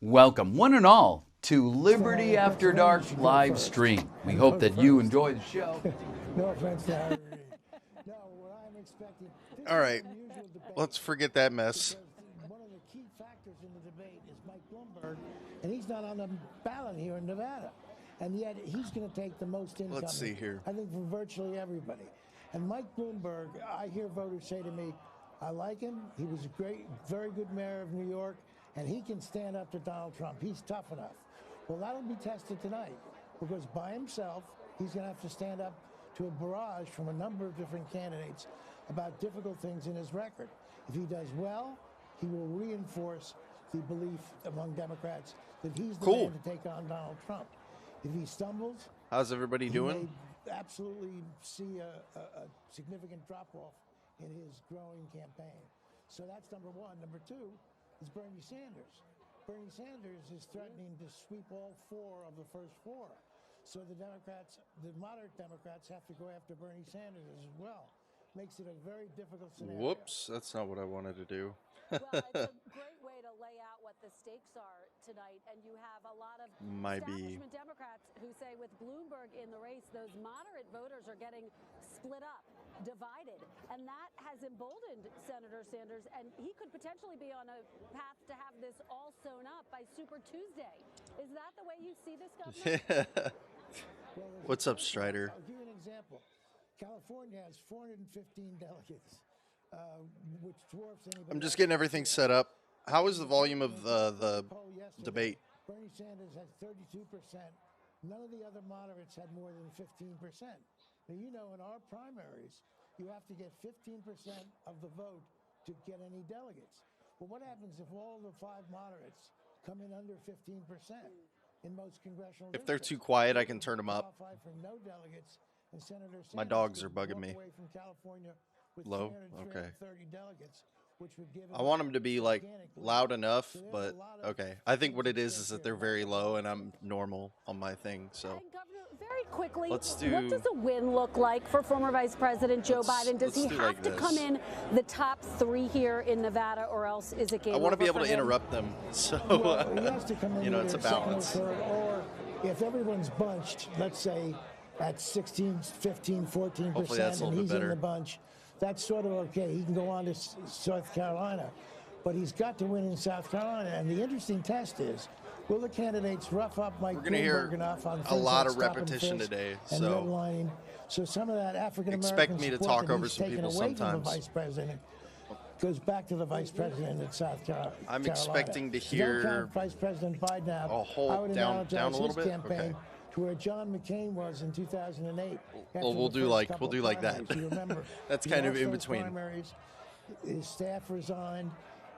Welcome, one and all, to Liberty After Dark live stream. We hope that you enjoy the show. No offense to Harry. No, what I'm expecting. All right, let's forget that mess. One of the key factors in the debate is Mike Bloomberg, and he's not on the ballot here in Nevada. And yet he's going to take the most income. Let's see here. I think from virtually everybody. And Mike Bloomberg, I hear voters say to me, I like him. He was a great, very good mayor of New York, and he can stand up to Donald Trump. He's tough enough. Well, that'll be tested tonight, because by himself, he's going to have to stand up to a barrage from a number of different candidates about difficult things in his record. If he does well, he will reinforce the belief among Democrats that he's the man to take on Donald Trump. If he stumbles, how's everybody doing? May absolutely see a significant drop-off in his growing campaign. So that's number one. Number two is Bernie Sanders. Bernie Sanders is threatening to sweep all four of the first four. So the Democrats, the moderate Democrats, have to go after Bernie Sanders as well. Makes it a very difficult scenario. Whoops, that's not what I wanted to do. Well, it's a great way to lay out what the stakes are tonight, and you have a lot of establishment Democrats who say with Bloomberg in the race, those moderate voters are getting split up, divided, and that has emboldened Senator Sanders, and he could potentially be on a path to have this all sewn up by Super Tuesday. Is that the way you see this, Governor? What's up, Strider? I'll give you an example. California has 415 delegates, which dwarfs anybody. I'm just getting everything set up. How is the volume of the debate? Bernie Sanders had 32%. None of the other moderates had more than 15%. Now, you know, in our primaries, you have to get 15% of the vote to get any delegates. Well, what happens if all the five moderates come in under 15% in most congressional districts? If they're too quiet, I can turn them up. For no delegates, and Senator Sanders My dogs are bugging me. away from California with Low? Okay. 30 delegates, which would give I want them to be like loud enough, but okay. I think what it is that they're very low and I'm normal on my thing. So And Governor, very quickly, let's do. what does a win look like for former Vice President Joe Biden? Does he have to come in the top three here in Nevada, or else is it game over? I want to be able to interrupt them, so he has to come in you know, it's a balance. Or if everyone's bunched, let's say at 16, 15, 14%, and he's in the bunch, that's sort of okay. He can go on to South Carolina, but he's got to win in South Carolina. And the interesting test is, will the candidates rough up Mike Bloomberg enough on a lot of repetition today, and redlining? So some of that African American expect me to talk over some people sometimes. sometimes. The vice president goes back to the vice president at South Carolina. I'm expecting to hear Don't count Vice President Biden out. a whole down a little bit. Campaign to where John McCain was in 2008. Well, we'll do like that. Remember, that's kind of in between. Primaries, his staff resigned.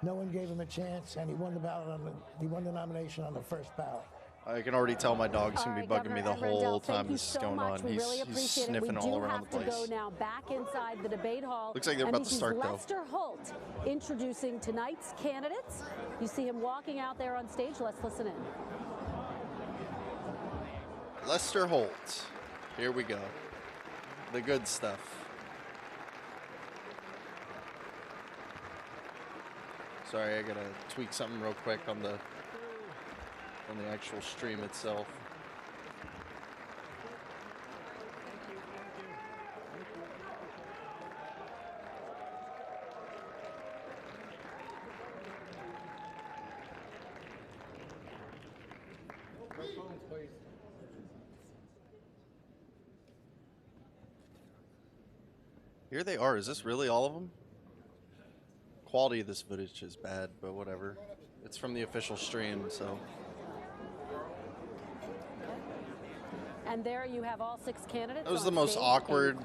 No one gave him a chance, and he won the ballot he won the nomination on the first ballot. I can already tell my dog's going to be bugging me the whole time this is going on. He's sniffing all around the place. We do have to go now back inside the debate hall. Looks like they're about to start, though. Lester Holt introducing tonight's candidates. You see him walking out there on stage. Let's listen in. Lester Holt. Here we go. The good stuff. Sorry, I gotta tweak something real quick on the actual stream itself. Here they are. Is this really all of them? Quality of this footage is bad, but whatever. It's from the official stream, so. And there you have all six candidates. That was the most awkward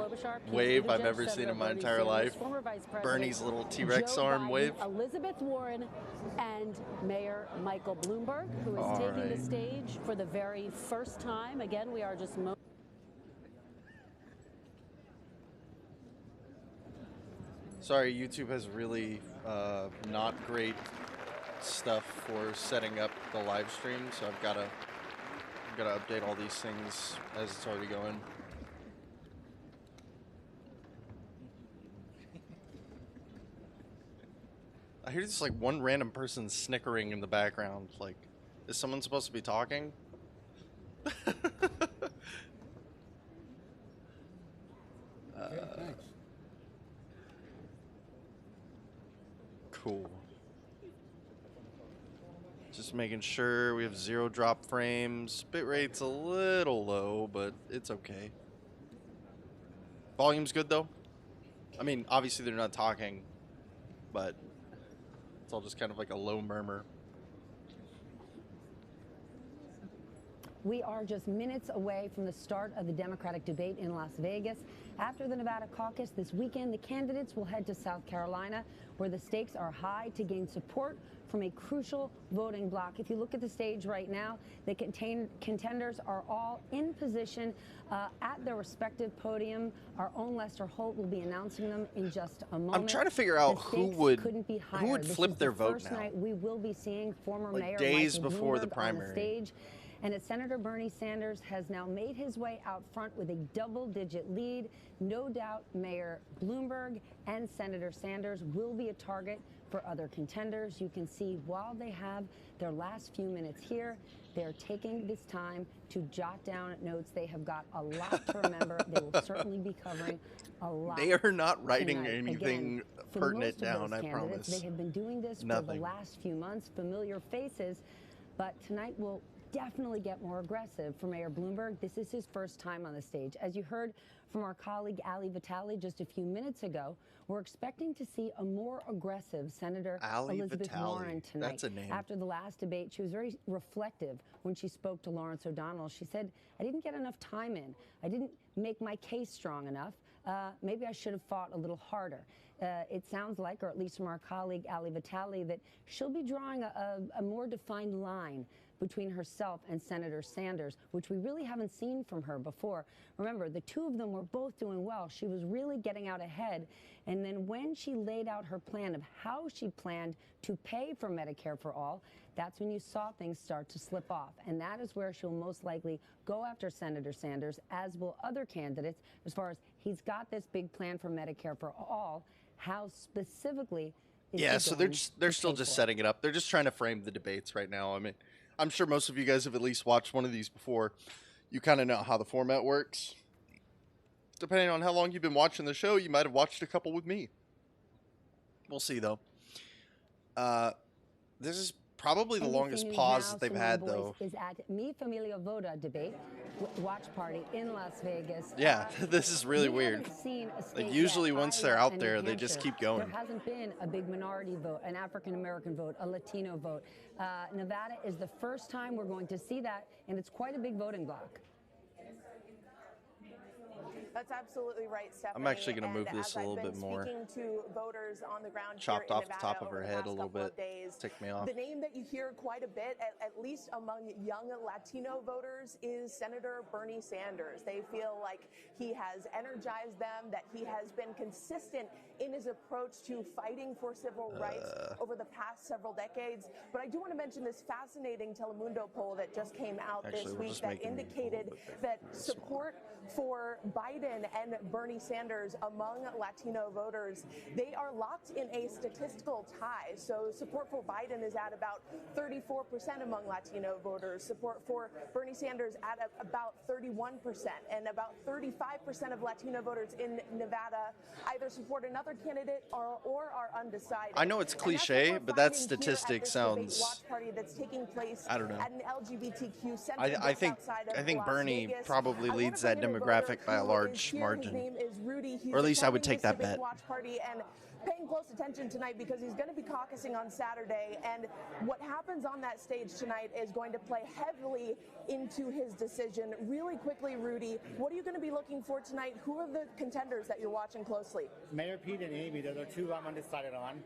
wave I've ever seen in my entire life. Bernie's little T-Rex arm wave. Elizabeth Warren and Mayor Michael Bloomberg, who is taking the stage for the very first time. Again, we are just Sorry, YouTube has really not great stuff for setting up the live stream, so I've got to update all these things as it's already going. I hear just like one random person snickering in the background. Like, Is someone supposed to be talking? Thanks. Cool. Just making sure we have 0 drop frames. Bitrate's a little low, but it's okay. Volume's good though. I mean, obviously they're not talking, but it's all just kind of like a low murmur. We are just minutes away from the start of the Democratic debate in Las Vegas. After the Nevada caucus this weekend, the candidates will head to South Carolina, where the stakes are high to gain support from a crucial voting bloc. If you look at the stage right now, the contenders are all in position at their respective podium. Our own Lester Holt will be announcing them in just a moment. I'm trying to figure out who would flip their vote first now. Night we will be seeing former Like Mayor days Michael before Bloomberg the primary. on the stage. And as Senator Bernie Sanders has now made his way out front with a double-digit lead, no doubt Mayor Bloomberg and Senator Sanders will be a target for other contenders. You can see while they have their last few minutes here, they're taking this time to jot down notes. They have got a lot to remember. They will certainly be covering a lot. They are not writing tonight. anything Again, for pertinent most of down, those I candidates, promise. They have been doing this for the last few months, familiar faces, but tonight will definitely get more aggressive for Mayor Bloomberg. This is his first time on the stage. As you heard from our colleague Ali Vitale just a few minutes ago, we're expecting to see a more aggressive Senator Elizabeth Warren tonight. That's a name. After the last debate, she was very reflective when she spoke to Lawrence O'Donnell. She said, I didn't get enough time in. I didn't make my case strong enough. Maybe I should have fought a little harder. It sounds like, or at least from our colleague Ali Vitale, that she'll be drawing a more defined line between herself and Senator Sanders, which we really haven't seen from her before. Remember, the two of them were both doing well. She was really getting out ahead. And then when she laid out her plan of how she planned to pay for Medicare for all, that's when you saw things start to slip off. And that is where she'll most likely go after Senator Sanders, as will other candidates, as far as he's got this big plan for Medicare for all. How specifically is Yeah, he so going they're to still pay just for it? setting it up. They're just trying to frame the debates right now. I mean, I'm sure most of you guys have at least watched one of these before. You kind of know how the format works. Depending on how long you've been watching the show, you might have watched a couple with me. We'll see, though. This is probably the NBC longest News pause Now, that they've Simone had, Boyce though. is at Mi Familia Vota debate watch party in Las Vegas. Yeah, this is really we weird. haven't seen a state Like, usually yet, once they're Iowa out and there, New they just Hampshire, keep going. There hasn't been a big minority vote, an African-American vote, a Latino vote. Nevada is the first time we're going to see that, and it's quite a big voting bloc. That's absolutely right, Stephanie. I'm actually going to move And this as a little I've bit been more. speaking to voters on the ground Chopped here in off the Nevada top of over her the head past a little couple of bit. days, Tick me off. the name that you hear quite a bit, at least among young Latino voters, is Senator Bernie Sanders. They feel like he has energized them, that he has been consistent in his approach to fighting for civil rights over the past several decades. But I do want to mention this fascinating Telemundo poll that just came out this week that indicated that support for Biden and Bernie Sanders among Latino voters, they are locked in a statistical tie. So support for Biden is at about 34% among Latino voters, support for Bernie Sanders at about 31%, and about 35% of Latino voters in Nevada either support another candidate or are undecided. I know it's cliche, but that statistic sounds, watch party that's taking place I don't know. at an LGBTQ center I think Las Bernie Vegas. probably I wanna leads bring that in a demographic voter by a who large is here. margin. His name is Rudy. He's Or at least I would attending take that this debate bet. Watch party and paying close attention tonight because he's going to be caucusing on Saturday, and what happens on that stage tonight is going to play heavily into his decision. Really quickly, Rudy, what are you going to be looking for tonight? Who are the contenders that you're watching closely? Mayor Pete and Amy, those are two I'm undecided on.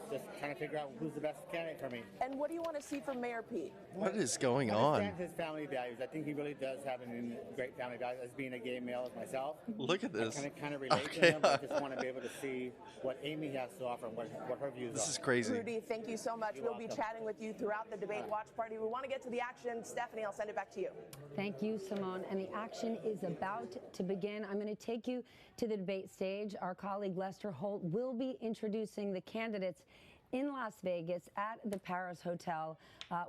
Just trying to figure out who's the best candidate for me. And what do you want to see from Mayor Pete? What is going I on? understand his family values. I think he really does have great family values. As being a gay male as myself, Look at this. I kind of relate to him, but I just want to be able to see what Amy has to offer and what her views are. This is crazy. Rudy, thank you so much. We'll be welcome. chatting with you throughout the debate watch party. We want to get to the action. Stephanie, I'll send it back to you. Thank you, Simone. And the action is about to begin. I'm going to take you to the debate stage. Our colleague Lester Holt will be introducing the candidates in Las Vegas at the Paris Hotel.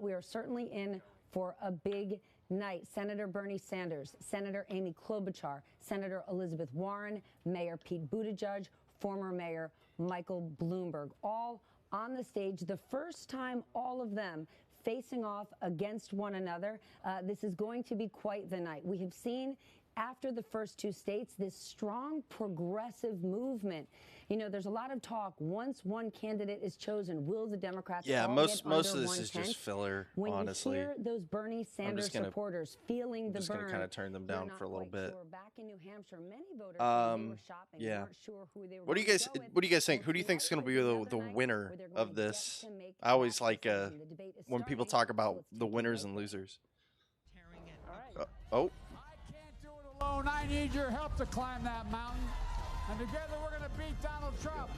We are certainly in for a big night. Senator Bernie Sanders, Senator Amy Klobuchar, Senator Elizabeth Warren, Mayor Pete Buttigieg, former Mayor Michael Bloomberg, all on the stage. The first time all of them facing off against one another. This is going to be quite the night. We have seen after the first two states this strong progressive movement. You know, there's a lot of talk. Once one candidate is chosen, will the Democrats all most get under of this one is tent? just filler, When honestly. you hear those Bernie Sanders supporters feeling the just burn, gonna kind of turn them down for a little bit. sure. Back in New Hampshire, many voters said they were shopping, yeah. weren't sure who they were What do you going guys to go with. What do you guys think? Well, Who do you think is going to be tonight will the another night winner where they're going of to get this? to make I always that like decision. The debate is when people starting, talk about so it's the taking winners place. and losers. I Oh, can't do it alone. I need your help to climb that mountain. And together we're going to beat Donald Trump.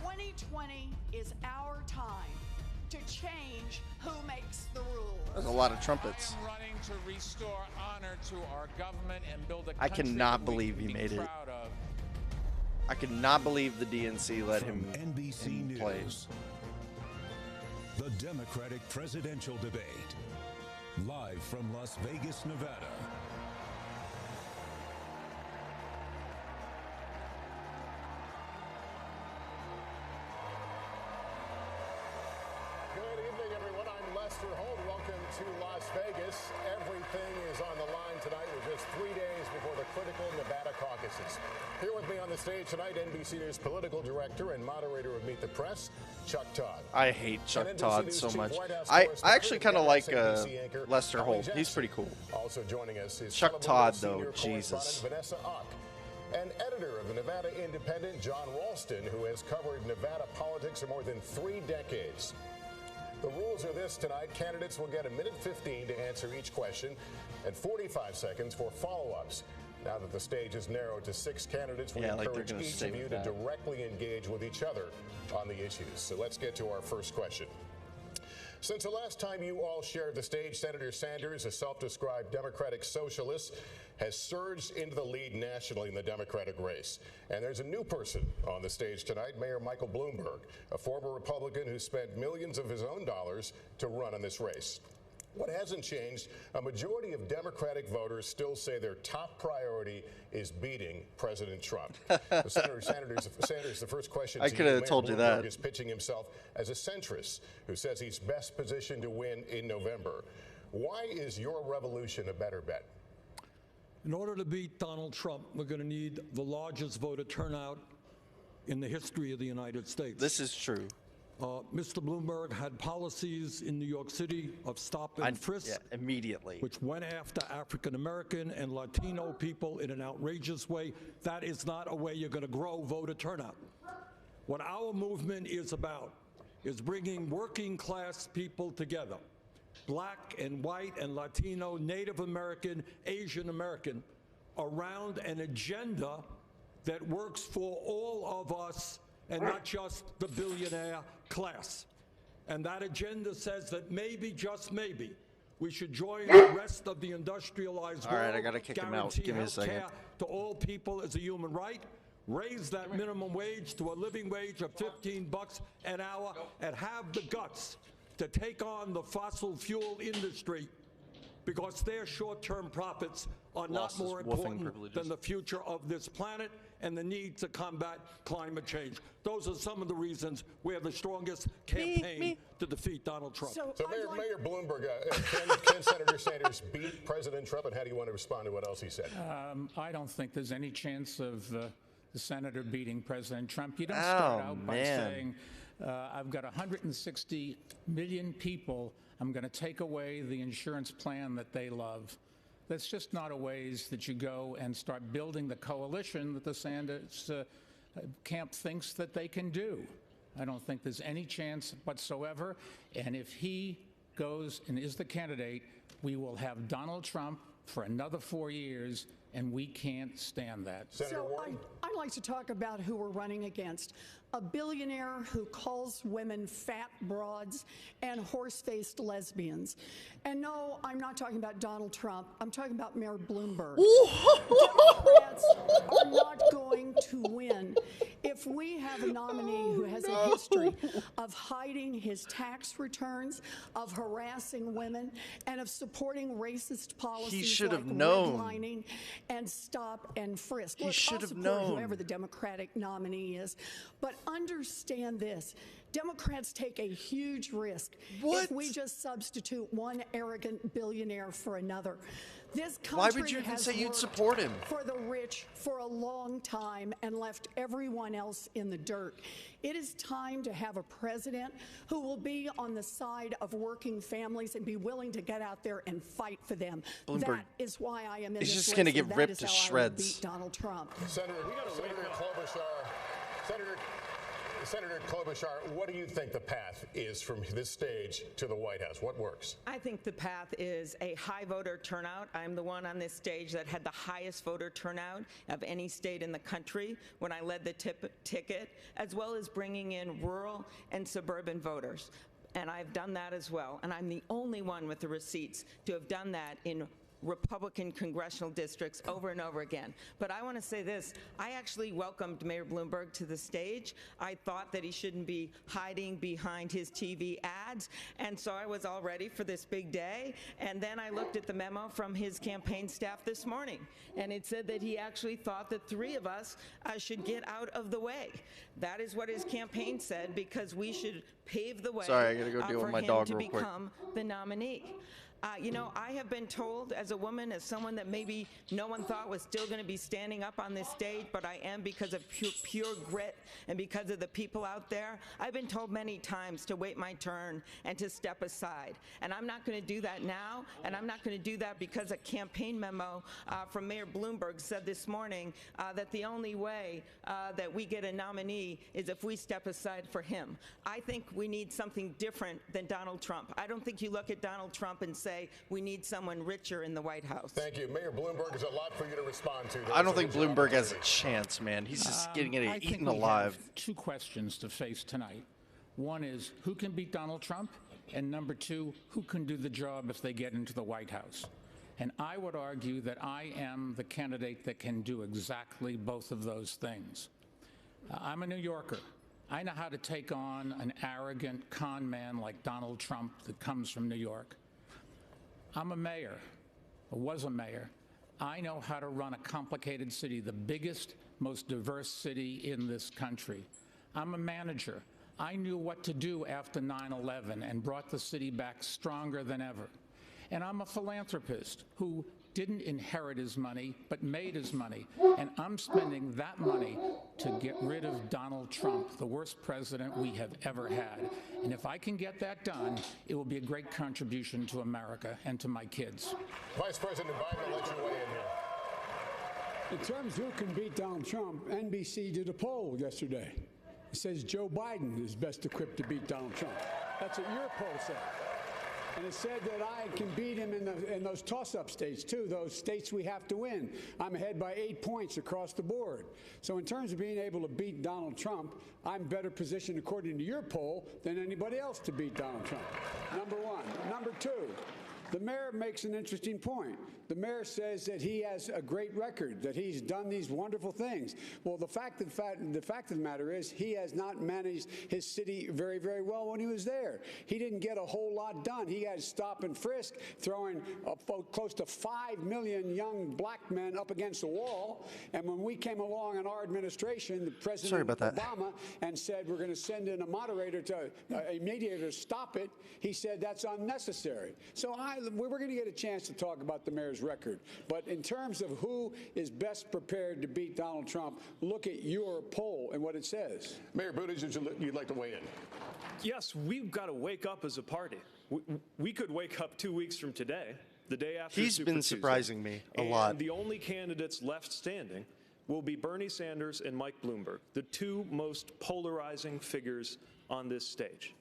2020 is our time to change who makes the rules. there's a lot of trumpets. I am running to restore honor to our government and build a I country cannot that we believe can he be made it. proud of. I cannot believe the DNC let him NBC News. play. The Democratic presidential debate. Live from Las Vegas, Nevada. Good evening, everyone. I'm Lester Holt. Welcome to Las Vegas. Everything is on the line tonight. We're just 3 days before the critical Nevada caucuses. Here with me on the stage tonight, NBC News political director and moderator of Meet the Press, Chuck Todd. I hate Chuck And NBC Todd News so Chief much. White House I correspondent actually kind of and like MSNBC anchor Lester Holly Holt. Jackson. He's pretty cool. Also joining us is Chuck Telemundo Todd, senior though, Jesus. correspondent Vanessa Ock. And editor of the Nevada Independent, John Ralston, who has covered Nevada politics for more than 3 decades. The rules are this tonight. Candidates will get 1:15 to answer each question and 45 seconds for follow-ups. Now that the stage is narrowed to 6 candidates, we encourage each of you to directly engage with each other on the issues. So let's get to our first question. Since the last time you all shared the stage, Senator Sanders, a self-described Democratic socialist, has surged into the lead nationally in the Democratic race. And there's a new person on the stage tonight, Mayor Michael Bloomberg, a former Republican who spent millions of his own dollars to run in this race. What hasn't changed, a majority of Democratic voters still say their top priority is beating President Trump. Senator Sanders, the first question to I could have Mayor told you Bloomberg that. is pitching himself as a centrist who says he's best positioned to win in November. Why is your revolution a better bet? In order to beat Donald Trump, we're going to need the largest voter turnout in the history of the United States. This is true. Mr. Bloomberg had policies in New York City of stop and frisk, immediately, which went after African American and Latino people in an outrageous way. That is not a way you're going to grow voter turnout. What our movement is about is bringing working class people together, black and white and Latino, Native American, Asian American, around an agenda that works for all of us and not just the billionaire class. And that agenda says that maybe, just maybe, we should join the rest of the industrialized world. All right, I gotta kick him out. Give me a second. Guarantee healthcare to all people as a human right. Raise that minimum wage to a living wage of $15 an hour, and have the guts to take on the fossil fuel industry, because their short-term profits are not more important than the future of this planet and the need to combat climate change. Those are some of the reasons we have the strongest campaign to defeat Donald Trump. So Mayor Bloomberg, can Senator Sanders beat President Trump, and how do you want to respond to what else he said? I don't think there's any chance of the senator beating President Trump. You don't start out by saying, I've got 160 million people. I'm going to take away the insurance plan that they love. That's just not a ways that you go and start building the coalition that the Sanders camp thinks that they can do. I don't think there's any chance whatsoever. And if he goes and is the candidate, we will have Donald Trump for another 4 years, and we can't stand that. So I'd like to talk about who we're running against. A billionaire who calls women fat broads and horse-faced lesbians. And no, I'm not talking about Donald Trump. I'm talking about Mayor Bloomberg. Democrats are not going to win if we have a nominee who has a history of hiding his tax returns, of harassing women, and of supporting racist policies like redlining and stop and frisk. He should have support known. whoever the Democratic nominee is. But understand this. Democrats take a huge risk if we just substitute one arrogant billionaire for another. This country Why would you even say you'd support him? For the rich for a long time and left everyone else in the dirt. It is time to have a president who will be on the side of working families and be willing to get out there and fight for them. Bloomberg That is why I am in is this just going to race, get and ripped that to is how I will shreds. beat Donald Trump. Senator Klobuchar, what do you think the path is from this stage to the White House? What works? I think the path is a high voter turnout. I'm the one on this stage that had the highest voter turnout of any state in the country when I led the ticket, as well as bringing in rural and suburban voters. And I've done that as well. And I'm the only one with the receipts to have done that in Republican congressional districts over and over again. But I want to say this. I actually welcomed Mayor Bloomberg to the stage. I thought that he shouldn't be hiding behind his TV ads. And so I was all ready for this big day. And then I looked at the memo from his campaign staff this morning. And it said that he actually thought that 3 of us should get out of the way. That is what his campaign said, because we should pave the way Sorry, I gotta go deal with my dog real quick. to become the nominee. You know, I have been told as a woman, as someone that maybe no one thought was still going to be standing up on this stage, but I am because of pure grit and because of the people out there. I've been told many times to wait my turn and to step aside. And I'm not going to do that now, and I'm not going to do that because a campaign memo from Mayor Bloomberg said this morning that the only way that we get a nominee is if we step aside for him. I think we need something different than Donald Trump. I don't think you look at Donald Trump and say, we need someone richer in the White House. Thank you. Mayor Bloomberg is a lot for you to respond to. I don't think Bloomberg has a chance, man. He's just getting it eaten alive. Have 2 questions to face tonight. One is, who can beat Donald Trump? And number 2, who can do the job if they get into the White House? And I would argue that I am the candidate that can do exactly both of those things. I'm a New Yorker. I know how to take on an arrogant con man like Donald Trump that comes from New York. I'm a mayor, or was a mayor. I know how to run a complicated city, the biggest, most diverse city in this country. I'm a manager. I knew what to do after 9/11 and brought the city back stronger than ever. And I'm a philanthropist who didn't inherit his money, but made his money. And I'm spending that money to get rid of Donald Trump, the worst president we have ever had. And if I can get that done, it will be a great contribution to America and to my kids. Vice President Biden, I'll let you weigh in here. In terms of who can beat Donald Trump, NBC did a poll yesterday. It says Joe Biden is best equipped to beat Donald Trump. That's what your poll said. And it said that I can beat him in those toss-up states, too, those states we have to win. I'm ahead by 8 points across the board. So in terms of being able to beat Donald Trump, I'm better positioned, according to your poll, than anybody else to beat Donald Trump. Number 1. Number 2, the mayor makes an interesting point. The mayor says that he has a great record, that he's done these wonderful things. Well, the fact of the matter is he has not managed his city very, very well when he was there. He didn't get a whole lot done. He had stop and frisk, throwing close to 5 million young black men up against the wall. And when we came along in our administration, the President Obama, and said we're going to send in a moderator a mediator to stop it, he said that's unnecessary. So we're going to get a chance to talk about the mayor's record. But in terms of who is best prepared to beat Donald Trump, look at your poll and what it says. Mayor Buttigieg, you'd like to weigh in? Yes, we've got to wake up as a party. We could wake up 2 weeks from today, the day after He's Super been Tuesday, surprising me a lot. And the only candidates left standing will be Bernie Sanders and Mike Bloomberg, the 2 most polarizing figures on this stage.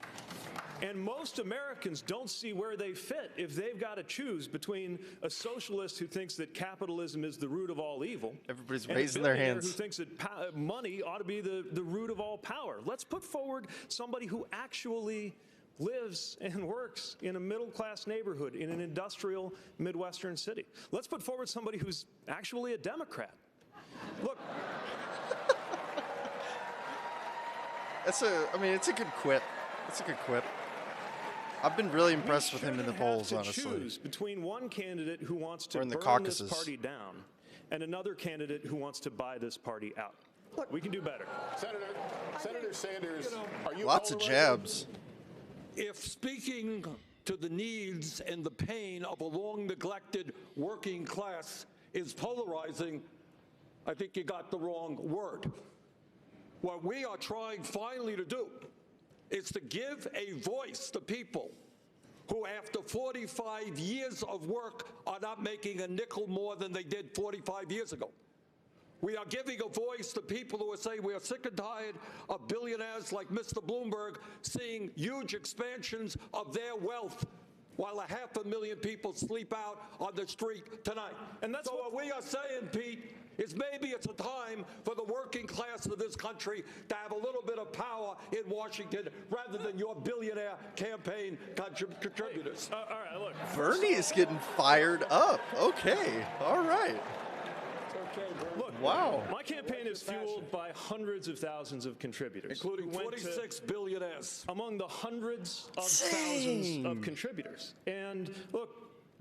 And most Americans don't see where they fit if they've got to choose between a socialist who thinks that capitalism is the root of all evil. Everybody's and raising a their billionaire hands. who thinks that money ought to be the root of all power. Let's put forward somebody who actually lives and works in a middle-class neighborhood in an industrial Midwestern city. Let's put forward somebody who's actually a Democrat. Look. It's a good quip. It's a good quip. I've been really impressed with him in the polls, honestly. Choose between one candidate who wants to Or in the burn caucuses. this party down and another candidate who wants to buy this party out. Look, we can do better. Senator Sanders, are you Lots of jabs. If speaking to the needs and the pain of a long-neglected working class is polarizing, I think you got the wrong word. What we are trying finally to do is to give a voice to people who, after 45 years of work, are not making a nickel more than they did 45 years ago. We are giving a voice to people who are saying we are sick and tired of billionaires like Mr. Bloomberg seeing huge expansions of their wealth while 500,000 people sleep out on the street tonight. And that's so what we are saying, Pete, is maybe it's a time for the working class of this country to have a little bit of power in Washington rather than your billionaire campaign contributors. All right, look. Bernie is getting fired up. Okay, all right. Look, wow. My campaign is fueled by hundreds of thousands of contributors. Including 46 billionaires. Among the hundreds of thousands of contributors. And look,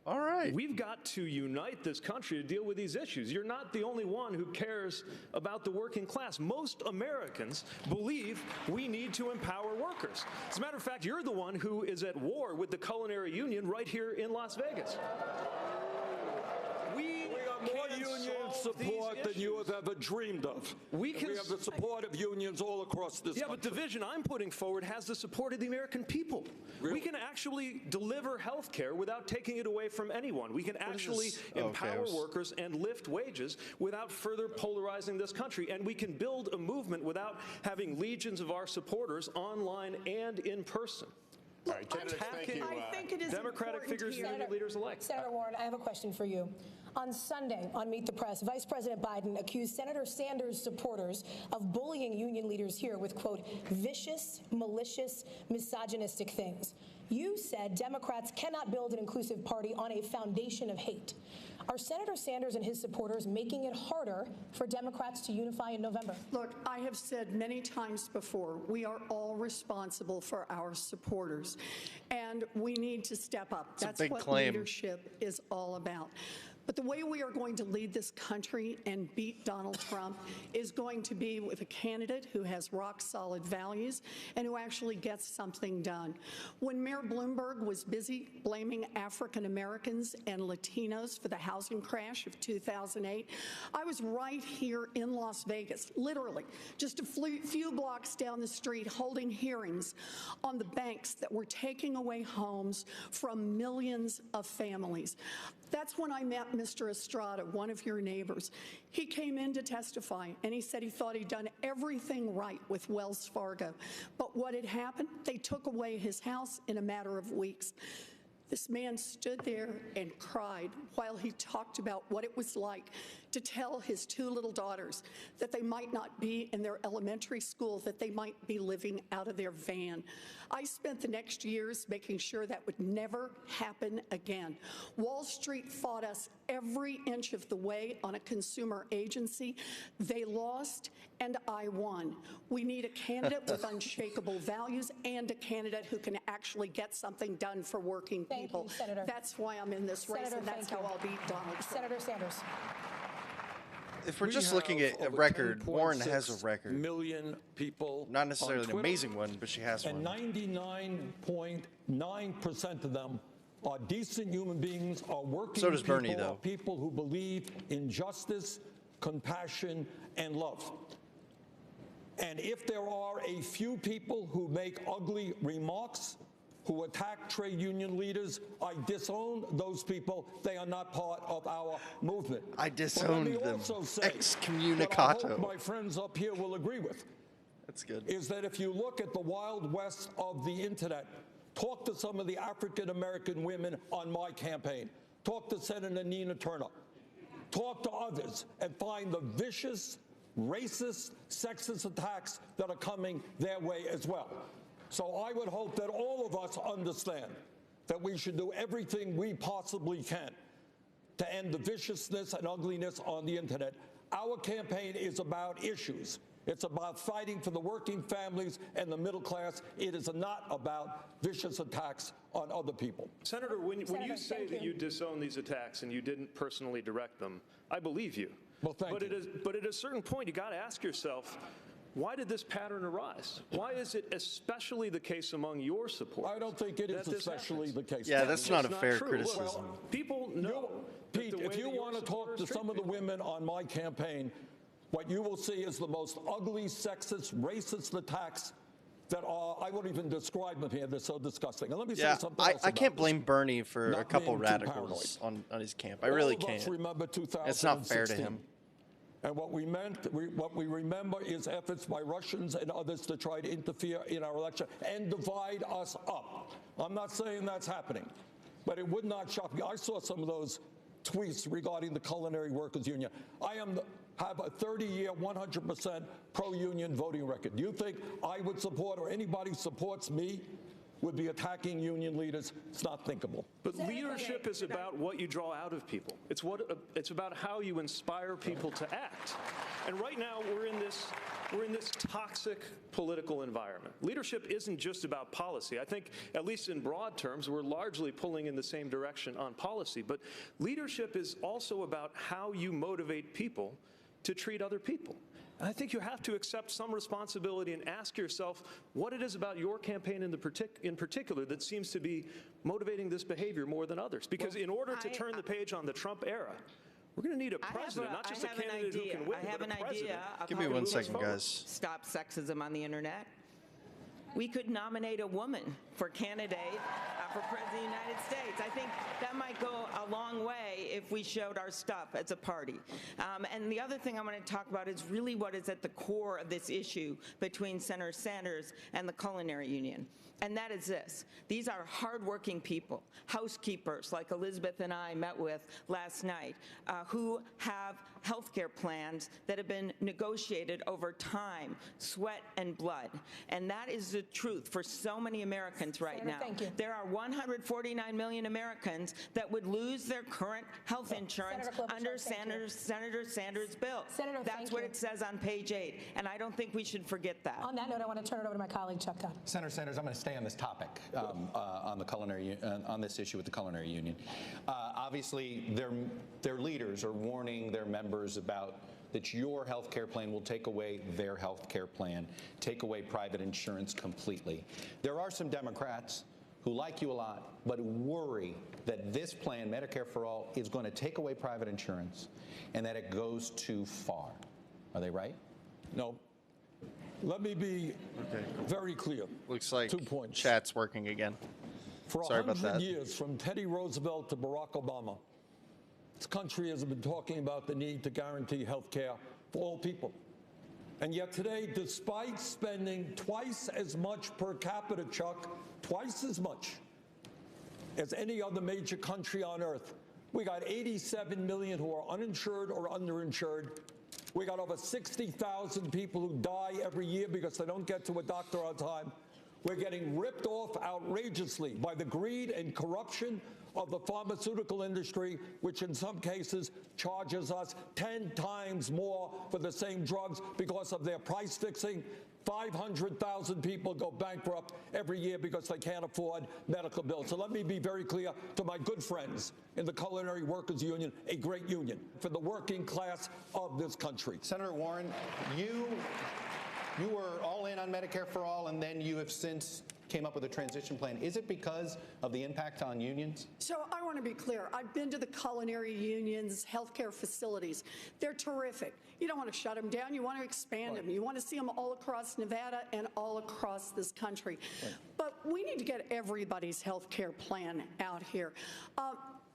all right. We've got to unite this country to deal with these issues. You're not the only one who cares about the working class. Most Americans believe we need to empower workers. As a matter of fact, you're the one who is at war with the culinary union right here in Las Vegas. We got more union support than you have ever dreamed of. We have the support of unions all across this country. But the vision I'm putting forward has the support of the American people. Really? We can actually deliver health care without taking it away from anyone. We can actually empower workers and lift wages without further polarizing this country. And we can build a movement without having legions of our supporters online and in person. All right, candidates, thank you. I think it is Democratic figures, union leaders alike. Senator Warren, I have a question for you. On Sunday, on Meet the Press, Vice President Biden accused Senator Sanders' supporters of bullying union leaders here with, quote, vicious, malicious, misogynistic things. You said Democrats cannot build an inclusive party on a foundation of hate. Are Senator Sanders and his supporters making it harder for Democrats to unify in November? Look, I have said many times before, we are all responsible for our supporters, and we need to step up. That's what leadership is all about. But the way we are going to lead this country and beat Donald Trump is going to be with a candidate who has rock-solid values and who actually gets something done. When Mayor Bloomberg was busy blaming African Americans and Latinos for the housing crash of 2008, I was right here in Las Vegas, literally just a few blocks down the street, holding hearings on the banks that were taking away homes from millions of families. That's when I met Mr. Estrada, one of your neighbors. He came in to testify, and he said he thought he'd done everything right with Wells Fargo. But what had happened? They took away his house in a matter of weeks. This man stood there and cried while he talked about what it was like to tell his two little daughters that they might not be in their elementary school, that they might be living out of their van. I spent the next years making sure that would never happen again. Wall Street fought us every inch of the way on a consumer agency. They lost, and I won. We need a candidate with unshakable values and a candidate who can actually get something done for working people. Thank you, Senator. That's why I'm in this race, and that's how I'll beat Donald Trump. Senator Sanders. If we're just looking at a record, Warren has a record. Million people. Not necessarily an amazing one, but she has one. And 99.9% of them are decent human beings, are working So does people, Bernie, though. are people who believe in justice, compassion, and love. And if there are a few people who make ugly remarks, who attack trade union leaders, I disown those people. They are not part of our movement. I disowned them. Excommunicato. What I hope my friends up here will agree with. That's good. Is that if you look at the Wild West of the internet, Talk to some of the African-American women on my campaign. Talk to Senator Nina Turner. Talk to others and find the vicious, racist, sexist attacks that are coming their way as well. So I would hope that all of us understand that we should do everything we possibly can to end the viciousness and ugliness on the internet. Our campaign is about issues. It's about fighting for the working families and the middle class. It is not about vicious attacks on other people. Senator, when you say that you disown these attacks and you didn't personally direct them, I believe you. Well, thank you. But at a certain point, you got to ask yourself, why did this pattern arise? Why is it especially the case among your supporters? I don't think it is especially the case. Yeah, that's not a fair criticism. Well, people know. Pete, if you want to talk to some of the women on my campaign, what you will see is the most ugly, sexist, racist attacks that are, I won't even describe them here, they're so disgusting. And let me say something else I can't blame this. Bernie for Not a couple being too radicals on his camp. I really can't. Us remember 2016. It's not fair to him. And what we remember is efforts by Russians and others to try to interfere in our election and divide us up. I'm not saying that's happening, but it would not shock me. I saw some of those tweets regarding the Culinary Workers Union. I have a 30-year, 100% pro-union voting record. Do you think I would support, or anybody who supports me, would be attacking union leaders? It's not thinkable. But leadership is about what you draw out of people. It's about how you inspire people to act. And right now we're in this toxic political environment. Leadership isn't just about policy. I think, at least in broad terms, we're largely pulling in the same direction on policy. But leadership is also about how you motivate people to treat other people. And I think you have to accept some responsibility and ask yourself what it is about your campaign in particular that seems to be motivating this behavior more than others. Because in order to turn the page on the Trump era, we're going to need a president, not just a candidate who can win, I have but an a president. idea of Give how me to 1 move second, forward. guys. Stop sexism on the internet. We could nominate a woman for candidate for President of the United States. I think that might go a long way if we showed our stuff as a party. And the other thing I want to talk about is really what is at the core of this issue between Senator Sanders and the Culinary Union. And that is this. These are hardworking people, housekeepers like Elizabeth and I met with last night, who have health care plans that have been negotiated over time, sweat and blood. And that is the truth for so many Americans right now. Thank you. There are 149 million Americans that would lose their current health insurance under Senator Sanders' bill. Senator, that's what it says on page 8, and I don't think we should forget that. On that note, I want to turn it over to my colleague, Chuck Todd. Senator Sanders, I'm going to stay on this topic, on the culinary, on this issue with the Culinary Union. Obviously, their leaders are warning their members about that your health care plan will take away their health care plan, take away private insurance completely. There are some Democrats who like you a lot, but worry that this plan, Medicare for All, is going to take away private insurance and that it goes too far. Are they right? No. Let me be very clear. Looks like 2 points. Chat's working again. For Sorry about 100 that. years, from Teddy Roosevelt to Barack Obama, this country has been talking about the need to guarantee health care for all people. And yet today, despite spending twice as much per capita, Chuck, twice as much as any other major country on earth, we got 87 million who are uninsured or underinsured. We got over 60,000 people who die every year because they don't get to a doctor on time. We're getting ripped off outrageously by the greed and corruption of the pharmaceutical industry, which in some cases charges us 10 times more for the same drugs because of their price fixing. 500,000 people go bankrupt every year because they can't afford medical bills. So let me be very clear to my good friends in the Culinary Workers Union, a great union for the working class of this country. Senator Warren, you were all in on Medicare for All, and then you have since came up with a transition plan. Is it because of the impact on unions? So I want to be clear. I've been to the Culinary Union's healthcare facilities. They're terrific. You don't want to shut them down. You want to expand them. You want to see them all across Nevada and all across this country. But we need to get everybody's healthcare plan out here.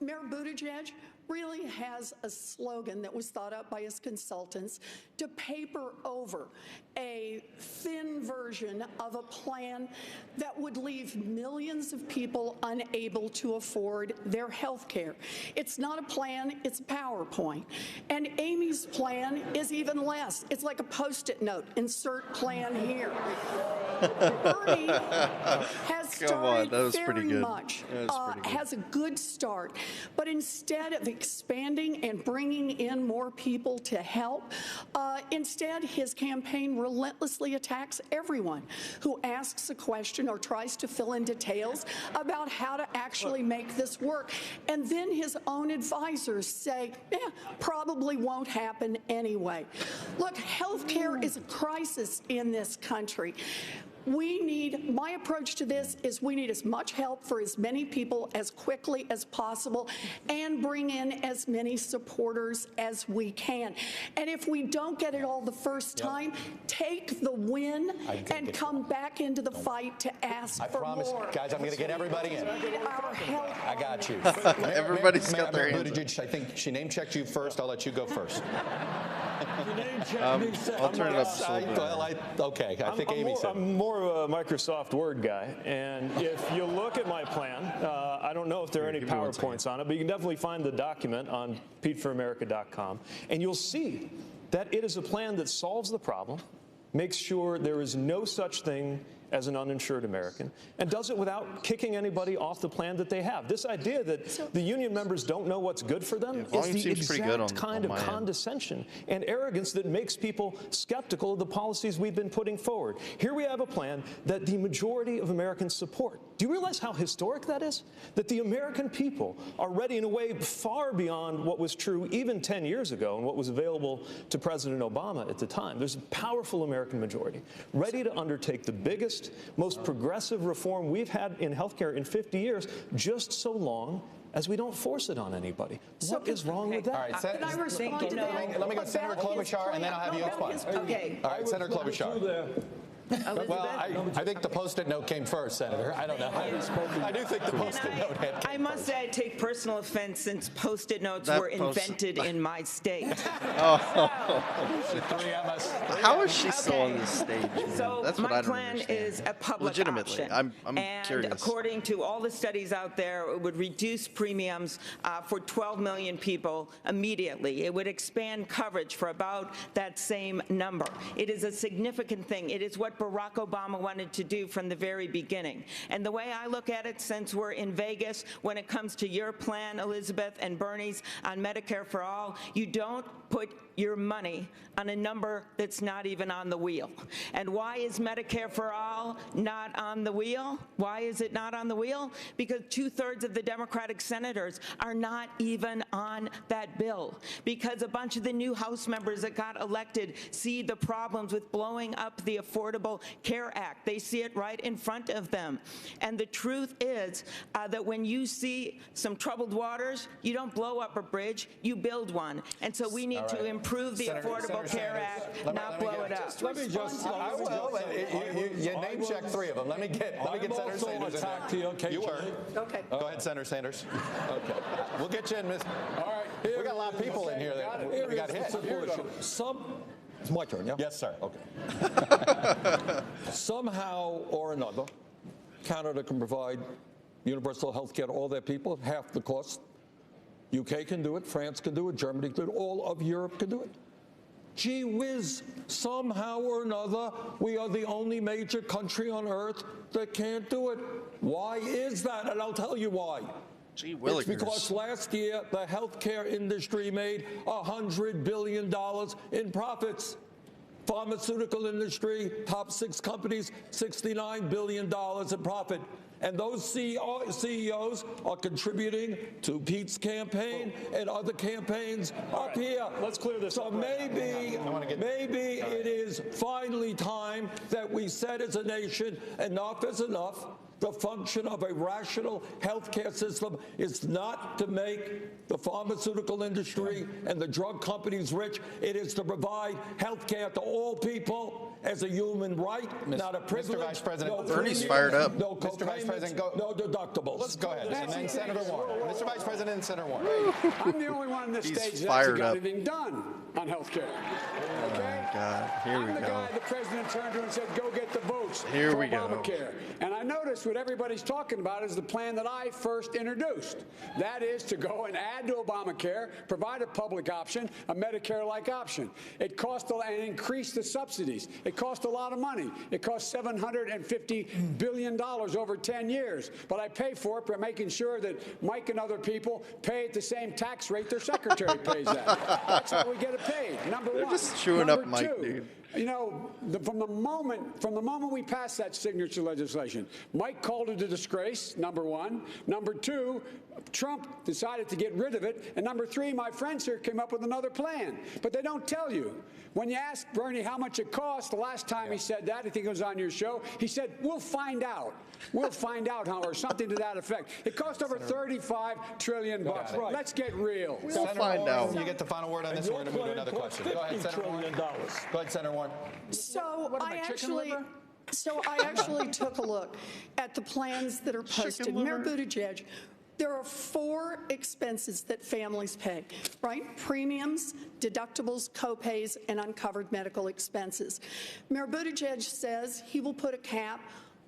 Mayor Buttigieg, really has a slogan that was thought up by his consultants to paper over a thin version of a plan that would leave millions of people unable to afford their health care. It's not a plan, it's a PowerPoint. And Amy's plan is even less. It's like a Post-it note, insert plan here. Bernie has started has a good start, but instead of expanding and bringing in more people to help, instead his campaign relentlessly attacks everyone who asks a question or tries to fill in details about how to actually make this work. And then his own advisors say, probably won't happen anyway. Look, health care is a crisis in this country. My approach to this is we need as much help for as many people as quickly as possible and bring in as many supporters as we can. And if we don't get it all the first time, take the win and come back into the fight to ask for more. I promise, guys, I'm going to get everybody in. Our help. I got you. Everybody's got their hands up. I think she name-checked you first. I'll let you go first. I'll turn it up just a little bit. Okay, I think Amy said. I'm more of a Microsoft Word guy, and if you look at my plan, I don't know if there are any PowerPoints on it, but you can definitely find the document on PeteForAmerica.com, and you'll see that it is a plan that solves the problem, makes sure there is no such thing as an uninsured American, and does it without kicking anybody off the plan that they have. This idea that the union members don't know what's good for them is the exact kind of condescension and arrogance that makes people skeptical of the policies we've been putting forward. Here we have a plan that the majority of Americans support. Do you realize how historic that is? That the American people are ready in a way far beyond what was true even 10 years ago and what was available to President Obama at the time. There's a powerful American majority ready to undertake the biggest, most progressive reform we've had in healthcare in 50 years, just so long as we don't force it on anybody. What is wrong with that? All right, Can I respond to that? Let me go Senator Klobuchar, and then I'll have you explain. Okay. All right, Senator Klobuchar. Well, I think the Post-it note came first, Senator. I don't know. I do think the Post-it note had came I must say I take personal offense since Post-it notes were invented in my state. How is she still on this stage? So That's what my I don't plan understand. is a public Legitimately, option. I'm curious. And according to all the studies out there, it would reduce premiums for 12 million people immediately. It would expand coverage for about that same number. It is a significant thing. It is what Barack Obama wanted to do from the very beginning. And the way I look at it, since we're in Vegas, when it comes to your plan, Elizabeth, and Bernie's on Medicare for All, you don't put your money on a number that's not even on the wheel. And why is Medicare for All not on the wheel? Why is it not on the wheel? Because 2/3 of the Democratic senators are not even on that bill. Because a bunch of the new House members that got elected see the problems with blowing up the Affordable Care Act. They see it right in front of them. And the truth is that when you see some troubled waters, you don't blow up a bridge, you build one. And so we need to improve the Affordable Care Act, not blow it up. Let me just, you name check 3 of them. Let me get Senator Sanders in there. You were. Okay. Go ahead, Senator Sanders. Okay. We'll get you in, Miss. All right. We got a lot of people in here that we got hit. It's my turn, yeah? Yes, sir. Okay. Somehow or another, Canada can provide universal health care to all their people, half the cost. UK can do it, France can do it, Germany can do it, all of Europe can do it. Gee whiz, somehow or another, we are the only major country on earth that can't do it. Why is that? And I'll tell you why. Gee willikers. It's because last year, the healthcare industry made $100 billion in profits. Pharmaceutical industry, top 6 companies, $69 billion in profit. And those CEOs are contributing to Pete's campaign and other campaigns up here. Let's clear this up. So maybe it is finally time that we said as a nation, enough is enough. The function of a rational health care system is not to make the pharmaceutical industry and the drug companies rich. It is to provide health care to all people as a human right, not a privilege. Mr. Vice President, no Bernie's fired up. No Mr. Vice President, go. No deductibles. Let's go ahead. And then Senator Warner. Mr. Vice President and Senator Warner. I'm the only one on this He's stage that fired hasn't got up. anything done on health care. Okay? Oh, God. Here I'm we the go. guy the president turned to and said, go get the votes Here for we go. Obamacare. And I noticed what everybody's talking about is the plan that I first introduced. That is to go and add to Obamacare, provide a public option, a Medicare-like option. It cost and increase the subsidies. It cost a lot of money. It cost $750 billion over 10 years. But I pay for it by making sure that Mike and other people pay at the same tax rate their secretary pays at. That's how we get it paid. Number They're one. just chewing Number up Mike, two, dude. You know, from the moment we passed that signature legislation, Mike called it a disgrace, number one. Number two, Trump decided to get rid of it. And number three, my friends here came up with another plan. But they don't tell you. When you ask Bernie how much it cost, the last time he said that, I think it was on your show, he said, we'll find out. We'll find out how, or something to that effect. It cost over $35 trillion bucks. Right. Let's get real. We'll find out. You get the final word on this. We're going to move to another question. Go ahead, Senator Warner. Go ahead, Senator Warner. So I actually took a look at the plans that are posted. Mayor Buttigieg, there are 4 expenses that families pay, right? Premiums, deductibles, copays, and uncovered medical expenses. Mayor Buttigieg says he will put a cap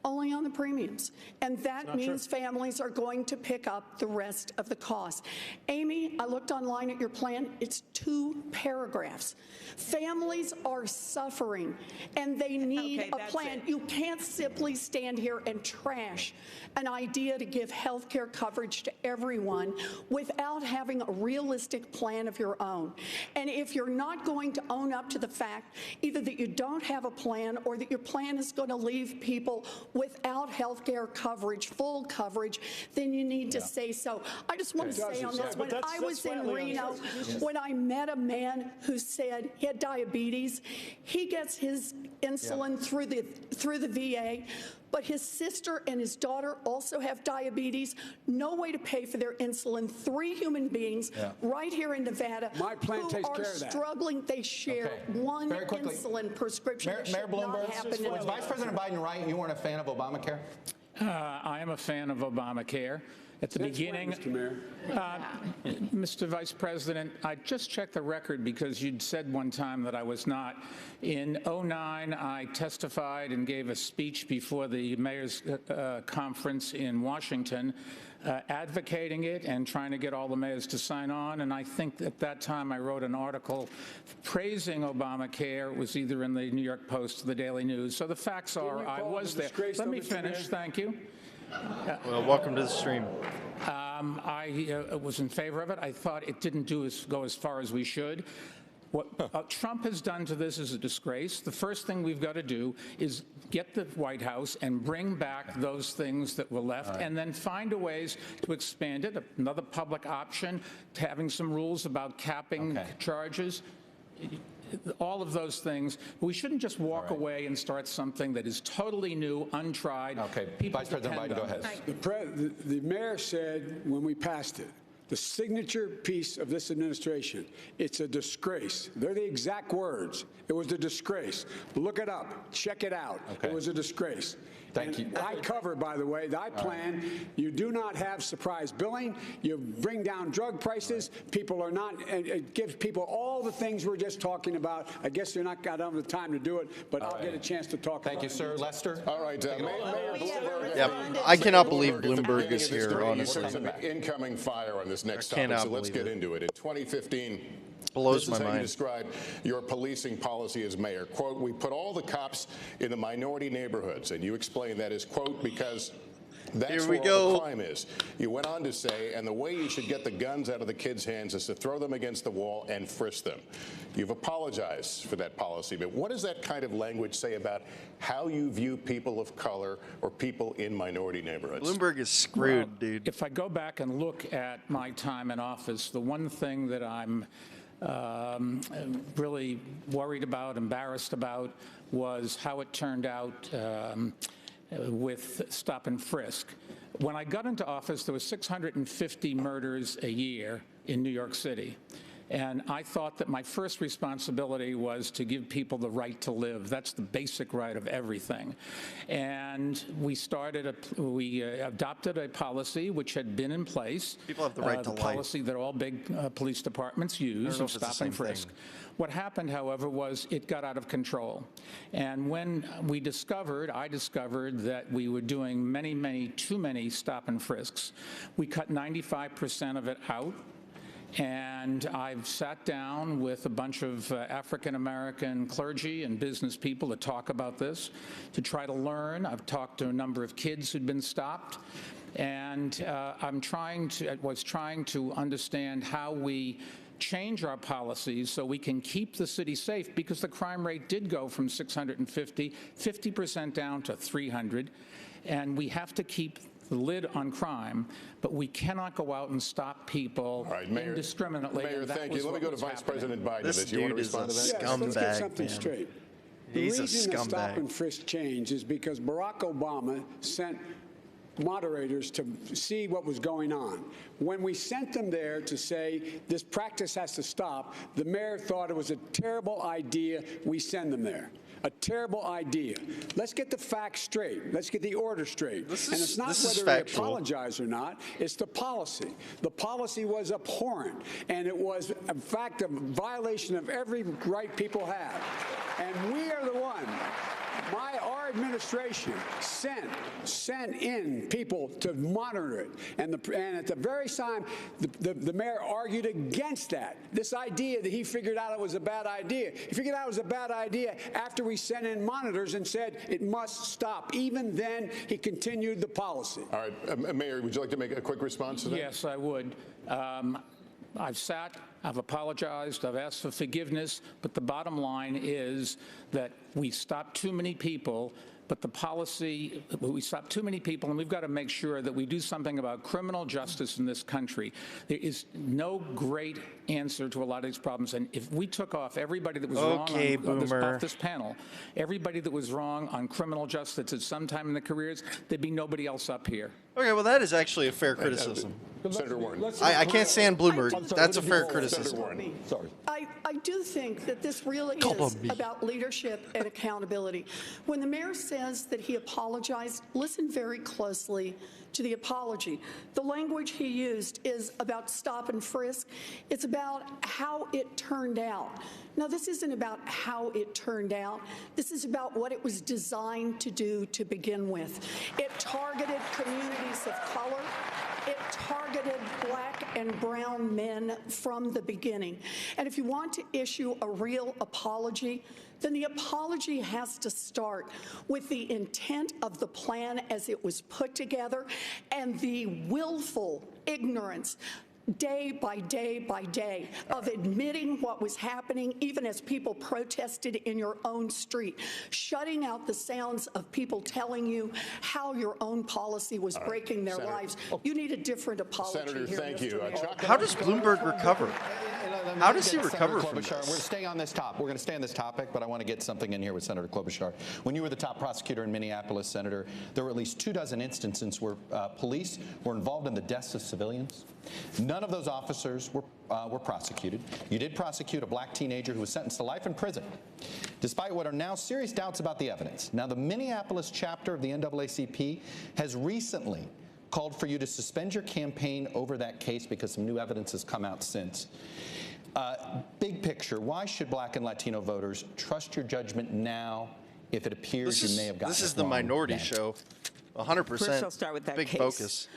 only on the premiums. And that means families are going to pick up the rest of the cost. Amy, I looked online at your plan. It's 2 paragraphs. Families are suffering, and they need a plan. You can't simply stand here and trash an idea to give health care coverage to everyone without having a realistic plan of your own. And if you're not going to own up to the fact either that you don't have a plan or that your plan is going to leave people without health care coverage, full coverage, then you need to say so. I just want to say on this, when I was in Reno, when I met a man who said he had diabetes, he gets his insulin through the VA, but his sister and his daughter also have diabetes, no way to pay for their insulin. 3 human beings right here in Nevada My plan who takes are care of that. struggling. They share one insulin prescription. Mayor Bloomberg, was Vice President Biden right? You weren't a fan of Obamacare? I am a fan of Obamacare. At the beginning, Mr. Mayor. Mr. Vice President, I just checked the record because you'd said one time that I was not. In 2009, I testified and gave a speech before the mayor's conference in Washington, advocating it and trying to get all the mayors to sign on. And I think at that time I wrote an article praising Obamacare. It was either in the New York Post or the Daily News. So the facts are I was there. Let me finish. Thank you. Well, welcome to the stream. I was in favor of it. I thought it didn't go as far as we should. What Trump has done to this is a disgrace. The first thing we've got to do is get the White House and bring back those things that were left, and then find a ways to expand it. Another public option, having some rules about capping charges. All of those things. We shouldn't just walk away and start something that is totally new, untried. Okay, Vice President Biden, go ahead. The mayor said when we passed it, the signature piece of this administration, it's a disgrace. They're the exact words. It was a disgrace. Look it up. Check it out. It was a disgrace. Thank you. I cover, by the way, that plan. You do not have surprise billing. You bring down drug prices. People are not, it gives people all the things we're just talking about. I guess you're not got enough the time to do it, but I'll get a chance to talk about it. Thank you, sir. Lester? All right, Mayor Bloomberg. Yeah, I cannot believe Bloomberg is here, honestly. There's an incoming fire on this next topic, so let's get into it. In 2015, blows this is my how you mind. describe your policing policy as mayor. Quote, we put all the cops in the minority neighborhoods, and you explain that as, quote, because that's where all the crime is. You went on to say, and the way you should get the guns out of the kids' hands is to throw them against the wall and frisk them. You've apologized for that policy, but what does that kind of language say about how you view people of color or people in minority neighborhoods? Bloomberg is screwed, dude. If I go back and look at my time in office, the one thing that I'm really worried about, embarrassed about, was how it turned out with stop and frisk. When I got into office, there were 650 murders a year in New York City. And I thought that my first responsibility was to give people the right to live. That's the basic right of everything. And we adopted a policy which had been in place. People have the right to life. The policy that all big police departments use of stop and frisk. What happened, however, was it got out of control. And when I discovered that we were doing too many stop and frisks, we cut 95% of it out. And I've sat down with a bunch of African-American clergy and business people to talk about this, to try to learn. I've talked to a number of kids who'd been stopped. And I was trying to understand how we change our policies so we can keep the city safe, because the crime rate did go from 650, 50% down to 300. And we have to keep the lid on crime, but we cannot go out and stop people indiscriminately. Mayor, thank you. Let me go to Vice President Biden. This you want to dude is a respond to that? Yes, let's get scumbag, something man. straight. He's The a reason the stop scumbag. and frisk changed is because Barack Obama sent moderators to see what was going on. When we sent them there to say this practice has to stop, the mayor thought it was a terrible idea we send them there. A terrible idea. Let's get the facts straight. Let's get the order straight. And it's not whether he apologized or not. It's the policy. The policy was abhorrent, and it was, in fact, a violation of every right people have. And we are the one. Our administration sent in people to monitor it, and at the very time, the mayor argued against that. This idea that he figured out it was a bad idea. He figured out it was a bad idea after we sent in monitors and said it must stop. Even then, he continued the policy. All right, Mayor, would you like to make a quick response to that? Yes, I would. I've apologized, I've asked for forgiveness, but the bottom line is that we stopped too many people, but the policy, we stopped too many people, and we've got to make sure that we do something about criminal justice in this country. There is no great answer to a lot of these problems, and if we took off everybody that was wrong off this panel, everybody that was wrong on criminal justice at some time in their careers, there'd be nobody else up here. Okay, well, that is actually a fair criticism. Senator Warren. I can't stand Bloomberg. That's a fair criticism. Sorry. I do think that this really is about leadership and accountability. When the mayor says that he apologized, listen very closely to the apology. The language he used is about stop and frisk. It's about how it turned out. Now, this isn't about how it turned out. This is about what it was designed to do to begin with. It targeted communities of color. It targeted black and brown men from the beginning. And if you want to issue a real apology, then the apology has to start with the intent of the plan as it was put together and the willful ignorance day by day by day of admitting what was happening, even as people protested in your own street, shutting out the sounds of people telling you how your own policy was breaking their lives. You need a different apology. Senator, here, thank you. How does Bloomberg recover? How does he recover from this? We're going to stay on this topic. We're going to stay on this topic, but I want to get something in here with Senator Klobuchar. When you were the top prosecutor in Minneapolis, Senator, there were at least 24 instances where police were involved in the deaths of civilians. None of those officers were prosecuted. You did prosecute a black teenager who was sentenced to life in prison, despite what are now serious doubts about the evidence. Now, the Minneapolis chapter of the NAACP has recently called for you to suspend your campaign over that case because some new evidence has come out since. Big picture, why should black and Latino voters trust your judgment now if it appears you may have gotten This is it the wrong minority then? show. 100%. First, I'll start with that big case. focus.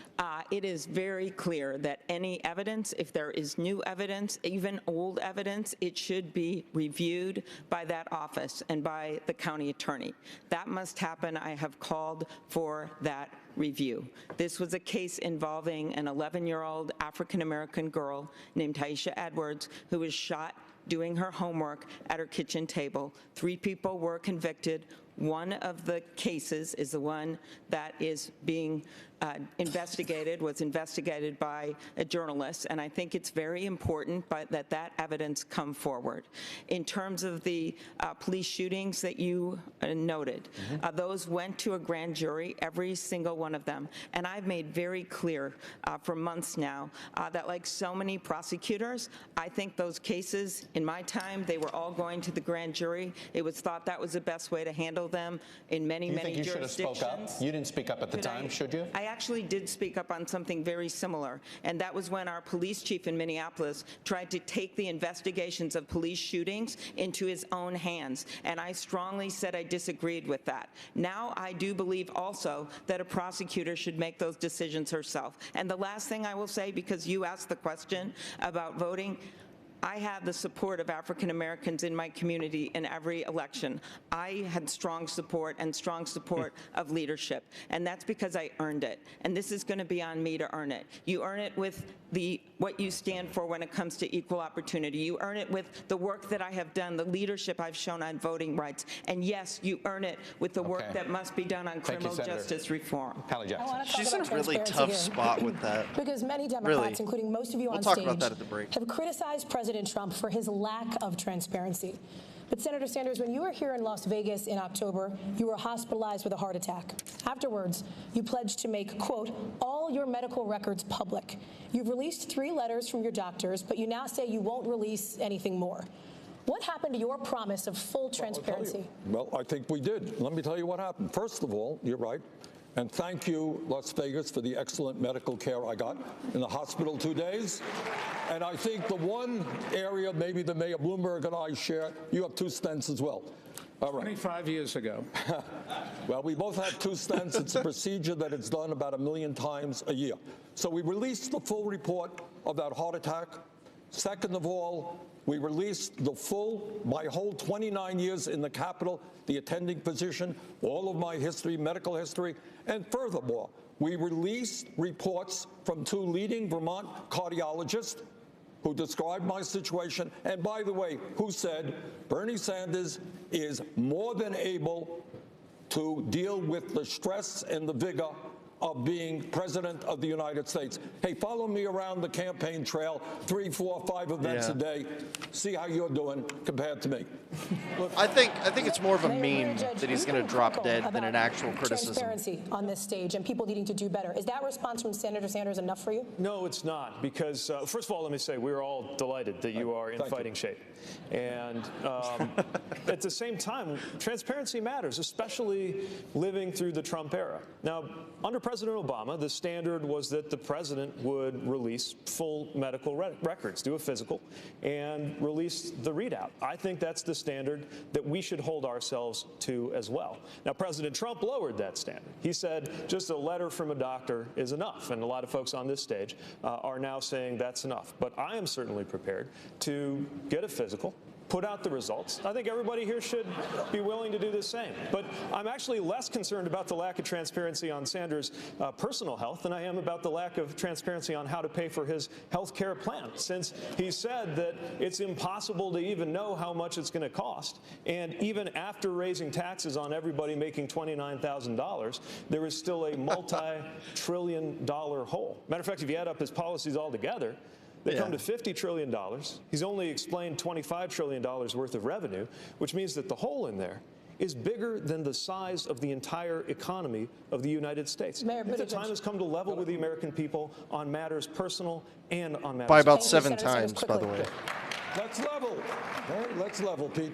It is very clear that any evidence, if there is new evidence, even old evidence, it should be reviewed by that office and by the county attorney. That must happen. I have called for that review. This was a case involving an 11-year-old African-American girl named Taisha Edwards who was shot doing her homework at her kitchen table. 3 people were convicted. One of the cases is the one that is being was investigated by a journalist, and I think it's very important that that evidence come forward. In terms of the police shootings that you noted, those went to a grand jury, every single one of them, and I've made very clear for months now that, like so many prosecutors, I think those cases, in my time, they were all going to the grand jury. It was thought that was the best way to handle them in many, many jurisdictions. You think you should have spoke up? You didn't speak up at the time, should you? I actually did speak up on something very similar, and that was when our police chief in Minneapolis tried to take the investigations of police shootings into his own hands, and I strongly said I disagreed with that. Now I do believe also that a prosecutor should make those decisions herself. And the last thing I will say, because you asked the question about voting, I have the support of African Americans in my community in every election. I had strong support of leadership, and that's because I earned it. And this is going to be on me to earn it. You earn it with what you stand for when it comes to equal opportunity. You earn it with the work that I have done, the leadership I've shown on voting rights. And yes, you earn it with the work that must be done on criminal justice reform. Hallie Jackson. She's in a really tough spot with that. Because many Democrats, including most of you on talk stage, about that at the break. have criticized President Trump for his lack of transparency. But Senator Sanders, when you were here in Las Vegas in October, you were hospitalized with a heart attack. Afterwards, you pledged to make, quote, all your medical records public. You've released 3 letters from your doctors, but you now say you won't release anything more. What happened to your promise of full transparency? Well, I think we did. Let me tell you what happened. First of all, you're right. And thank you, Las Vegas, for the excellent medical care I got in the hospital 2 days. And I think the one area maybe the Mayor Bloomberg and I share, you have 2 stents as well. All right. 25 years ago. Well, we both have 2 stents. It's a procedure that it's done about 1 million times a year. So we released the full report of that heart attack. Second of all, we released my whole 29 years in the Capitol, the attending physician, all of my history, medical history. And furthermore, we released reports from 2 leading Vermont cardiologists who described my situation, and by the way, who said Bernie Sanders is more than able to deal with the stress and the vigor of being president of the United States. Hey, follow me around the campaign trail, 3, 4, 5 events a day. See how you're doing compared to me. Look, I think it's more of a meme that he's going to drop dead than an actual criticism. Transparency on this stage and people needing to do better. Is that response from Senator Sanders enough for you? No, it's not, because first of all, let me say we're all delighted that you are in fighting shape. And at the same time, transparency matters, especially living through the Trump era. Now, under President Obama, the standard was that the president would release full medical records, do a physical, and release the readout. I think that's the standard that we should hold ourselves to as well. Now, President Trump lowered that standard. He said just a letter from a doctor is enough, and a lot of folks on this stage are now saying that's enough. But I am certainly prepared to get a physical, put out the results. I think everybody here should be willing to do the same. But I'm actually less concerned about the lack of transparency on Sanders' personal health than I am about the lack of transparency on how to pay for his health care plan, since he said that it's impossible to even know how much it's going to cost. And even after raising taxes on everybody making $29,000, there is still a multi-trillion-dollar hole. Matter of fact, if you add up his policies altogether, they come to $50 trillion. He's only explained $25 trillion worth of revenue, which means that the hole in there is bigger than the size of the entire economy of the United States. The time has come to level with the American people on matters personal and on matters... By about 7 times, by the way. Let's level. All right, let's level, Pete.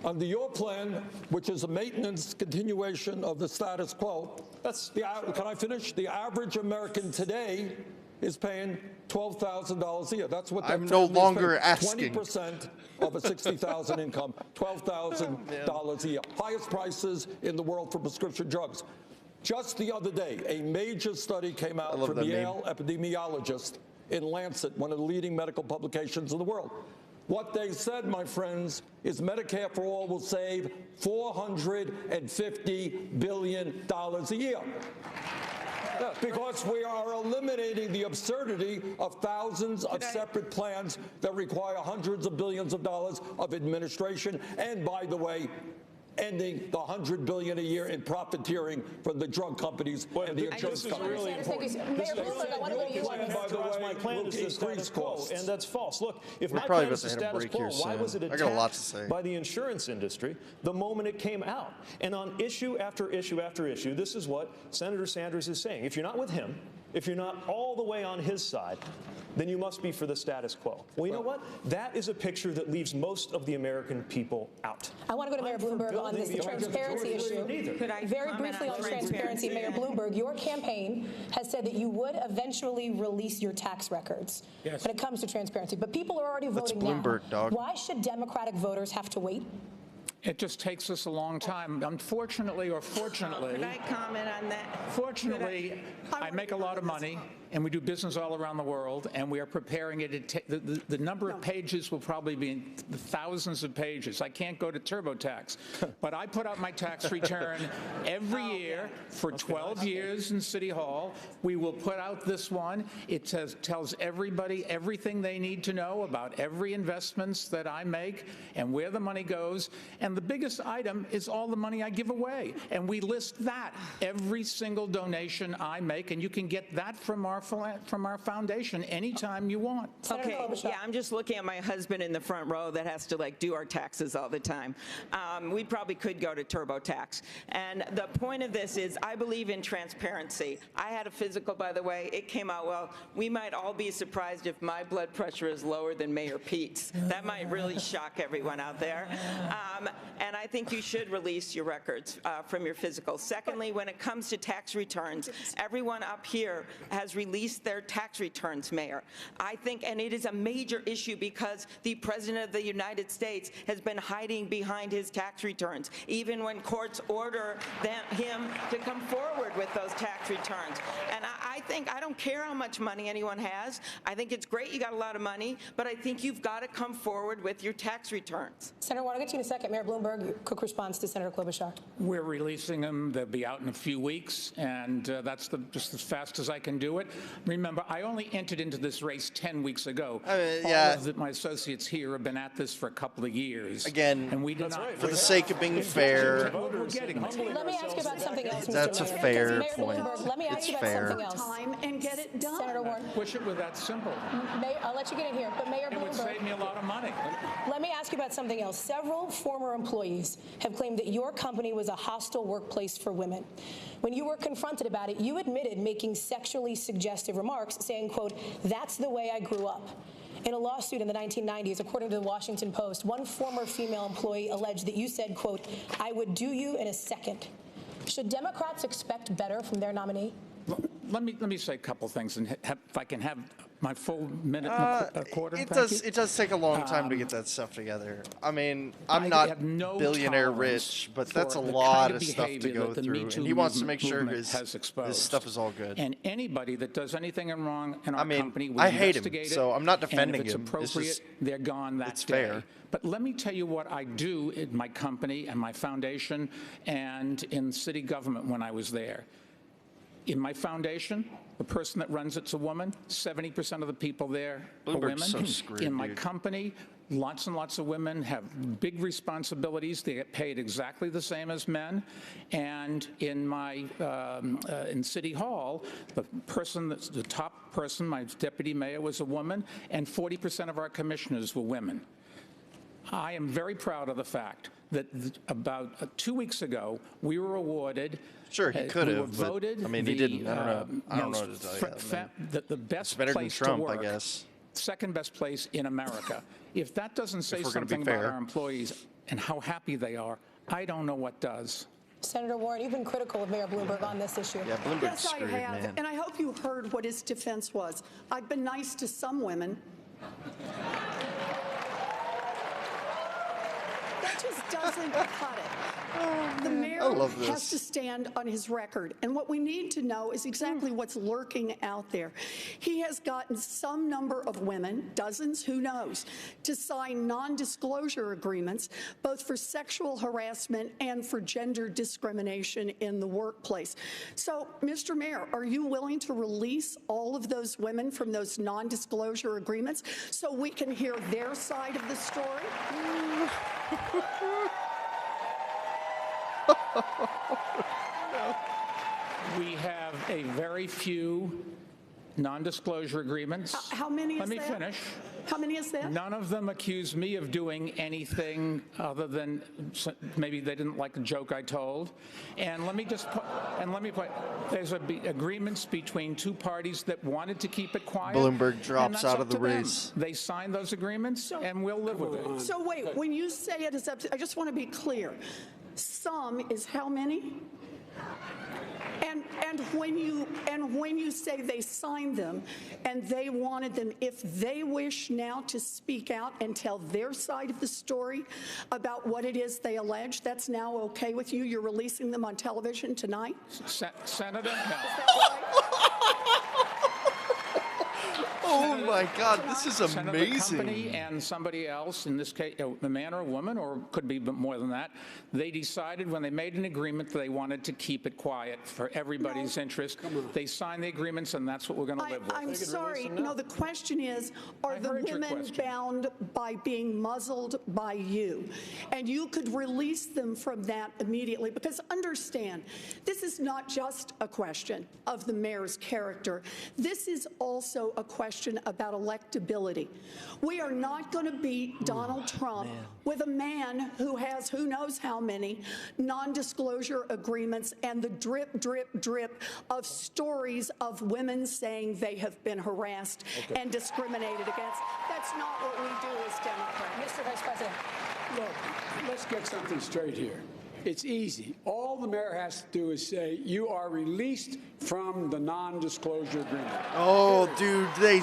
Under your plan, which is a maintenance continuation of the status quo, can I finish? The average American today is paying $12,000 a year. That's what I'm no longer asking. 20% of a $60,000 income, $12,000 a year. Highest prices in the world for prescription drugs. Just the other day, a major study came out from Yale epidemiologists in Lancet, one of the leading medical publications in the world. What they said, my friends, is Medicare for All will save $450 billion a year. Because we are eliminating the absurdity of thousands of separate plans that require hundreds of billions of dollars of administration and, by the way, ending the $100 billion a year in profiteering from the drug companies and the insurance companies. Mayor Bloomberg, I want to go to you on this. By the way, my plan is the status quo, and that's false. Look, if We're my probably plan is the about to hit a status break quo, here why soon. was it I got a lot to attacked say. by the insurance industry the moment it came out? And on issue after issue after issue, this is what Senator Sanders is saying. If you're not with him, if you're not all the way on his side, then you must be for the status quo. Well, you know what? That is a picture that leaves most of the American people out. I want to go to Mayor Bloomberg on this transparency issue. Very briefly on transparency, Mayor Bloomberg, your campaign has said that you would eventually release your tax records when it comes to transparency. But people are already voting Bloomberg, now. dog. Why should Democratic voters have to wait? It just takes us a long time. Unfortunately or fortunately. Could I comment on that? Fortunately, I make a lot of money, and we do business all around the world, and we are preparing it. The number of pages will probably be in the thousands of pages. I can't go to TurboTax, but I put out my tax return every year for 12 years in City Hall. We will put out this one. It tells everybody everything they need to know about every investments that I make and where the money goes. And the biggest item is all the money I give away. And we list that every single donation I make, and you can get that from our foundation anytime you want. Okay, yeah, I'm just looking at my husband in the front row that has to do our taxes all the time. We probably could go to TurboTax. And the point of this is I believe in transparency. I had a physical, by the way. It came out well. We might all be surprised if my blood pressure is lower than Mayor Pete's. That might really shock everyone out there. And I think you should release your records from your physical. Secondly, when it comes to tax returns, everyone up here has released their tax returns, Mayor. I think, and it is a major issue because the President of the United States has been hiding behind his tax returns, even when courts order him to come forward with those tax returns. And I think, I don't care how much money anyone has. I think it's great you got a lot of money, but I think you've got to come forward with your tax returns. Senator, I want to get to you in a second. Mayor Bloomberg, quick response to Senator Klobuchar. We're releasing them. They'll be out in a few weeks, and that's just as fast as I can do it. Remember, I only entered into this race 10 weeks ago. Yeah. All of my associates here have been at this for a couple of years. Again, and we did not. For the sake of being fair. Let me ask you about something else, Mr. That's a Mayor. fair Mayor point. Bloomberg, let me ask It's you about fair. something else. Time and get it done. Senator Warren. Wish it were that simple. I'll let you get in here, but Mayor It would Bloomberg. save me a lot of money. Let me ask you about something else. Several former employees have claimed that your company was a hostile workplace for women. When you were confronted about it, you admitted making sexually suggestive remarks, saying, quote, "That's the way I grew up." In a lawsuit in the 1990s, according to the Washington Post, one former female employee alleged that you said, quote, "I would do you in a second." Should Democrats expect better from their nominee? Let me say a couple things, and if I can have my full minute and a quarter. It thank does. you. It does take a long time to get that stuff together. I mean, I I'm not have no billionaire tolerance rich, but that's a for the lot kind of of stuff to behavior go that the through, Me and Too he wants to make sure movement his has exposed. stuff is all good. And anybody that does anything wrong in our company, we I hate him, investigate it, so I'm not and defending if it's him. It's appropriate, just- they're gone that it's day. fair. But let me tell you what I do in my company and my foundation and in city government when I was there. In my foundation, the person that runs it's a woman. 70% of the people there are women. Bloomberg's so screwed, in my dude. company, lots and lots of women have big responsibilities. They get paid exactly the same as men. And in my in City Hall, the top person, my deputy mayor, was a woman, and 40% of our commissioners were women. I am very proud of the fact that about 2 weeks ago, we were awarded. Sure, he could we were have, but, voted. I mean, he didn't. I don't know. I don't know what to tell you. The best It's better than place Trump, to I work. guess. Second best place in America. If that doesn't say we're gonna be something about fair. our employees and how happy they are, I don't know what does. Senator Warren, you've been critical of Mayor Bloomberg on this issue. Yeah, Bloomberg's Yes, I screwed, have, man. and I hope you heard what his defense was. I've been nice to some women. That just doesn't cut it. The mayor love this. has to stand on his record. And what we need to know is exactly what's lurking out there. He has gotten some number of women, dozens, who knows, to sign non-disclosure agreements, both for sexual harassment and for gender discrimination in the workplace. So, Mr. Mayor, are you willing to release all of those women from those non-disclosure agreements so we can hear their side of the story? I love this. Senator Warren, you've been critical of Mayor Bloomberg on this issue. I love this. I've been nice to some women. Bloomberg's screwed, man. I've been nice to some women. We have a very few non-disclosure agreements. How many is Let me that? finish. How many is that? None of them accuse me of doing anything other than maybe they didn't like a joke I told. And let me put, there's agreements between two parties that wanted to keep it quiet. Bloomberg drops and that's out up of the to them. race. They signed those agreements, and we'll live with it. So wait, when you say it is up to, I just want to be clear. Some is how many? And when you say they signed them and they wanted them, if they wish now to speak out and tell their side of the story about what it is they allege, that's now okay with you? You're releasing them on television tonight? Senator, no. Oh my God, this is Senator, amazing. the company and somebody else, in this case, a man or a woman, or could be more than that, they decided when they made an agreement that they wanted to keep it quiet for everybody's interest. They signed the agreements, and that's what we're going to live with. I'm sorry. No, the question is, are the women bound by being muzzled by you? And you could release them from that immediately, because understand, this is not just a question of the mayor's character. This is also a question about electability. We are not going to beat Donald Trump with a man who has who knows how many non-disclosure agreements and the drip, drip, drip of stories of women saying they have been harassed and discriminated against. That's not what we do as Democrats. Mr. Vice President. Look, let's get something straight here. It's easy. All the mayor has to do is say, you are released from the non-disclosure agreement. Oh, dude, they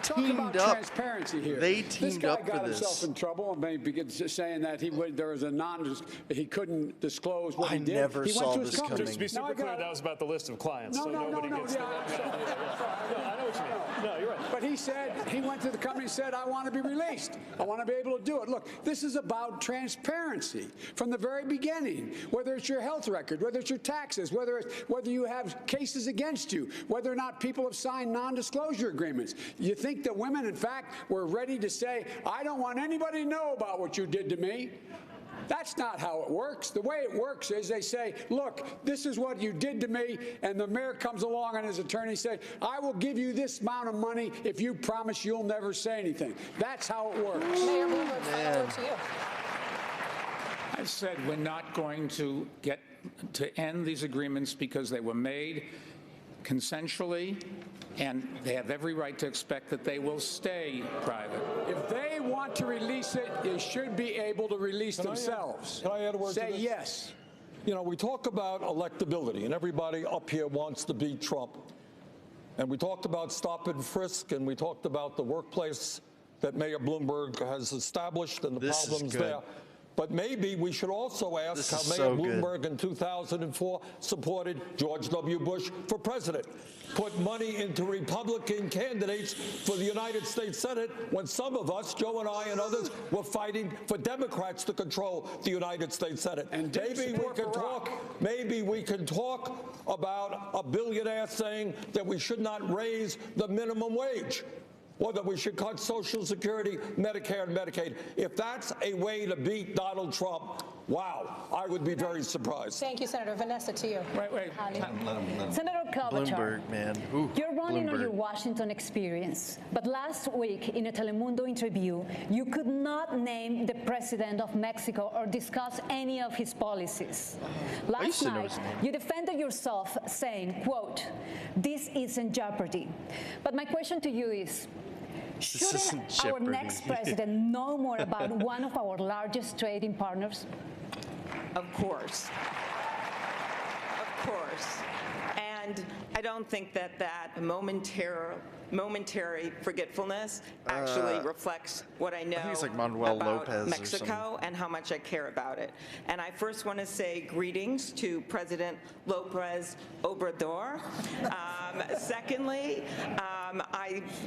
teamed up. Transparency here. They teamed up This guy for got himself this. in trouble and maybe saying that there was he couldn't disclose what I he did. never He went saw to his this company. coming. Just to be super clear, that was about the list of clients, so nobody gets the I know what you mean. No, you're right. But he said, he went to the company and said, I want to be released. I want to be able to do it. Look, this is about transparency from the very beginning, whether it's your health record, whether it's your taxes, whether you have cases against you, whether or not people have signed non-disclosure agreements. You think that women, in fact, were ready to say, I don't want anybody to know about what you did to me? That's not how it works. The way it works is they say, look, this is what you did to me, and the mayor comes along and his attorney says, I will give you this amount of money if you promise you'll never say anything. That's how it works. Mayor Bloomberg, final word to you. I said we're not going to get to end these agreements because they were made consensually, and they have every right to expect that they will stay private. If they want to release it, they should be able to release themselves. Can I add a word to Say this? yes. You know, we talk about electability, and everybody up here wants to beat Trump. And we talked about stop and frisk, and we talked about the workplace that Mayor Bloomberg has established and the problems there. But maybe we should also ask how Mayor Bloomberg in 2004 supported George W. Bush for president, put money into Republican candidates for the United States Senate when some of us, Joe and I and others, were fighting for Democrats to control the United States Senate. And maybe we can talk about a billionaire saying that we should not raise the minimum wage, or that we should cut Social Security, Medicare, and Medicaid. If that's a way to beat Donald Trump, wow, I would be very surprised. Thank you, Senator. Vanessa, to you. Wait. Senator Klobuchar, Bloomberg, man. You're running on your Washington experience, but last week in a Telemundo interview, you could not name the president of Mexico or discuss any of his policies. Last night, you defended yourself saying, quote, this isn't jeopardy. But my question to you is, shouldn't our next president know more about one of our largest trading partners? Of course. Of course. And I don't think that momentary forgetfulness actually reflects what I know it's like Manuel about Lopez Mexico and how much I care about it. And I first want to say greetings to President López Obrador. Secondly,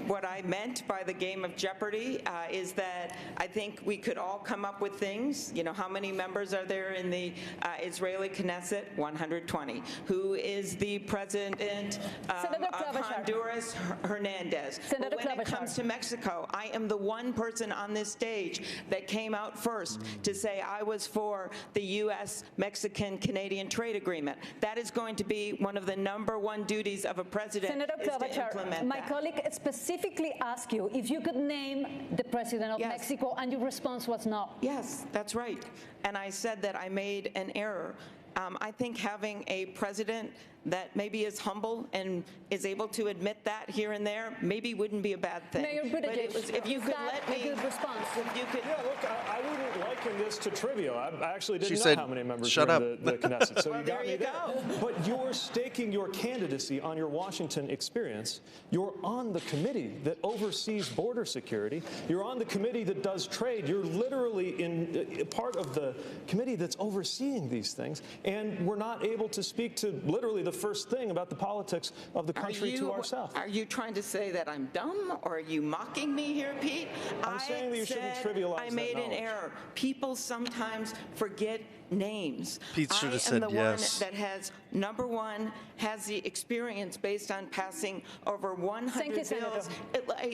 what I meant by the game of Jeopardy is that I think we could all come up with things. You know, how many members are there in the Israeli Knesset? 120. Who is the president of Honduras? Her name Hernandez. Senator But when it comes to Mexico, I am the one person on this stage that came out first to say I was for the U.S. Mexican-Canadian trade agreement. That is going to be one of the #1 duties of a president. Senator Klobuchar, my colleague specifically asked you if you could name the president of Mexico, and your response was no. Yes, that's right. And I said that I made an error. I think having a president that maybe is humble and is able to admit that here and there maybe wouldn't be a bad thing. Mayor Buttigieg, if you could let me, a good response. If you could, yeah, look, I wouldn't liken this to trivial. I actually didn't know said, how many members "Shut were up." in the Knesset, so well, you got me there. go. But you're staking your candidacy on your Washington experience. You're on the committee that oversees border security. You're on the committee that does trade. You're literally in part of the committee that's overseeing these things, and we're not able to speak to literally the first thing about the politics of the country to ourselves. Are you trying to say that I'm dumb, or are you mocking me here, Pete? I'm saying that you shouldn't trivialize I made that an knowledge. error. People sometimes forget names. Pete should have said I am the yes. one that has, #1, has the experience based on passing over 100 Thank you, Senator. bills.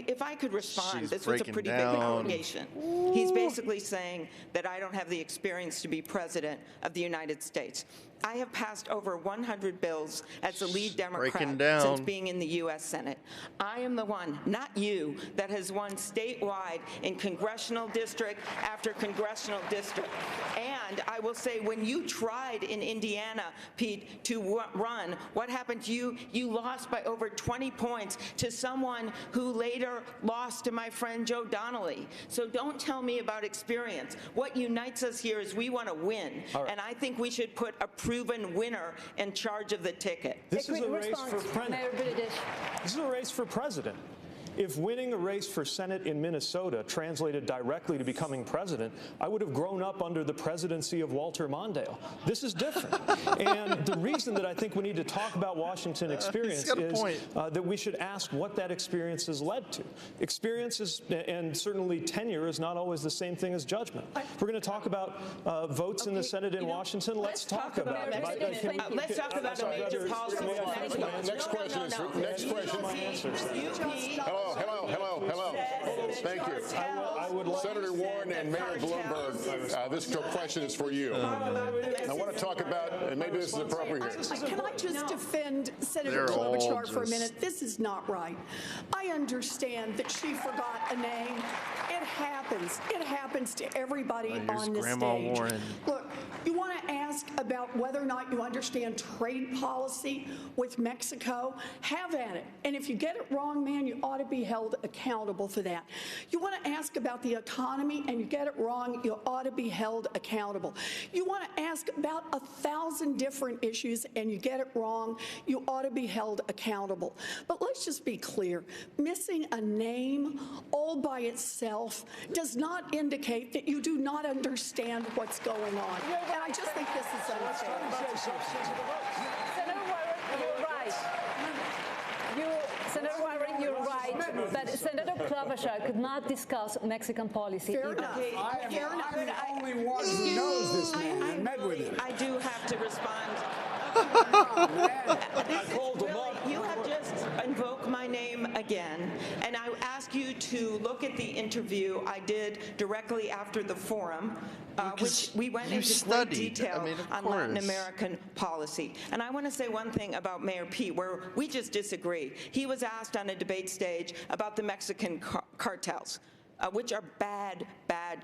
If I could respond, She's this was a breaking pretty down. big allegation. He's basically saying that I don't have the experience to be president of the United States. I have passed over 100 bills as the lead Democrat breaking down. since being in the U.S. Senate. I am the one, not you, that has won statewide in congressional district after congressional district. And I will say, when you tried in Indiana, Pete, to run, what happened to you? You lost by over 20 points to someone who later lost to my friend Joe Donnelly. So don't tell me about experience. What unites us here is we want to win. Right. And I think we should put a proven winner in charge of the ticket. This is a race for president. Mayor Buttigieg. This is a race for president. If winning a race for Senate in Minnesota translated directly to becoming president, I would have grown up under the presidency of Walter Mondale. This is different. And the reason that I think we need to talk about Washington experience is that we should ask what that experience has led to. Experience is, and certainly tenure is not always the same thing as judgment. We're going to talk about votes in the Senate in Washington. Let's talk about it. Let's talk about a major policy. Next question is Hello. Thank you. Senator Warren and Mayor Bloomberg, this question is for you. I want to talk about, and maybe this is appropriate here. Can I just defend Senator Klobuchar for a minute? This is not right. I understand that she forgot a name. It happens. It happens to everybody on this stage. Warren. Look, you want to ask about whether or not you understand trade policy with Mexico? Have at it. And if you get it wrong, man, you ought to be held accountable for that. You want to ask about the economy and you get it wrong, you ought to be held accountable. You want to ask about 1,000 different issues and you get it wrong, you ought to be held accountable. But let's just be clear. Missing a name all by itself does not indicate that you do not understand what's going on. And I just think this is unfair. Senator Warren, you're right. Senator Warren, you're right. But Senator Klobuchar could not discuss Mexican policy. Fair enough. I am the only one who knows this man. I met with him. I do have to respond. You have just invoked my name again, and I ask you to look at the interview I did directly after the forum, which we went into great detail on Latin American policy. And I want to say one thing about Mayor Pete, where we just disagree. He was asked on a debate stage about the Mexican cartels. Which are bad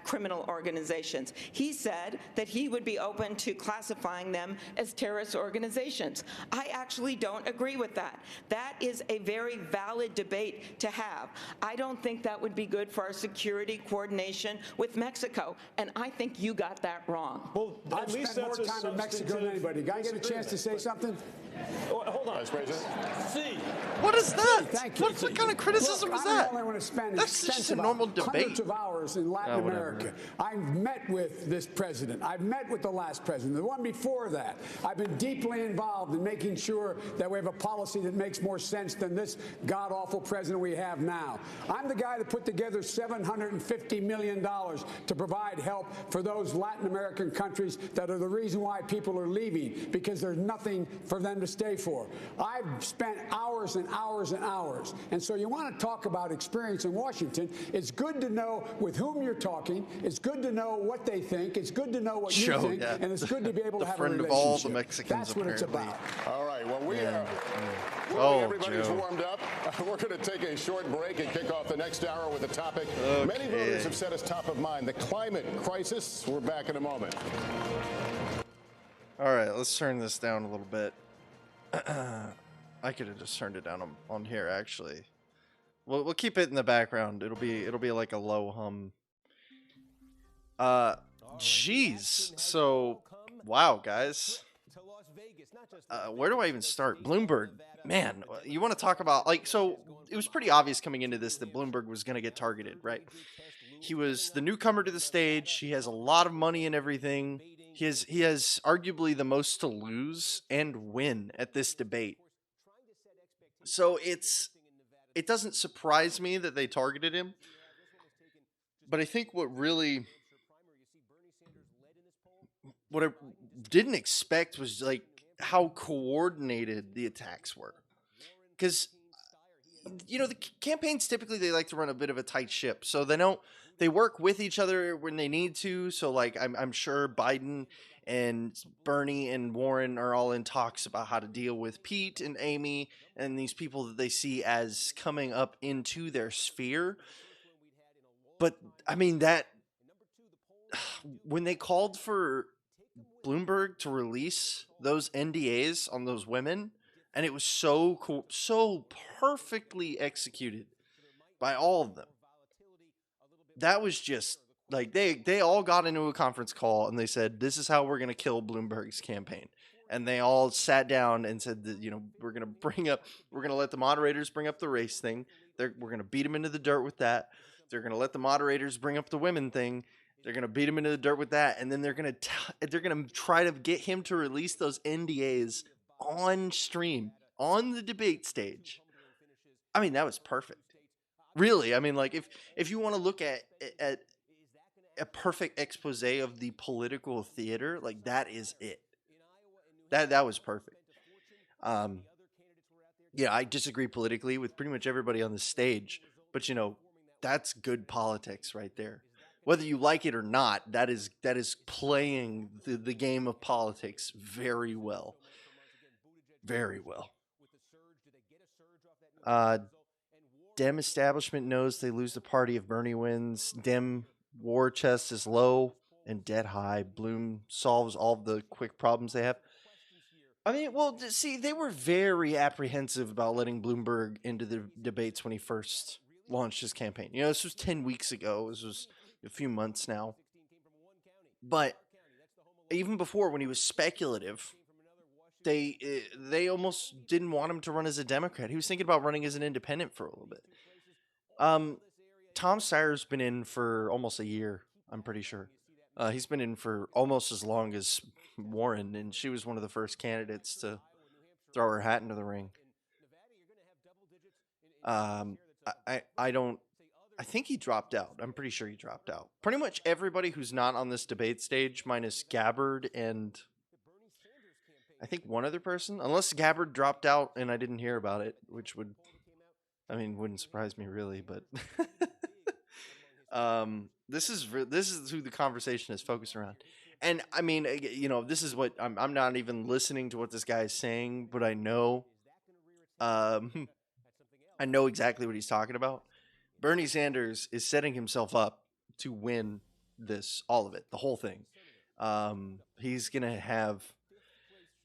criminal organizations. He said that he would be open to classifying them as terrorist organizations. I actually don't agree with that. That is a very valid debate to have. I don't think that would be good for our security coordination with Mexico, and I think you got that wrong. Well, I've spent more time in Mexico than anybody. Can I get a chance to say something? Hold on. Vice President. See. What is that? Thank you. What kind of criticism Look, is that? I only want to spend That's just a extensive normal debate. hundreds of hours in Latin America. I've met with this president. I've met with the last president, the one before that. I've been deeply involved in making sure that we have a policy that makes more sense than this god-awful president we have now. I'm the guy that put together $750 million to provide help for those Latin American countries that are the reason why people are leaving, because there's nothing for them to stay for. I've spent hours and hours and hours. And so you want to talk about experience in Washington. It's good to know with whom you're talking. It's good to know what they think. It's good to know what you think. And it's good to be able to have a relationship. Friend of all the Mexicans, That's what it's about. All right. Well, everybody's warmed up. We're going to take a short break and kick off the next hour with a topic many voters have said is top of mind, the climate crisis. We're back in a moment. All right, let's turn this down a little bit. I could have just turned it down on here, actually. We'll keep it in the background. It'll be like a low hum. Jeez. So, wow, guys. Where do I even start? Bloomberg, man, you want to talk about, like, so it was pretty obvious coming into this that Bloomberg was going to get targeted, right? He was the newcomer to the stage. He has a lot of money and everything. He has arguably the most to lose and win at this debate. So it doesn't surprise me that they targeted him. But I think what I didn't expect was like how coordinated the attacks were. Because, you know, the campaigns typically, they like to run a bit of a tight ship. So they work with each other when they need to. So like I'm sure Biden and Bernie and Warren are all in talks about how to deal with Pete and Amy and these people that they see as coming up into their sphere. But I mean, that when they called for Bloomberg to release those NDAs on those women, and it was so cool, so perfectly executed by all of them. That was just like they all got into a conference call and they said, this is how we're going to kill Bloomberg's campaign. And they all sat down and said that, you know, we're going to let the moderators bring up the race thing. We're going to beat them into the dirt with that. They're going to let the moderators bring up the women thing. They're going to beat him into the dirt with that. And then they're going to try to get him to release those NDAs on stream, on the debate stage. I mean, that was perfect. Really, I mean, like, if you want to look at a perfect expose of the political theater, like, that is it. That was perfect. Yeah, I disagree politically with pretty much everybody on the stage, but, you know, that's good politics right there. Whether you like it or not, that is playing the game of politics very well. Very well. Dem establishment knows they lose the party if Bernie wins. Dem war chest is low and dead high. Bloom solves all the quick problems they have. I mean, well, see, they were very apprehensive about letting Bloomberg into the debates when he first launched his campaign. You know, this was 10 weeks ago. This was a few months now. But even before, when he was speculative, they almost didn't want him to run as a Democrat. He was thinking about running as an independent for a little bit. Tom Steyer's been in for almost a year, I'm pretty sure. He's been in for almost as long as Warren, and she was one of the first candidates to throw her hat into the ring. I think he dropped out. I'm pretty sure he dropped out. Pretty much everybody who's not on this debate stage, minus Gabbard and I think one other person, unless Gabbard dropped out and I didn't hear about it, which wouldn't surprise me really, but this is who the conversation is focused around. And I mean, you know, this is what I'm not even listening to what this guy is saying, but I know exactly what he's talking about. Bernie Sanders is setting himself up to win all of it, the whole thing. He's going to have,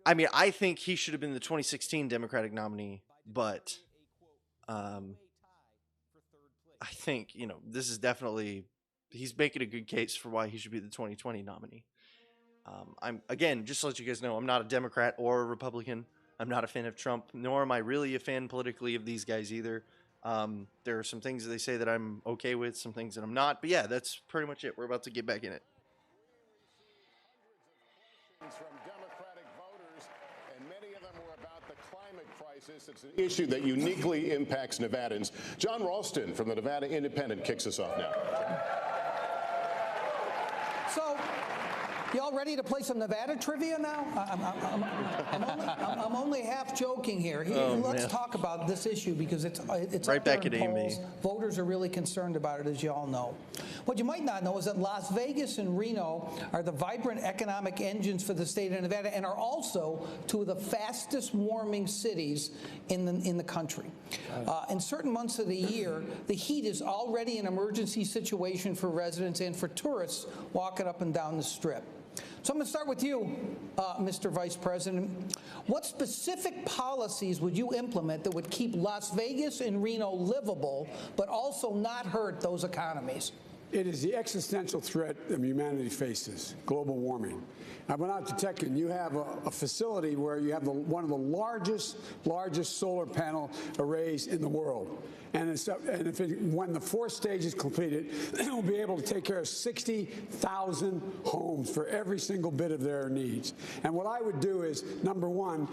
I mean, I think he should have been the 2016 Democratic nominee, but I think, you know, this is definitely, he's making a good case for why he should be the 2020 nominee. Again, just to let you guys know, I'm not a Democrat or a Republican. I'm not a fan of Trump, nor am I really a fan politically of these guys either. There are some things that they say that I'm okay with, some things that I'm not. But yeah, that's pretty much it. We're about to get back in it. From Democratic voters, and many of them were about the climate crisis. It's an issue that uniquely impacts Nevadans. John Ralston from the Nevada Independent kicks us off now. So, y'all ready to play some Nevada trivia now? I'm only half joking here. Let's talk about this issue because it's right up there back in at Amy. polls. Voters are really concerned about it, as you all know. What you might not know is that Las Vegas and Reno are the vibrant economic engines for the state of Nevada and are also two of the fastest warming cities in the country. In certain months of the year, the heat is already an emergency situation for residents and for tourists walking up and down the Strip. So I'm going to start with you, Mr. Vice President. What specific policies would you implement that would keep Las Vegas and Reno livable, but also not hurt those economies? It is the existential threat that humanity faces, global warming. I went out to Texas, and you have a facility where you have one of the largest solar panel arrays in the world. And when the fourth stage is completed, it will be able to take care of 60,000 homes for every single bit of their needs. And what I would do is, number one,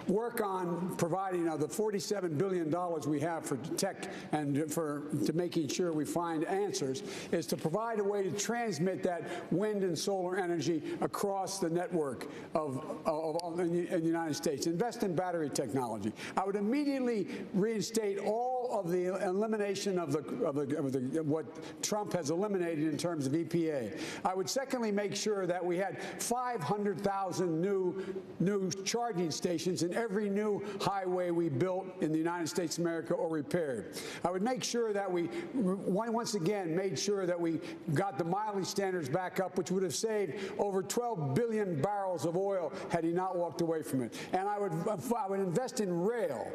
work on providing the $47 billion we have for tech and to making sure we find answers, is to provide a way to transmit that wind and solar energy across the network in the United States. Invest in battery technology. I would immediately reinstate all of the elimination of what Trump has eliminated in terms of EPA. I would secondly make sure that we had 500,000 new charging stations in every new highway we built in the United States of America or repaired. I would make sure that we once again made sure that we got the mileage standards back up, which would have saved over 12 billion barrels of oil had he not walked away from it. And I would invest in rail.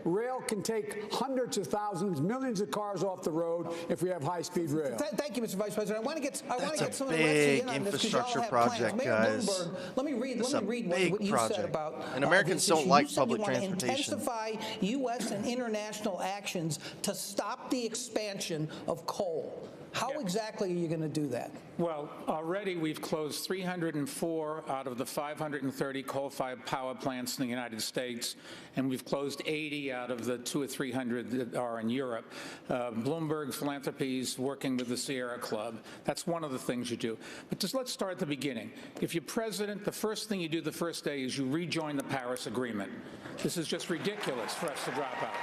Rail can take hundreds of thousands, millions of cars off the road if we have high-speed rail. Thank you, Mr. Vice President. I want to get some of the rest of big you in on this because infrastructure y'all have project, plans. guys. Mayor Bloomberg, let me read what you said about and Americans this don't issue. like You said public you want to transportation. intensify U.S. and international actions to stop the expansion of coal. How exactly are you going to do that? Well, already we've closed 304 out of the 530 coal-fired power plants in the United States, and we've closed 80 out of the 200 or 300 that are in Europe. Bloomberg Philanthropies working with the Sierra Club. That's one of the things you do. But just let's start at the beginning. If you're president, the first thing you do the first day is you rejoin the Paris Agreement. This is just ridiculous for us to drop out.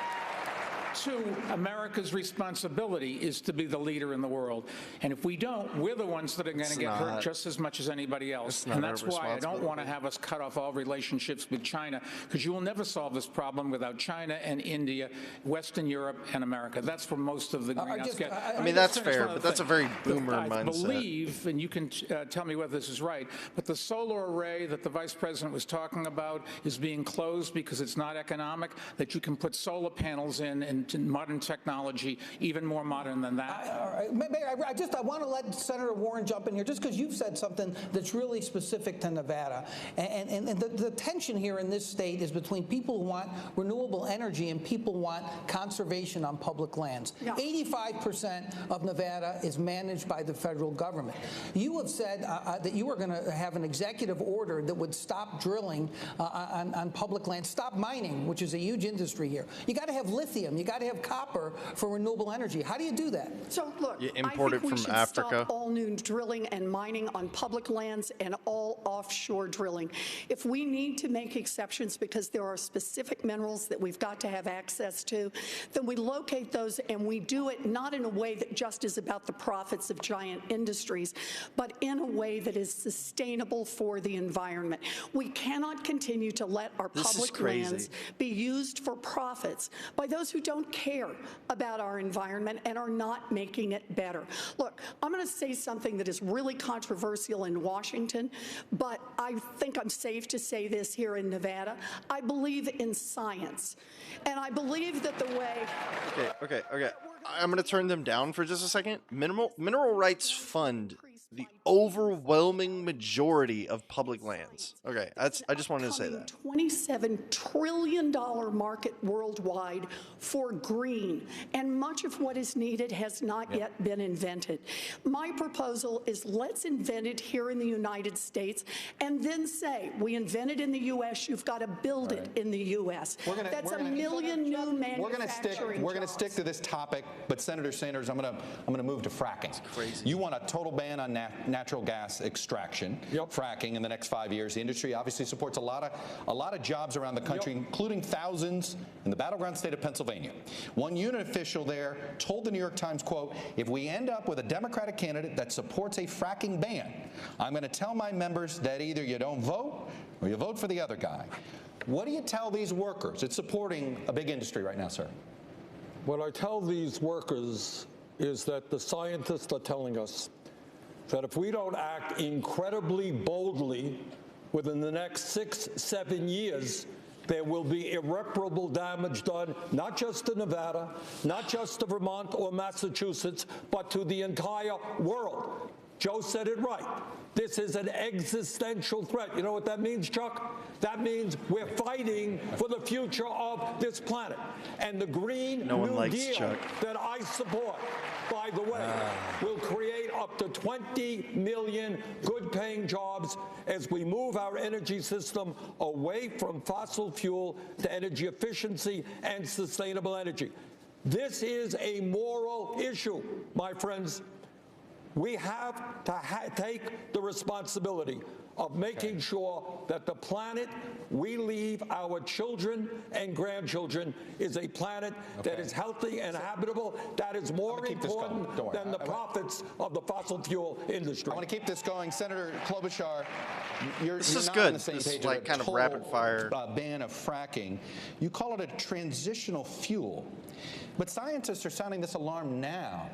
Two, America's responsibility is to be the leader in the world. And if we don't, we're the ones that are going to get hurt just as much as anybody else. And that's why I don't want to have us cut off all relationships with China, because you will never solve this problem without China and India, Western Europe, and America. That's where most of the greenhouse gas. I mean, that's fair, but that's a very boomer mindset. I believe, and you can tell me whether this is right, but the solar array that the Vice President was talking about is being closed because it's not economic, that you can put solar panels in modern technology, even more modern than that. Mayor, I want to let Senator Warren jump in here, just because you've said something that's really specific to Nevada. And the tension here in this state is between people who want renewable energy and people who want conservation on public lands. 85% of Nevada is managed by the federal government. You have said that you are going to have an executive order that would stop drilling on public land, stop mining, which is a huge industry here. You got to have lithium. You got to have copper for renewable energy. How do you do that? So look, you import I think it from Africa. Stop all new drilling and mining on public lands and all offshore drilling. If we need to make exceptions because there are specific minerals that we've got to have access to, then we locate those and we do it not in a way that just is about the profits of giant industries, but in a way that is sustainable for the environment. We cannot continue to let our public lands be used for profits by those who don't care about our environment and are not making it better. Look, I'm going to say something that is really controversial in Washington, but I think I'm safe to say this here in Nevada. I believe in science, and I believe that the way... Okay. I'm going to turn them down for just a second. Mineral Rights Fund the overwhelming majority of public lands. Okay, I just wanted to say that. $27 trillion market worldwide for green, and much of what is needed has not yet been invented. My proposal is let's invent it here in the United States and then say, we invented in the U.S., you've got to build it in the U.S. That's a million new manufacturing We're going to stick to this topic, but Senator Sanders, I'm going to move to fracking. Crazy. You want a total ban on natural gas extraction, fracking in the next 5 years. The industry obviously supports a lot of jobs around the country, including thousands in the battleground state of Pennsylvania. One unit official there told the New York Times, quote, if we end up with a Democratic candidate that supports a fracking ban, I'm going to tell my members that either you don't vote or you vote for the other guy. What do you tell these workers? It's supporting a big industry right now, sir. What I tell these workers is that the scientists are telling us that if we don't act incredibly boldly within the next 6-7 years, there will be irreparable damage done, not just to Nevada, not just to Vermont or Massachusetts, but to the entire world. Joe said it right. This is an existential threat. You know what that means, Chuck? That means we're fighting for the future of this planet. And the Green New Deal that I support, by the way, will create up to 20 million good-paying jobs as we move our energy system away from fossil fuel to energy efficiency and sustainable energy. This is a moral issue, my friends. We have to take the responsibility of making sure that the planet we leave our children and grandchildren is a planet that is healthy and habitable, that is more important than the profits of the fossil fuel industry. I want to keep this going. Senator Klobuchar, you're this is not good. on the same This page is like kind of rapid fire. Ban of fracking. You call it a transitional fuel, but scientists are sounding this alarm now.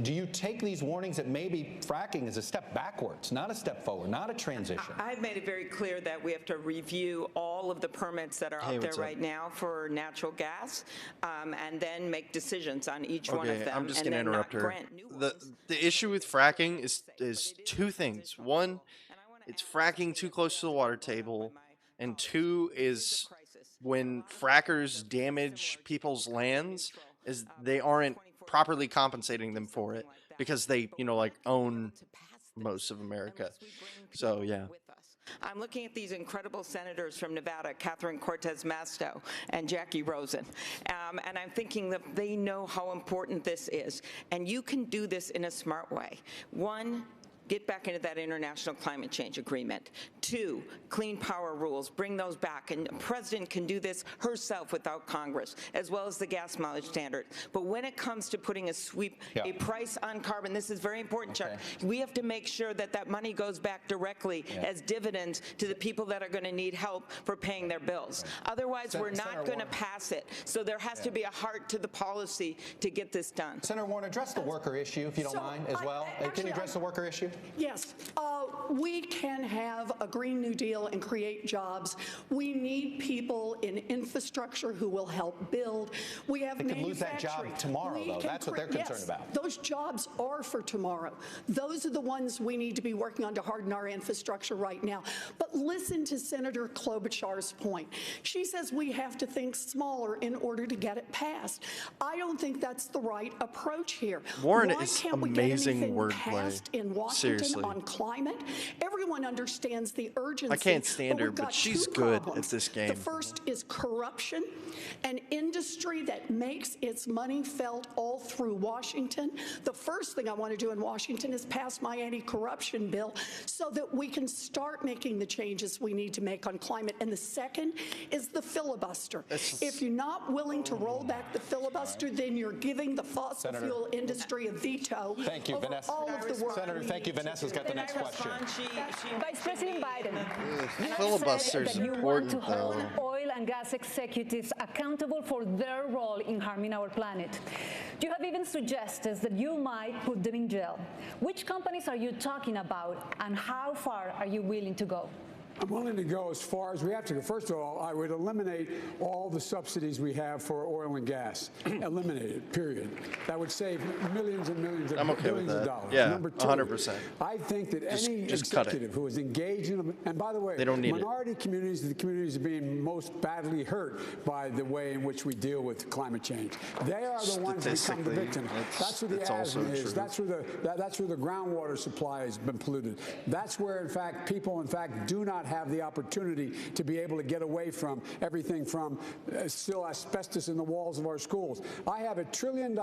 Do you take these warnings that maybe fracking is a step backwards, not a step forward, not a transition? I've made it very clear that we have to review all of the permits that are out there right now for natural gas, and then make decisions on each one of them. I'm just going to interrupt her. The issue with fracking is two things. One, it's fracking too close to the water table, and two is when frackers damage people's lands, is they aren't properly compensating them for it because they, like own most of America. So, yeah. I'm looking at these incredible senators from Nevada, Catherine Cortez Masto and Jackie Rosen, and I'm thinking that they know how important this is. And you can do this in a smart way. One, get back into that international climate change agreement. Two, clean power rules, bring those back. And the president can do this herself without Congress, as well as the gas mileage standard. But when it comes to putting a price on carbon, this is very important, Chuck. We have to make sure that that money goes back directly as dividends to the people that are going to need help for paying their bills. Otherwise, we're not going to pass it. So there has to be a heart to the policy to get this done. Senator Warren, address the worker issue, if you don't mind, as well. Can you address the worker issue? Yes, we can have a Green New Deal and create jobs. We need people in infrastructure who will help build. We have they could lose that job tomorrow, though. That's what they're concerned about. Those jobs are for tomorrow. Those are the ones we need to be working on to harden our infrastructure right now. But listen to Senator Klobuchar's point. She says we have to think smaller in order to get it passed. I don't think that's the right approach here. Warren Why is can't we amazing get anything wordplay. passed in Washington Seriously. on climate? Everyone understands the urgency. I can't stand her, we've got but she's two good problems. at this game. The first is corruption, an industry that makes its money felt all through Washington. The first thing I want to do in Washington is pass my anti-corruption bill so that we can start making the changes we need to make on climate. And the second is the filibuster. If you're not willing to roll back the filibuster, then you're giving the fossil fuel industry a veto. Thank you, over Vanessa. all of the work. Senator, thank you. Vanessa's got the next question. Vice President Biden, you filibuster's said that you important, want to hold though. oil and gas executives accountable for their role in harming our planet. You have even suggested that you might put them in jail. Which companies are you talking about, and how far are you willing to go? I'm willing to go as far as we have to go. First of all, I would eliminate all the subsidies we have for oil and gas. Eliminate it, period. That would save millions and millions of billions of dollars. Yeah, Number two, 100%. I think that any executive who is engaged in, and by the way, they don't need minority communities are the communities being most badly hurt by the way in which we deal with climate change. They are the ones who become the victims. That's where the asthma is. That's where the groundwater supply has been polluted. That's where, in fact, people, do not have the opportunity to be able to get away from everything from still asbestos in the walls of our schools. I have $1 trillion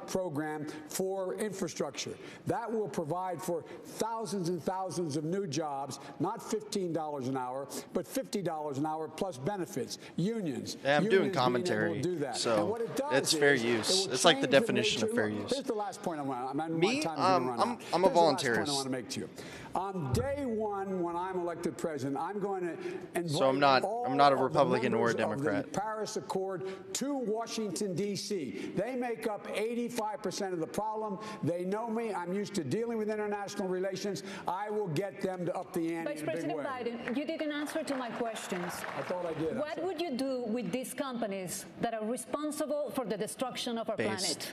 program for infrastructure. That will provide for thousands and thousands of new jobs, not $15 an hour, but $50 an hour plus benefits. Unions. Yeah, I'm doing unions commentary, being able to do that. so and what it does it's fair is use. It It's like the change definition of fair use. Here's the last point I want. Me, I'm a voluntarist. Here's the last point I want to make to you. On day one, when I'm elected president, I'm going to invite So I'm not a Republican or a Democrat. Of the Paris Accord to Washington, D.C. They make up 85% of the problem. They know me. I'm used to dealing with international relations. I will get them to up the ante Vice in a big President way. Biden, you didn't answer to my questions. I thought I did. What would you do with these companies that are responsible for the destruction of our planet?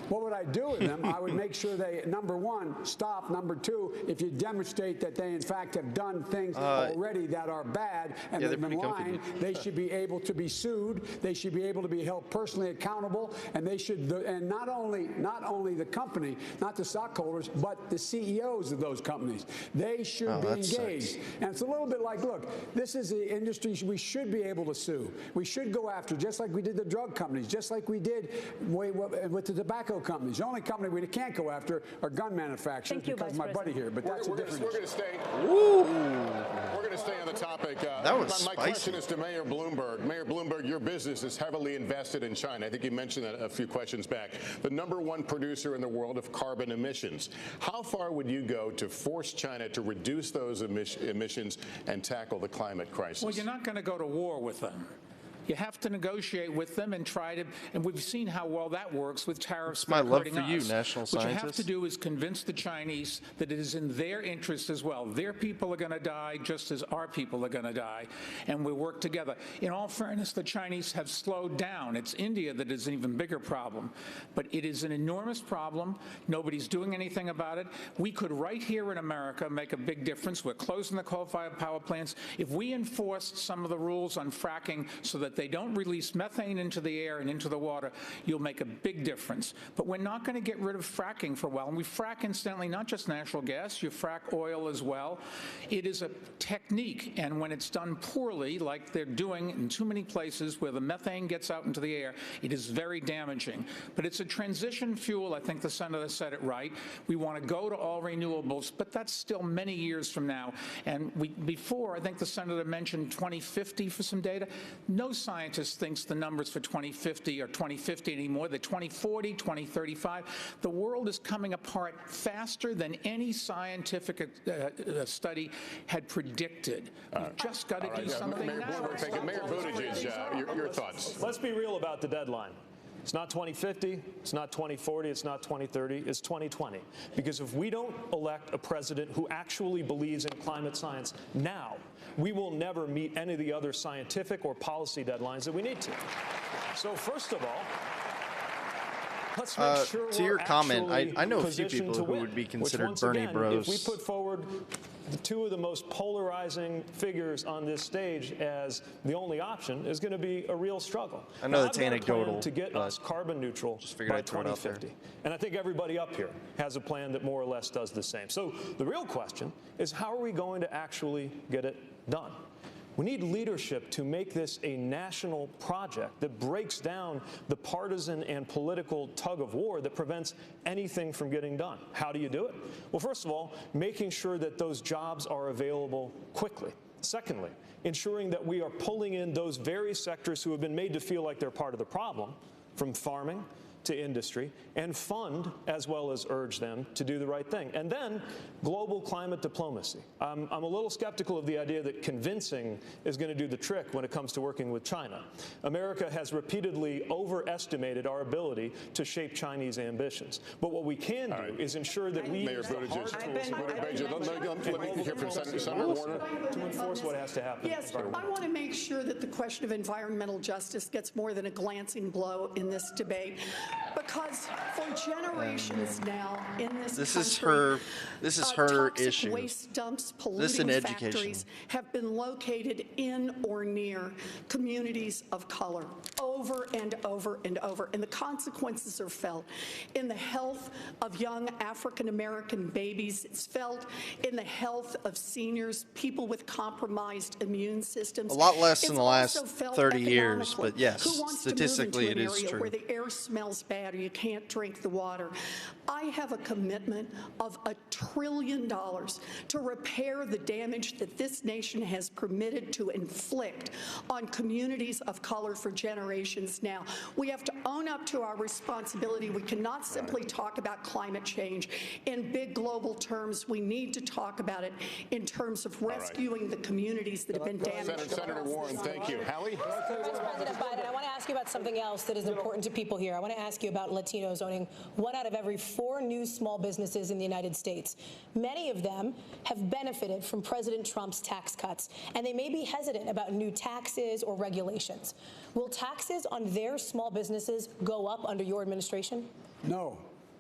What would I do with them? I would make sure they, number one, stop. Number two, if you demonstrate that they, in fact, have done things already that are bad and they've been lying, they should be able to be sued. They should be able to be held personally accountable, and they should, and not only the company, not the stockholders, but the CEOs of those companies. They should be engaged. And it's a little bit like, look, this is the industry we should be able to sue. We should go after, just like we did the drug companies, just like we did with the tobacco companies. The only company we can't go after are gun manufacturers because my buddy here, but that's a different issue. We're going to stay. We're going to stay on the topic. That was my question is to Mayor Bloomberg. Mayor Bloomberg, your business is heavily invested in China. I think you mentioned that a few questions back. The #1 producer in the world of carbon emissions. How far would you go to force China to reduce those emissions and tackle the climate crisis? Well, you're not going to go to war with them. You have to negotiate with them and try to, and we've seen how well that works with tariffs. It's my love for you, us. national What you have scientist. to do is convince the Chinese that it is in their interest as well. Their people are going to die just as our people are going to die, and we work together. In all fairness, the Chinese have slowed down. It's India that is an even bigger problem, but it is an enormous problem. Nobody's doing anything about it. We could, right here in America, make a big difference. We're closing the coal-fired power plants. If we enforced some of the rules on fracking so that they don't release methane into the air and into the water, you'll make a big difference. But we're not going to get rid of fracking for a while. And we frack, incidentally, not just natural gas, you frack oil as well. It is a technique, and when it's done poorly, like they're doing in too many places where the methane gets out into the air, it is very damaging. But it's a transition fuel. I think the senator said it right. We want to go to all renewables, but that's still many years from now. And before, I think the senator mentioned 2050 for some data. No scientist thinks the numbers for 2050 are 2050 anymore. They're 2040, 2035. The world is coming apart faster than any scientific study had predicted. We've just got to do something now. Mayor Buttigieg, your thoughts. Let's be real about the deadline. It's not 2050, it's not 2040, it's not 2030, it's 2020. Because if we don't elect a president who actually believes in climate science now, we will never meet any of the other scientific or policy deadlines that we need to. So first of all, let's make sure to your comment, I know a few positioned people to who win, would be which, considered once Bernie again, bros. If we put forward the two of the most polarizing figures on this stage as the only option, is going to be a real struggle. I know now, that's I've got a plan anecdotal, to get us carbon neutral by I'd throw it out there. 2050. And I think everybody up here has a plan that more or less does the same. So the real question is, how are we going to actually get it done? We need leadership to make this a national project that breaks down the partisan and political tug of war that prevents anything from getting done. How do you do it? Well, first of all, making sure that those jobs are available quickly. Secondly, ensuring that we are pulling in those very sectors who have been made to feel like they're part of the problem, from farming to industry and fund as well as urge them to do the right thing. And then global climate diplomacy. I'm a little skeptical of the idea that convincing is going to do the trick when it comes to working with China. America has repeatedly overestimated our ability to shape Chinese ambitions. But what we can do is ensure that we use the hard tools let me hear from Senator Warner to enforce what has to happen. Yes, I want to make sure that the question of environmental justice gets more than a glancing blow in this debate, because for generations now in this country, this is her toxic issue. Waste dumps, This in polluting education. factories have been located in or near communities of color over and over and over, and the consequences are felt in the health of young African American babies. It's felt in the health of seniors, people with compromised immune systems. A lot less It's in the last also felt 30 years, economically. but yes, Who wants statistically to move it into is an area true. where the air smells bad or you can't drink the water? I have a commitment of $1 trillion to repair the damage that this nation has permitted to inflict on communities of color for generations now. We have to own up to our responsibility. We cannot simply talk about climate change in big global terms. We need to talk about it in terms of rescuing the communities that have been damaged. Senator Warren, thank you. Hallie? Vice President Biden, I want to ask you about something else that is important to people here. I want to ask you about Latinos owning 1 out of every 4 new small businesses in the United States. Many of them have benefited from President Trump's tax cuts, and they may be hesitant about new taxes or regulations. Will taxes on their small businesses go up under your administration? No.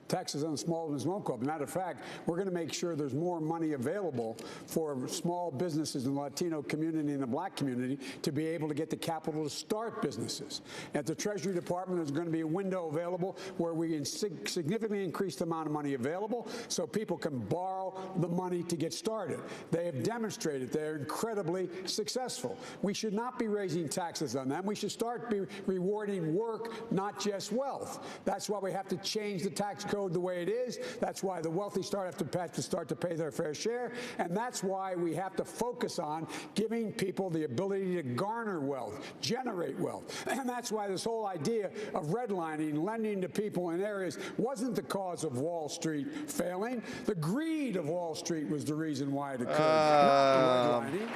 Taxes on small business won't go up. Matter of fact, we're going to make sure there's more money available for small businesses in the Latino community and the black community to be able to get the capital to start businesses. At the Treasury Department, there's going to be a window available where we can significantly increase the amount of money available so people can borrow the money to get started. They have demonstrated they're incredibly successful. We should not be raising taxes on them. We should start be rewarding work, not just wealth. That's why we have to change the tax code the way it is. That's why the wealthy have to start to pay their fair share. And that's why we have to focus on giving people the ability to garner wealth, generate wealth. And that's why this whole idea of redlining, lending to people in areas wasn't the cause of Wall Street failing. The greed of Wall Street was the reason why it occurred, not the redlining.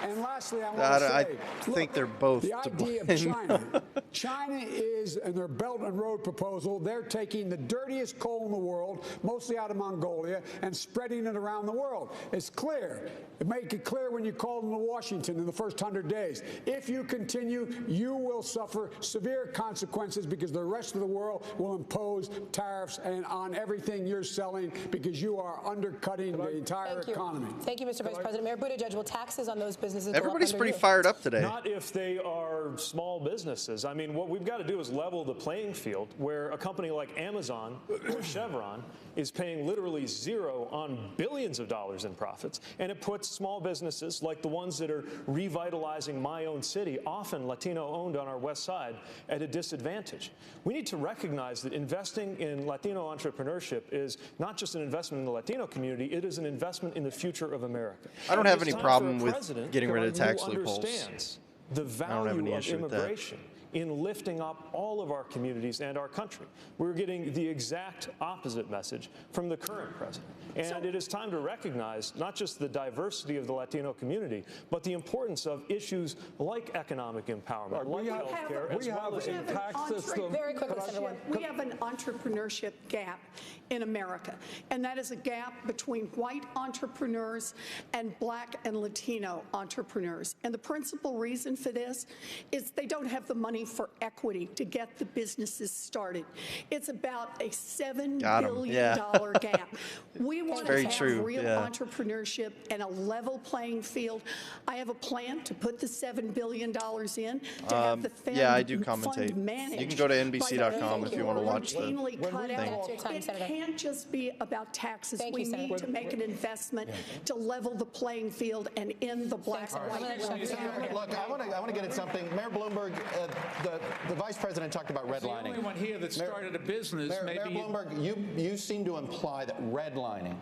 And lastly, I want to say, I think they're both the to idea of blame. China is, in their Belt and Road proposal, they're taking the dirtiest coal in the world, mostly out of Mongolia, and spreading it around the world. It's clear. It made it clear when you called into Washington in the first 100 days. If you continue, you will suffer severe consequences because the rest of the world will impose tariffs on everything you're selling because you are undercutting the entire economy. Thank you, Mr. Vice President. Mayor Buttigieg, will taxes on those businesses Everybody's go up pretty under you? fired up today. Not if they are small businesses. I mean, what we've got to do is level the playing field where a company like Amazon or Chevron is paying literally zero on billions of dollars in profits, and it puts small businesses like the ones that are revitalizing my own city, often Latino-owned on our west side, at a disadvantage. We need to recognize that investing in Latino entrepreneurship is not just an investment in the Latino community, it is an investment in the future of America. I don't have It's any time problem for a with president getting rid of tax who loopholes. understands the I don't have any value of issue with that. immigration in lifting up all of our communities and our country. We're getting the exact opposite message from the current president. And it is time to recognize not just the diversity of the Latino community, but the importance of issues like economic empowerment, like healthcare, as well as an tax system. Very quickly, Senator. We have an entrepreneurship gap in America, and that is a gap between white entrepreneurs and black and Latino entrepreneurs. And the principal reason for this is they don't have the money for equity to get the businesses started. It's about a $7 billion gap. We want to have real entrepreneurship and a level playing field. I have a plan to put the $7 billion in to have the fund, I do commentate. fund managed. You can go to NBC.com if you want to watch the routinely cut thing. out. It can't just be about taxes. We need to make an investment to level the playing field and end the black and white. Look, I want to get at something. Mayor Bloomberg, the vice president talked about redlining. The only one here that started a business. Mayor Bloomberg, you seem to imply that redlining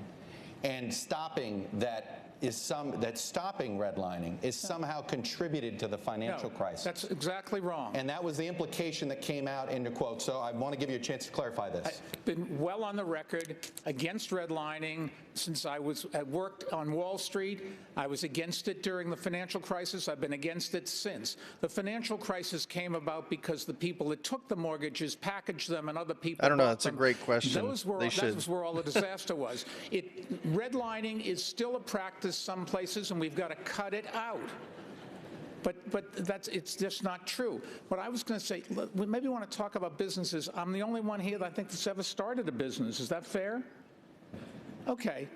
and stopping that that stopping redlining is somehow contributed to the financial crisis. That's exactly wrong. And that was the implication that came out in the quote. So I want to give you a chance to clarify this. I've been well on the record against redlining since I worked on Wall Street. I was against it during the financial crisis. I've been against it since. The financial crisis came about because the people that took the mortgages packaged them and other people I don't know. bought That's a them. great question. That was where all the disaster was. Redlining is still a practice some places, and we've got to cut it out. But it's just not true. What I was going to say, we maybe want to talk about businesses. I'm the only one here that I think that's ever started a business. Is that fair? Okay.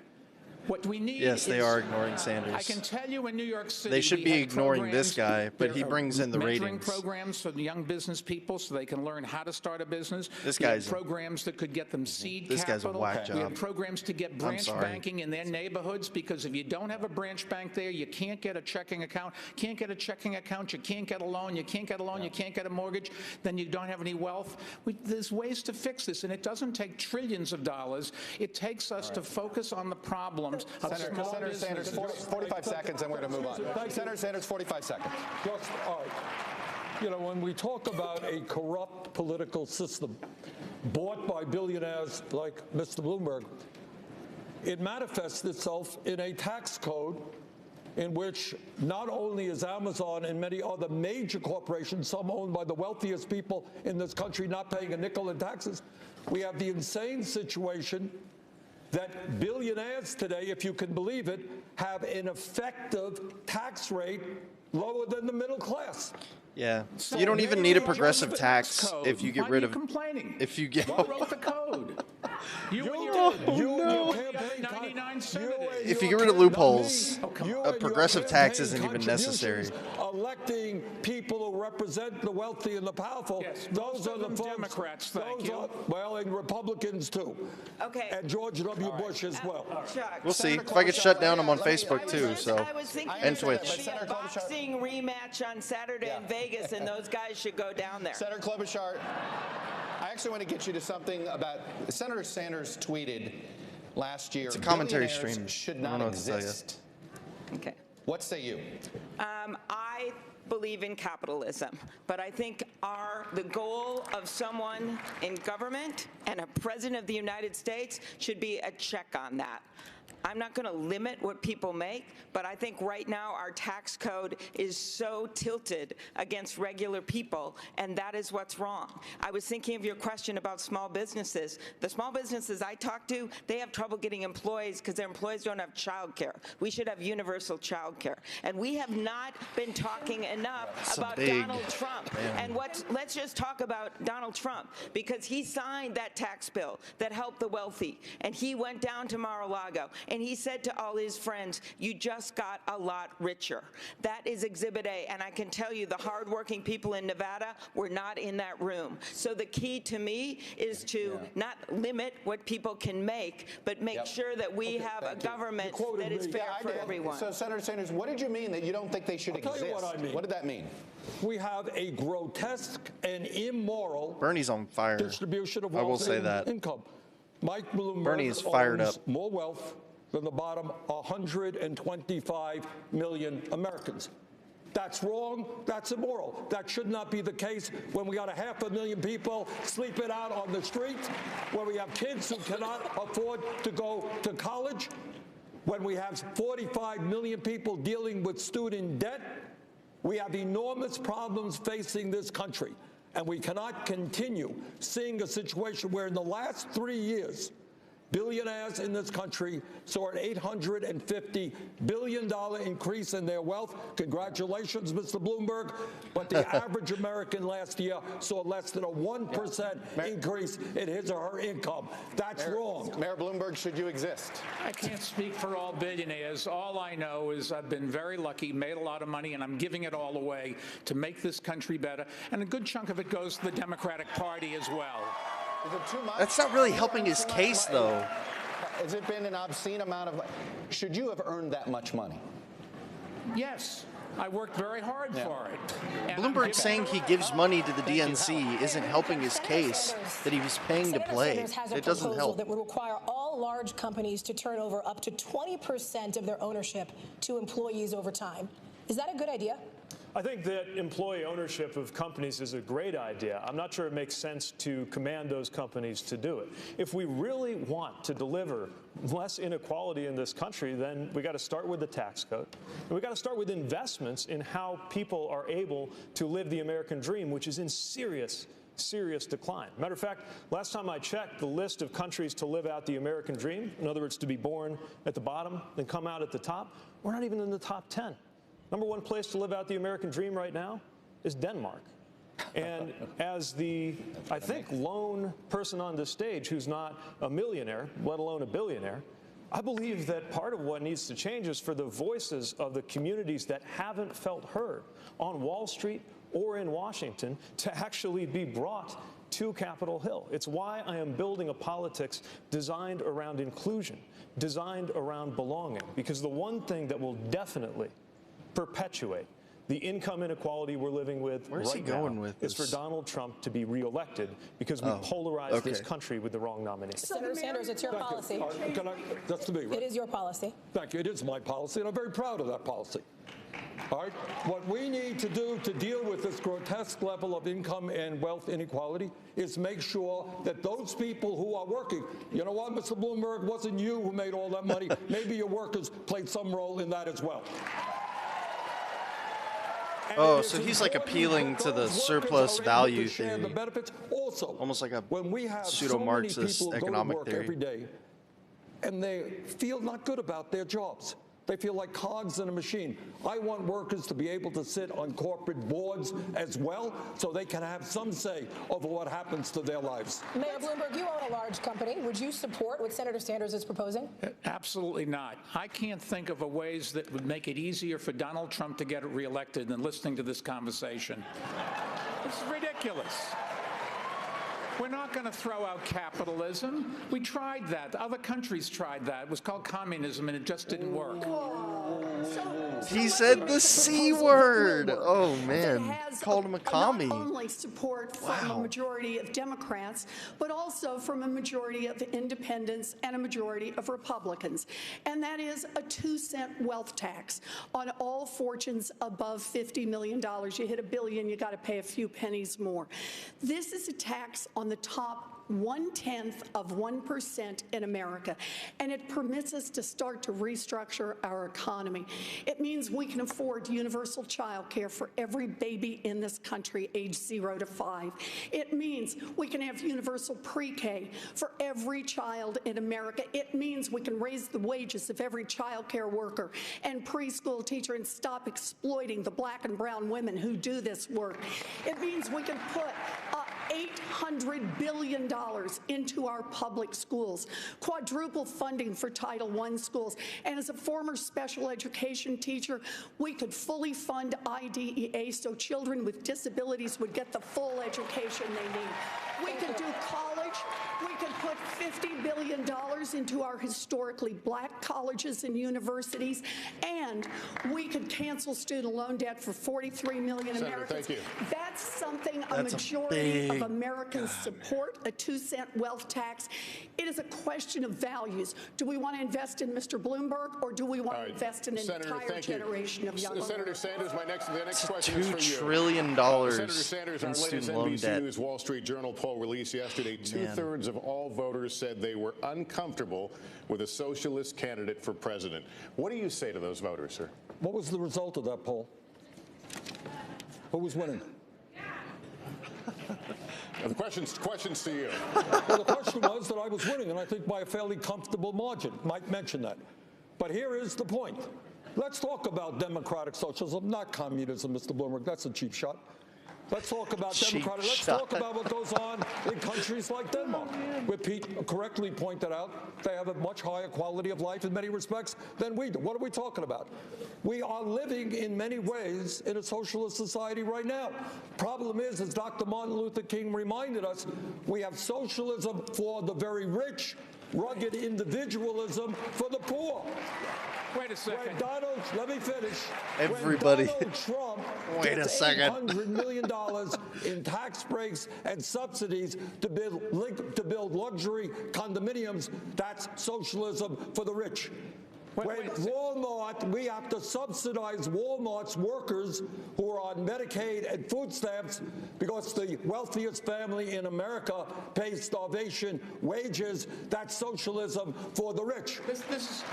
What we need Yes, they are ignoring Sanders. I can tell you in New York City, They should be ignoring this guy, but he there are brings in the mentoring ratings. programs for the young business people so they can learn how to start a business. This We have guy's programs that could get them seed This guy's a capital. whack We have job. programs to get I'm branch sorry. banking in their neighborhoods, because if you don't have a branch bank there, you can't get a checking account. Can't get a checking account, you can't get a loan. You can't get a loan, you can't get a mortgage. Then you don't have any wealth. There's ways to fix this, and it doesn't take trillions of dollars. It takes us to focus on the problems of small Senator Sanders, businesses. 45 seconds, and we're going to move on. Senator Sanders, 45 seconds. Just, all right. You know, when we talk about a corrupt political system bought by billionaires like Mr. Bloomberg, it manifests itself in a tax code in which not only is Amazon and many other major corporations, some owned by the wealthiest people in this country, not paying a nickel in taxes, we have the insane situation that billionaires today, if you can believe it, have an effective tax rate lower than the middle class. Yeah. You don't even need a progressive tax if you get rid of. Complaining. If you get. Who wrote the code? You and your 99 senators. If you get rid of loopholes, a progressive tax isn't even necessary. Electing people who represent the wealthy and the powerful, those are the folks. Democrats, thank you. Well, and Republicans too. Okay. And George W. Bush as well. Chuck. We'll see. If I get shut down, I'm on Facebook too. So I was thinking and there Twitch. should be a boxing rematch on Saturday in Vegas, and those guys should go down there. Senator Klobuchar, I actually want to get you to something about Senator Sanders tweeted last year. It's a commentary billionaires stream. should I don't not know what to tell you. exist. Okay. What say you? I believe in capitalism, but I think the goal of someone in government and a president of the United States should be a check on that. I'm not going to limit what people make, but I think right now our tax code is so tilted against regular people, and that is what's wrong. I was thinking of your question about small businesses. The small businesses I talk to, they have trouble getting employees because their employees don't have child care. We should have universal child care. And we have not been talking enough about Donald Trump. And let's just talk about Donald Trump, because he signed that tax bill that helped the wealthy, and he went down to Mar-a-Lago, and he said to all his friends, you just got a lot richer. That is Exhibit A, and I can tell you the hardworking people in Nevada were not in that room. So the key to me is to not limit what people can make, but make sure that we have a government that is fair for everyone. So, Senator Sanders, what did you mean that you don't think they should exist? I'll tell you what I mean. What did that mean? We have a grotesque and immoral Bernie's on fire. distribution of I will wealth say and that. income. Mike Bloomberg Bernie is fired owns up. more wealth than the bottom 125 million Americans. That's wrong. That's immoral. That should not be the case when we got 500,000 people sleeping out on the streets, when we have kids who cannot afford to go to college, when we have 45 million people dealing with student debt. We have enormous problems facing this country, and we cannot continue seeing a situation where in the last 3 years, billionaires in this country saw an $850 billion increase in their wealth. Congratulations, Mr. Bloomberg. But the average American last year saw less than a 1% increase in his or her income. That's wrong. Mayor Bloomberg, should you exist? I can't speak for all billionaires. All I know is I've been very lucky, made a lot of money, and I'm giving it all away to make this country better. And a good chunk of it goes to the Democratic Party as well. Is it too much? That's not really helping his case, though. Has it been an obscene amount of? Should you have earned that much money? Yes. I worked very hard for it. And Bloomberg saying he gives money to the DNC isn't helping his case that he was paying to play. It doesn't help. That would require all large companies to turn over up to 20% of their ownership to employees over time. Is that a good idea? I think that employee ownership of companies is a great idea. I'm not sure it makes sense to command those companies to do it. If we really want to deliver less inequality in this country, then we got to start with the tax code. And we got to start with investments in how people are able to live the American dream, which is in serious decline. Matter of fact, last time I checked, the list of countries to live out the American dream, in other words, to be born at the bottom and come out at the top, we're not even in the top 10. Number one place to live out the American dream right now is Denmark. And as the, I think, lone person on this stage who's not a millionaire, let alone a billionaire, I believe that part of what needs to change is for the voices of the communities that haven't felt heard on Wall Street or in Washington to actually be brought to Capitol Hill. It's why I am building a politics designed around inclusion, designed around belonging, because the one thing that will definitely perpetuate the income inequality we're living with right now is for Donald Trump to be reelected because we polarized this country with the wrong nominee. Senator Sanders, it's your policy. That's to me, right? It is your policy. Thank you. It is my policy, and I'm very proud of that policy. All right? What we need to do to deal with this grotesque level of income and wealth inequality is make sure that those people who are working, you know what, Mr. Bloomberg, wasn't you who made all that money. Maybe your workers played some role in that as well. Oh, so he's like appealing to the surplus value theory. Almost like a pseudo-Marxist economic theory. Every day, and they feel not good about their jobs. They feel like cogs in a machine. I want workers to be able to sit on corporate boards as well so they can have some say over what happens to their lives. Mayor Bloomberg, you own a large company. Would you support what Senator Sanders is proposing? Absolutely not. I can't think of ways that would make it easier for Donald Trump to get reelected than listening to this conversation. It's ridiculous. We're not going to throw out capitalism. We tried that. Other countries tried that. It was called communism, and it just didn't work. He said the C word. Oh, man. Called him a commie. Not only support from a majority of Democrats, but also from a majority of independents and a majority of Republicans. And that is a 2-cent wealth tax on all fortunes above $50 million. You hit $1 billion, you got to pay a few pennies more. This is a tax on the top 0.1% in America, and it permits us to start to restructure our economy. It means we can afford universal child care for every baby in this country aged 0 to 5. It means we can have universal pre-K for every child in America. It means we can raise the wages of every child care worker and preschool teacher and stop exploiting the black and brown women who do this work. It means we can put $800 billion into our public schools, quadruple funding for Title I schools. And as a former special education teacher, we could fully fund IDEA so children with disabilities would get the full education they need. We could do college. We could put $50 billion into our historically black colleges and universities, and we could cancel student loan debt for 43 million Americans. Thank you. That's something a majority of Americans support, a 2-cent wealth tax. It is a question of values. Do we want to invest in Mr. Bloomberg, or do we want to invest in an entire generation of young Senator Sanders, the next question is for you. $2 trillion Senator Sanders, our in latest student loan NBC debt. News Wall Street Journal poll released yesterday, two-thirds of all voters said they were uncomfortable with a socialist candidate for president. What do you say to those voters, sir? What was the result of that poll? Who was winning? The question's to you. Well, the question was that I was winning, and I think by a fairly comfortable margin. Mike mentioned that. But here is the point. Let's talk about democratic socialism, not communism, Mr. Bloomberg. That's a cheap shot. Let's talk about democratic. Let's talk about what goes on in countries like Denmark, where Pete correctly pointed out they have a much higher quality of life in many respects than we do. What are we talking about? We are living in many ways in a socialist society right now. Problem is, as Dr. Martin Luther King reminded us, we have socialism for the very rich, rugged individualism for the poor. Wait a second. Let me finish. Everybody. When Donald Trump Wait a gets second. $800 million in tax breaks and subsidies to build luxury condominiums, that's socialism for the rich. When Walmart, we have to subsidize Walmart's workers who are on Medicaid and food stamps because the wealthiest family in America pays starvation wages. That's socialism for the rich.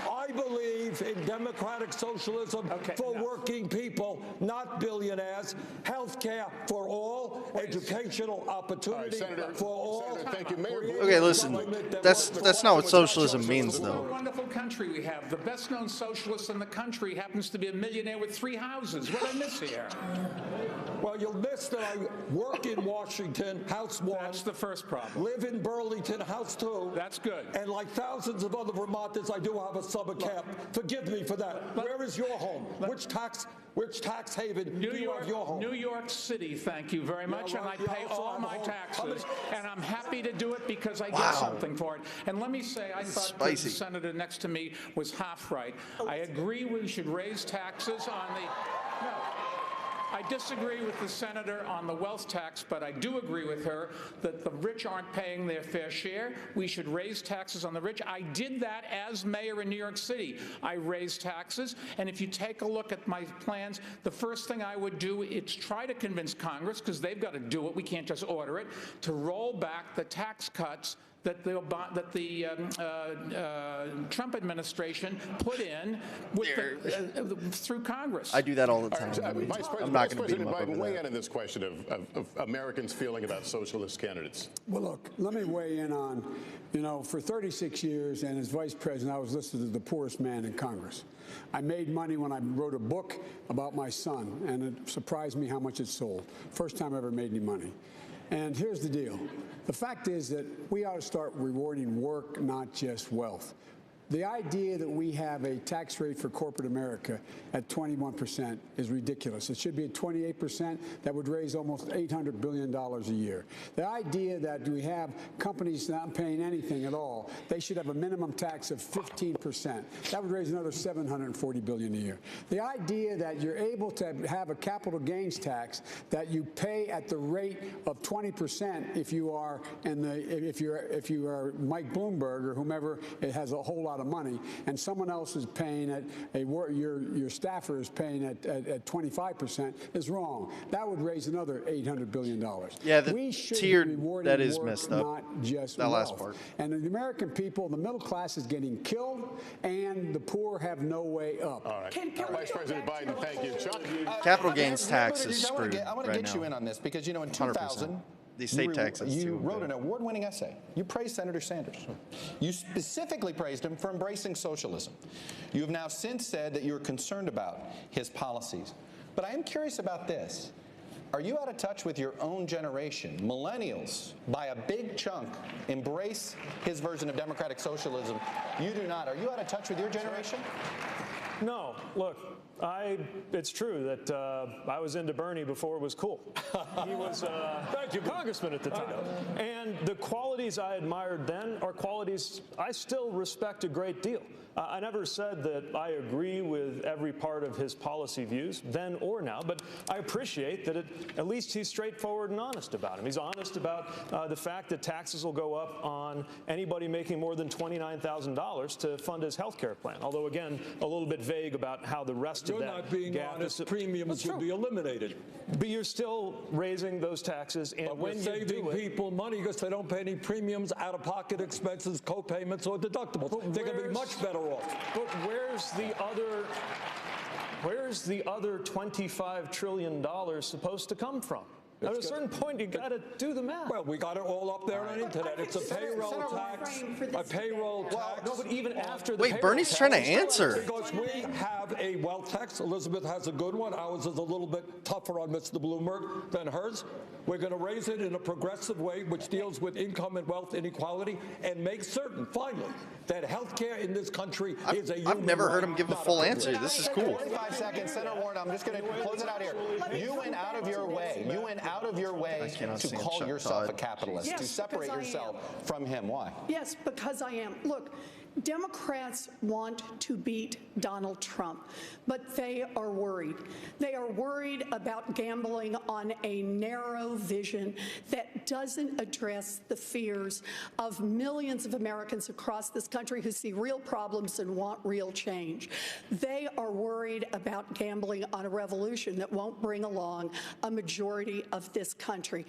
I believe in democratic socialism for working people, not billionaires. Health care for all, educational opportunity for all. Senator, thank you. Mayor Okay, listen, that's not what socialism means, What a though. wonderful country we have. The best-known socialist in the country happens to be a millionaire with 3 houses. What did I miss here? Well, you'll miss that I work in Washington, House 1. That's the first problem. Live in Burlington, House 2. That's good. And like thousands of other Vermonters, I do have a summer camp. Forgive me for that. Where is your home? Which tax haven do you have your home? New York City, thank you very much. Yeah, and I right, pay you also all have a my home. taxes. And I'm happy to do it because I get something for it. And let me say, I thought the senator next to me was half right. I agree we should raise taxes on the... No. I disagree with the senator on the wealth tax, but I do agree with her that the rich aren't paying their fair share. We should raise taxes on the rich. I did that as mayor in New York City. I raised taxes, and if you take a look at my plans, the first thing I would do is try to convince Congress, because they've got to do it, we can't just order it, to roll back the tax cuts that the Trump administration put in with through Congress. I do that all the time. I'm not going to beat him up over Biden, weigh that. in on this question of Americans' feeling about socialist candidates. Well, look, let me weigh in on, for 36 years and as vice president, I was listed as the poorest man in Congress. I made money when I wrote a book about my son, and it surprised me how much it sold. First time I ever made any money. And here's the deal. The fact is that we ought to start rewarding work, not just wealth. The idea that we have a tax rate for corporate America at 21% is ridiculous. It should be at 28%. That would raise almost $800 billion a year. The idea that we have companies not paying anything at all, they should have a minimum tax of 15%. That would raise another $740 billion a year. The idea that you're able to have a capital gains tax that you pay at the rate of 20% if you are if you are Mike Bloomberg or whomever it has a whole lot of money, and someone else is paying at your staffer is paying at 25% is wrong. That would raise another $800 billion. Yeah, we should tiered, be rewarding that is work, messed up. not just that wealth. last part. And the American people, the middle class is getting killed, and the poor have no way up. All right. Vice President Biden, thank you. Chuck? Capital gains tax is I screwed want to right get now. you in on this because, in 2000, the state taxes you wrote an award-winning essay. You praised Senator Sanders. You specifically praised him for embracing socialism. You have now since said that you're concerned about his policies. But I am curious about this. Are you out of touch with your own generation? Millennials, by a big chunk, embrace his version of democratic socialism. You do not. Are you out of touch with your generation? No. Look, it's true that I was into Bernie before it was cool. He was congressman at the time. And the qualities I admired then are qualities I still respect a great deal. I never said that I agree with every part of his policy views, then or now, but I appreciate that at least he's straightforward and honest about them. He's honest about the fact that taxes will go up on anybody making more than $29,000 to fund his health care plan, although, again, a little bit vague about how the rest of that not being gap honest. is. Premiums would be eliminated. But you're still raising those taxes, and But when we're you saving do it, people money because they don't pay any premiums, out-of-pocket expenses, co-payments, or deductibles. They're going to be much better off. But where's the other $25 trillion supposed to come from? At a certain point, you got to do the math. Well, we got it all up there on the internet. It's a payroll tax. A payroll tax. No, but even after the Wait, payroll Bernie's tax, trying to answer. Because we have a wealth tax. Elizabeth has a good one. Ours is a little bit tougher on Mr. Bloomberg than hers. We're going to raise it in a progressive way, which deals with income and wealth inequality, and make certain, finally, that health care in this country is a human I've never heard right, him give the not a full privilege. answer. This is cool. 45 seconds. Senator Warren, I'm just going to close it out here. You went out of your way. You went out of your way to call yourself a capitalist, to separate yourself from him. Why? Yes, because I am. Look, Democrats want to beat Donald Trump, but they are worried. They are worried about gambling on a narrow vision that doesn't address the fears of millions of Americans across this country who see real problems and want real change. They are worried about gambling on a revolution that won't bring along a majority of this country.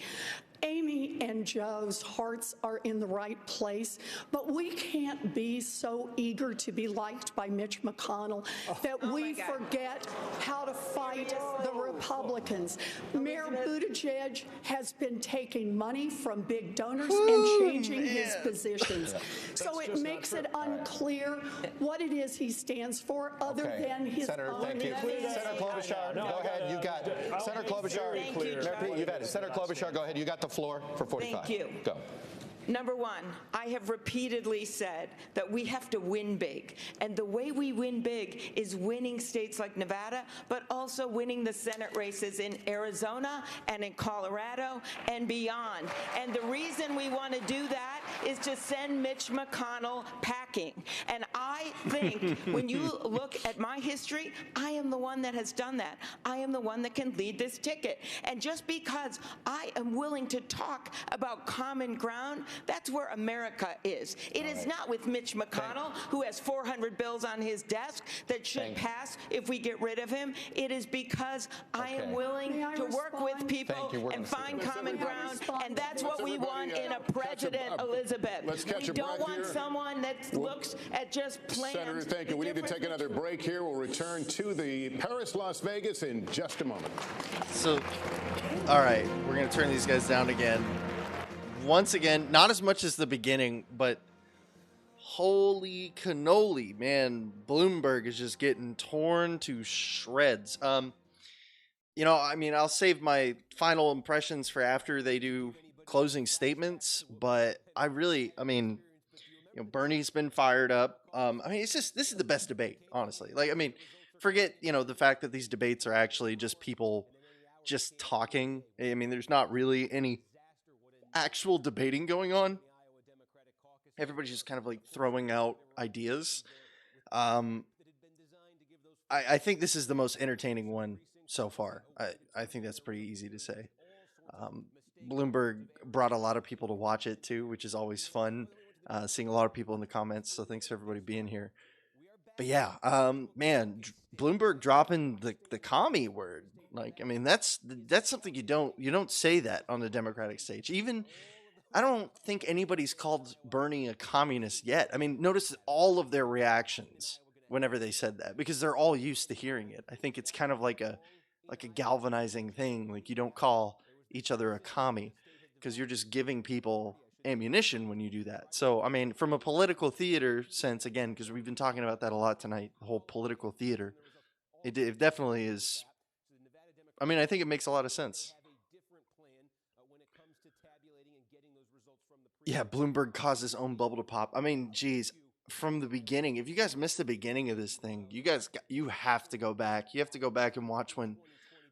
Amy and Joe's hearts are in the right place, but we can't be so eager to be liked by Mitch McConnell that we forget how to fight the Republicans. Mayor Buttigieg has been taking money from big donors and changing his positions. So it makes it unclear what it is he stands for other than his Senator, own thank you. Senator Klobuchar, go ahead. You got it. Senator Klobuchar, Mayor Pete, you've had it. Senator Klobuchar, go ahead. You got the floor for 45. Thank you. Go. Number one, I have repeatedly said that we have to win big. And the way we win big is winning states like Nevada, but also winning the Senate races in Arizona and in Colorado and beyond. And the reason we want to do that is to send Mitch McConnell packing. And I think when you look at my history, I am the one that has done that. I am the one that can lead this ticket. And just because I am willing to talk about common ground, that's where America is. It is not with Mitch McConnell, who has 400 bills on his desk that should pass if we get rid of him. It is because I am willing to work with people and find common ground, and that's what we want in a President Elizabeth. We don't want someone that looks at just plans. Senator, thank you. We need to take another break here. We'll return to the Paris, Las Vegas in just a moment. So, all right, we're going to turn these guys down again. Once again, not as much as the beginning, but holy cannoli, man. Bloomberg is just getting torn to shreds. You know, I mean, I'll save my final impressions for after they do closing statements, but I mean, you know, Bernie's been fired up. I mean, this is the best debate, honestly. Like, I mean, forget, you know, the fact that these debates are actually just people just talking. I mean, there's not really any actual debating going on. Everybody's just kind of like throwing out ideas. I think this is the most entertaining one so far. I think that's pretty easy to say. Bloomberg brought a lot of people to watch it too, which is always fun. Seeing a lot of people in the comments. So thanks for everybody being here. But yeah, man, Bloomberg dropping the commie word. Like, I mean, that's something you don't say that on the Democratic stage. Even, I don't think anybody's called Bernie a communist yet. I mean, notice all of their reactions whenever they said that, because they're all used to hearing it. I think it's kind of like a galvanizing thing. Like, you don't call each other a commie because you're just giving people ammunition when you do that. So, I mean, from a political theater sense, again, because we've been talking about that a lot tonight, the whole political theater, it definitely is. I mean, I think it makes a lot of sense. Yeah, Bloomberg caused his own bubble to pop. I mean, geez, from the beginning, if you guys missed the beginning of this thing, you have to go back. You have to go back and watch when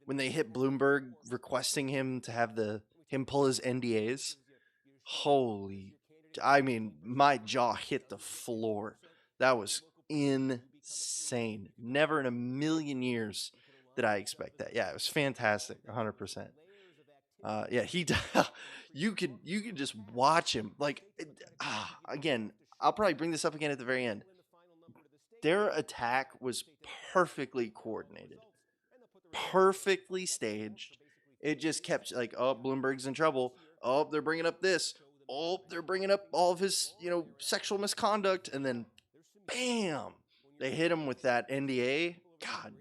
they hit Bloomberg requesting him to have him pull his NDAs. Holy, I mean, my jaw hit the floor. That was insane. Never in a million years did I expect that. Yeah, it was fantastic, 100%. Yeah, you could just watch him. Like, again, I'll probably bring this up again at the very end. Their attack was perfectly coordinated, perfectly staged. It just kept like, oh, Bloomberg's in trouble. Oh, they're bringing up this. Oh, they're bringing up all of his, sexual misconduct. And then, bam, they hit him with that NDA. God,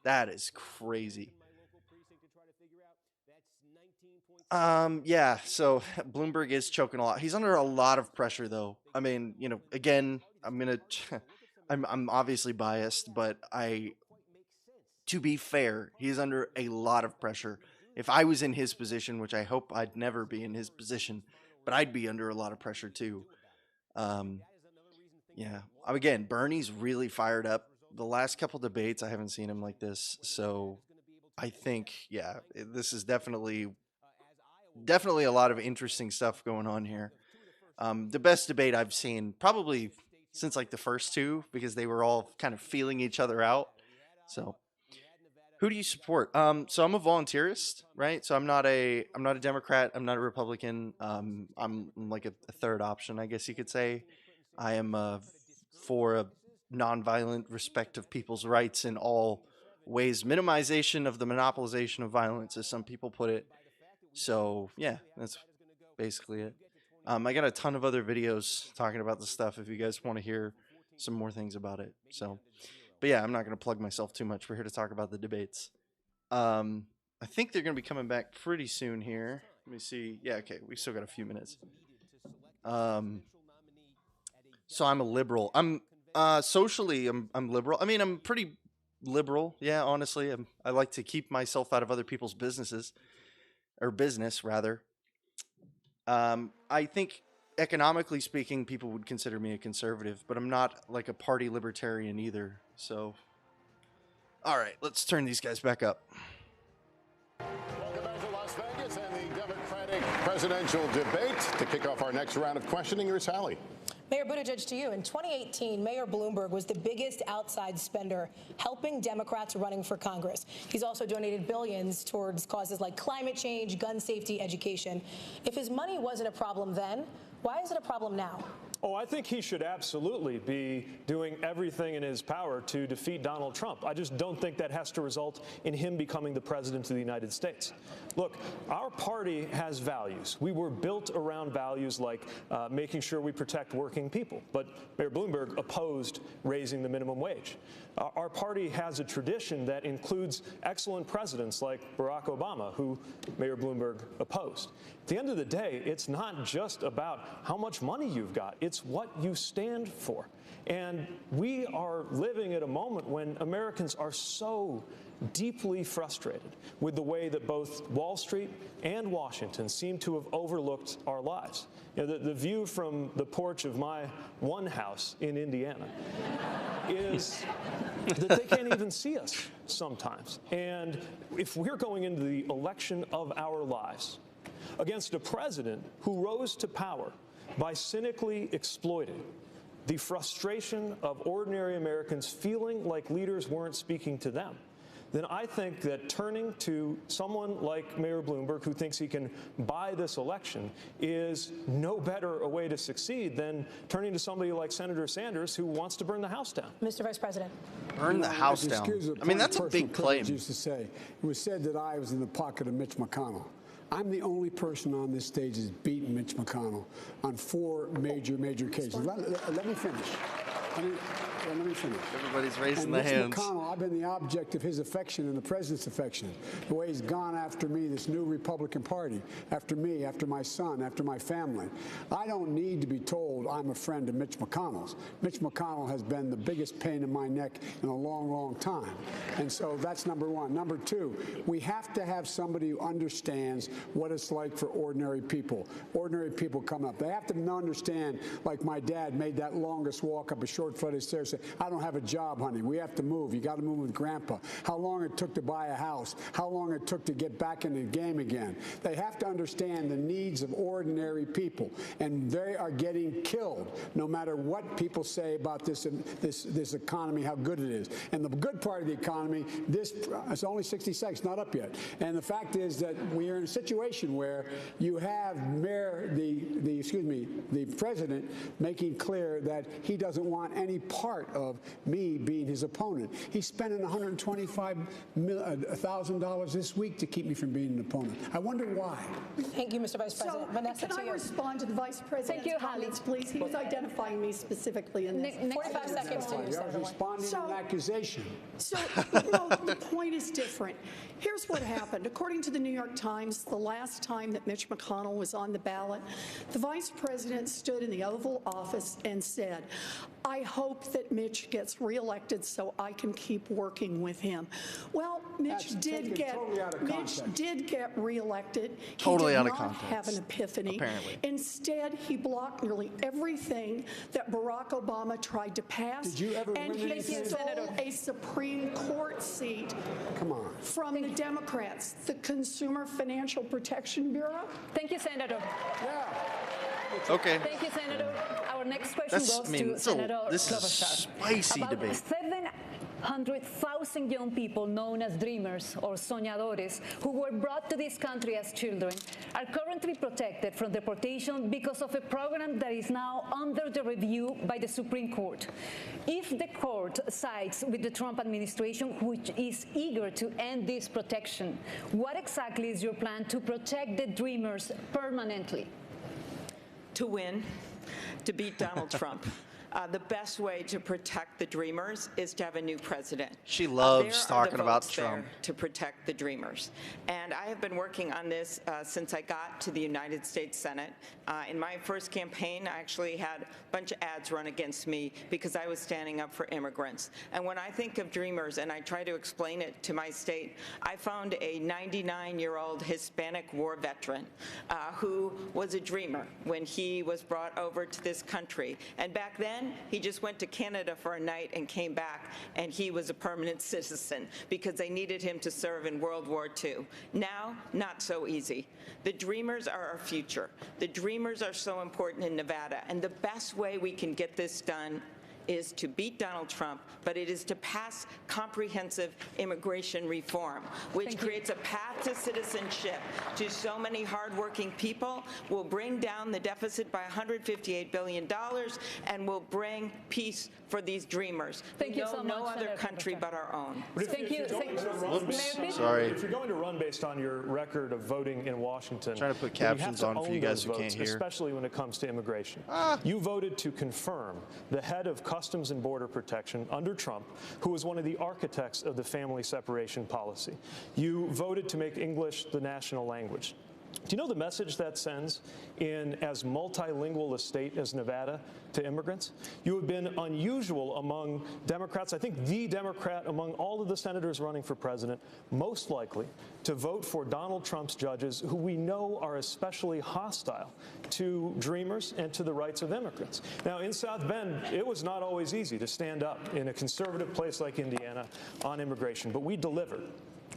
that is crazy. Yeah, so Bloomberg is choking a lot. He's under a lot of pressure, though. I mean, again, I'm obviously biased, but to be fair, he's under a lot of pressure. If I was in his position, which I hope I'd never be in his position, but I'd be under a lot of pressure too. Yeah, again, Bernie's really fired up. The last couple debates, I haven't seen him like this. So I think, yeah, this is definitely a lot of interesting stuff going on here. The best debate I've seen, probably since like the first two because they were all kind of feeling each other out. So, who do you support? So I'm a volunteerist, right? So I'm not a Democrat. I'm not a Republican. I'm like a third option, I guess you could say. I am for a nonviolent respect of people's rights in all ways, minimization of the monopolization of violence, as some people put it. So yeah, that's basically it. I got a ton of other videos talking about this stuff if you guys want to hear some more things about it. So, but yeah, I'm not going to plug myself too much. We're here to talk about the debates. I think they're going to be coming back pretty soon here. Let me see. Yeah, okay, we still got a few minutes. So I'm a liberal. I'm socially, I'm liberal. I mean, I'm pretty liberal. Yeah, honestly, I like to keep myself out of other people's business rather. I think economically speaking, people would consider me a conservative, but I'm not like a party libertarian either. So, all right, let's turn these guys back up. Welcome back to Las Vegas and the Democratic presidential debate. To kick off our next round of questioning, here's Hallie. Mayor Buttigieg, to you. In 2018, Mayor Bloomberg was the biggest outside spender, helping Democrats running for Congress. He's also donated billions towards causes like climate change, gun safety, education. If his money wasn't a problem then, why is it a problem now? Oh, I think he should absolutely be doing everything in his power to defeat Donald Trump. I just don't think that has to result in him becoming the president of the United States. Look, our party has values. We were built around values like making sure we protect working people. But Mayor Bloomberg opposed raising the minimum wage. Our party has a tradition that includes excellent presidents like Barack Obama, who Mayor Bloomberg opposed. At the end of the day, it's not just about how much money you've got. It's what you stand for. And we are living at a moment when Americans are so deeply frustrated with the way that both Wall Street and Washington seem to have overlooked our lives. You know, the view from the porch of my one house in Indiana is that they can't even see us sometimes. And if we're going into the election of our lives against a president who rose to power by cynically exploiting the frustration of ordinary Americans feeling like leaders weren't speaking to them, then I think that turning to someone like Mayor Bloomberg, who thinks he can buy this election, is no better a way to succeed than turning to somebody like Senator Sanders, who wants to burn the house down. Mr. Vice President. Burn the house down. I mean, that's a big claim. Used to say, it was said that I was in the pocket of Mitch McConnell. I'm the only person on this stage that's beaten Mitch McConnell on 4 major cases. Let me finish. Let me finish. Everybody's raising their hands. Mitch McConnell, I've been the object of his affection and the president's affection. The way he's gone after me, this new Republican Party, after me, after my son, after my family. I don't need to be told I'm a friend of Mitch McConnell's. Mitch McConnell has been the biggest pain in my neck in a long time. And so that's number one. Number two, we have to have somebody who understands what it's like for ordinary people. Ordinary people come up. They have to understand, like my dad made that longest walk up a short flight of stairs. Said, I don't have a job, honey. We have to move. You got to move with Grandpa. How long it took to buy a house. How long it took to get back in the game again. They have to understand the needs of ordinary people, and they are getting killed no matter what people say about this economy, how good it is. And the good part of the economy, it's only 60 seconds, not up yet. And the fact is that we are in a situation where you have the president making clear that he doesn't want any part of me being his opponent. He's spending $125,000 this week to keep me from being an opponent. I wonder why. Thank you, Mr. Vice President. So, Vanessa, can I respond to the Vice President's comments, please? He was identifying me specifically in this. 45 seconds to you, Senator. Responding to an accusation. So, the point is different. Here's what happened. According to the New York Times, the last time that Mitch McConnell was on the ballot, the Vice President stood in the Oval Office and said, I hope that Mitch gets reelected so I can keep working with him. Well, Mitch did get reelected. Totally he out did of not context. have an epiphany. Apparently. Instead, he blocked nearly everything that Barack Obama tried to pass. Did you ever and win he anything? stole a Supreme Court seat from the Democrats, the Consumer Financial Protection Bureau. Thank you, Senator. Okay. Thank you, Senator. our next question goes to Senator this is Klobuchar. spicy About debate. 700,000 young people known as dreamers or soñadores who were brought to this country as children are currently protected from deportation because of a program that is now under the review by the Supreme Court. If the court sides with the Trump administration, which is eager to end this protection, what exactly is your plan to protect the dreamers permanently? To win, to beat Donald Trump. The best way to protect the dreamers is to have a new president. She loves There are the talking about votes there Trump. to protect the dreamers. And I have been working on this since I got to the United States Senate. In my first campaign, I actually had a bunch of ads run against me because I was standing up for immigrants. And when I think of dreamers and I try to explain it to my state, I found a 99-year-old Hispanic war veteran who was a dreamer when he was brought over to this country. And back then, he just went to Canada for a night and came back, and he was a permanent citizen because they needed him to serve in World War II. Now, not so easy. The dreamers are our future. The dreamers are so important in Nevada, and the best way we can get this done is to beat Donald Trump, but it is to pass comprehensive immigration reform, which creates a path to citizenship to so many hardworking people, will bring down the deficit by $158 billion, and will bring peace for these dreamers. Thank you so much, No other Senator country but our own. Thank you. If you're going to run based on your record of voting in Washington, Trying to put then you have captions to on for own you guys those who can't votes, hear. especially when it comes to immigration. You voted to confirm the head of Customs and Border Protection under Trump, who was one of the architects of the family separation policy. You voted to make English the national language. Do you know the message that sends in as multilingual a state as Nevada to immigrants? You have been unusual among Democrats, I think the Democrat among all of the senators running for president, most likely to vote for Donald Trump's judges, who we know are especially hostile to dreamers and to the rights of immigrants. Now, in South Bend, it was not always easy to stand up in a conservative place like Indiana on immigration, but we delivered.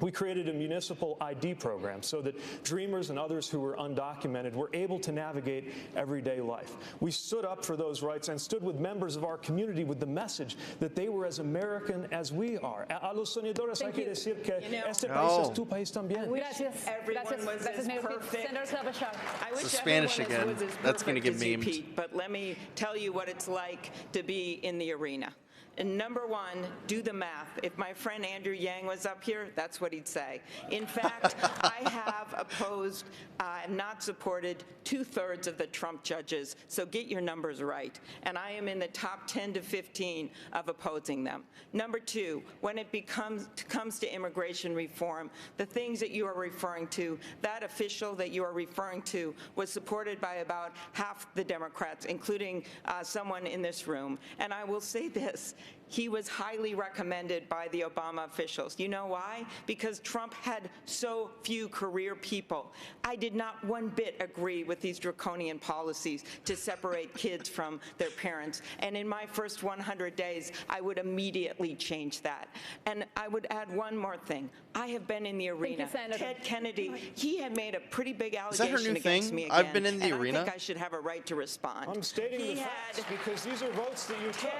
We created a municipal ID program so that dreamers and others who were undocumented were able to navigate everyday life. We stood up for those rights and stood with members of our community with the message that they were as American as we are. A los soñadores hay que decir que este país es tu país también. Gracias. Everyone was as perfect. I wish Spanish everyone again. was as That's going to perfect get as you, memed. Pete, but let me tell you what it's like to be in the arena. And number one, do the math. If my friend Andrew Yang was up here, that's what he'd say. In fact, I have opposed and not supported 2/3 of the Trump judges, so get your numbers right. And I am in the top 10 to 15 of opposing them. Number two, when it comes to immigration reform, the things that you are referring to, that official that you are referring to was supported by about half the Democrats, including someone in this room. And I will say this. He was highly recommended by the Obama officials. You know why? Because Trump had so few career people. I did not one bit agree with these draconian policies to separate kids from their parents. And in my first 100 days, I would immediately change that. And I would add one more thing. I have been in the arena. Ted Kennedy, he had made a pretty big allegation against me again. I've been in the and arena. I think I should have a right to respond. I'm stating the facts because these are votes that you took,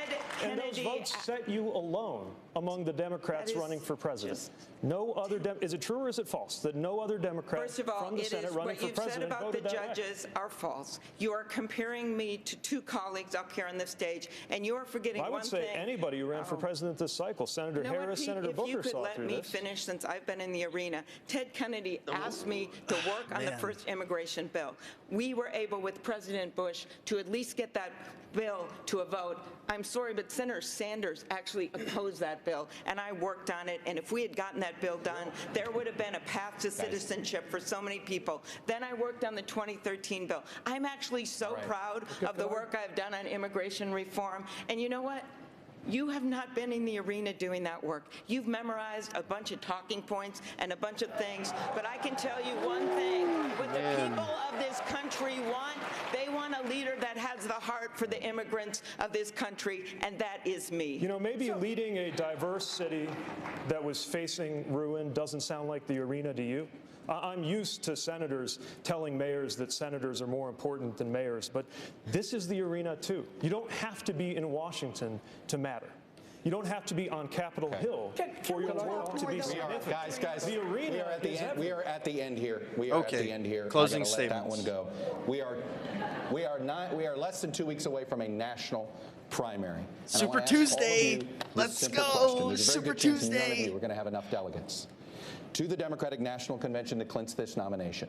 and those votes set you alone among the Democrats running for president. No other is it true or is it false that no other Democrat First of all, from the Senate running for president what voted you've said that about the way? judges are false. You are comparing me to two colleagues up here on the stage, and you are forgetting I one would say thing. anybody who ran for president this cycle, Senator You know what, Harris, Pete? Senator If you Booker could saw let through me this. finish, since I've been in the arena, Ted Kennedy asked me to work on the first immigration bill. We were able, with President Bush, to at least get that bill to a vote. I'm sorry, but Senator Sanders actually opposed that bill, and I worked on it, and if we had gotten that bill done, there would have been a path to citizenship for so many people. Then I worked on the 2013 bill. I'm actually so proud of the work I've done on immigration reform, and you know what? You have not been in the arena doing that work. You've memorized a bunch of talking points and a bunch of things, but I can tell you one thing. What the people of this country want, they want a leader that has the heart for the immigrants of this country, and that is me. You know, maybe leading a diverse city that was facing ruin doesn't sound like the arena to you, I'm used to senators telling mayors that senators are more important than mayors, but this is the arena too. You don't have to be in Washington to matter. You don't have to be on Capitol Hill for your work to be significant. Guys, the arena we are at the is end. We are at the end here. We are Okay. at the end here. Closing I gotta let that statements. one go. We are less than 2 weeks away from a national primary. And I Super wanna ask all of Tuesday. you this Let's simple go. question. There's a very Super good chance none of Tuesday. you are going to have enough delegates to the Democratic National Convention to clinch this nomination.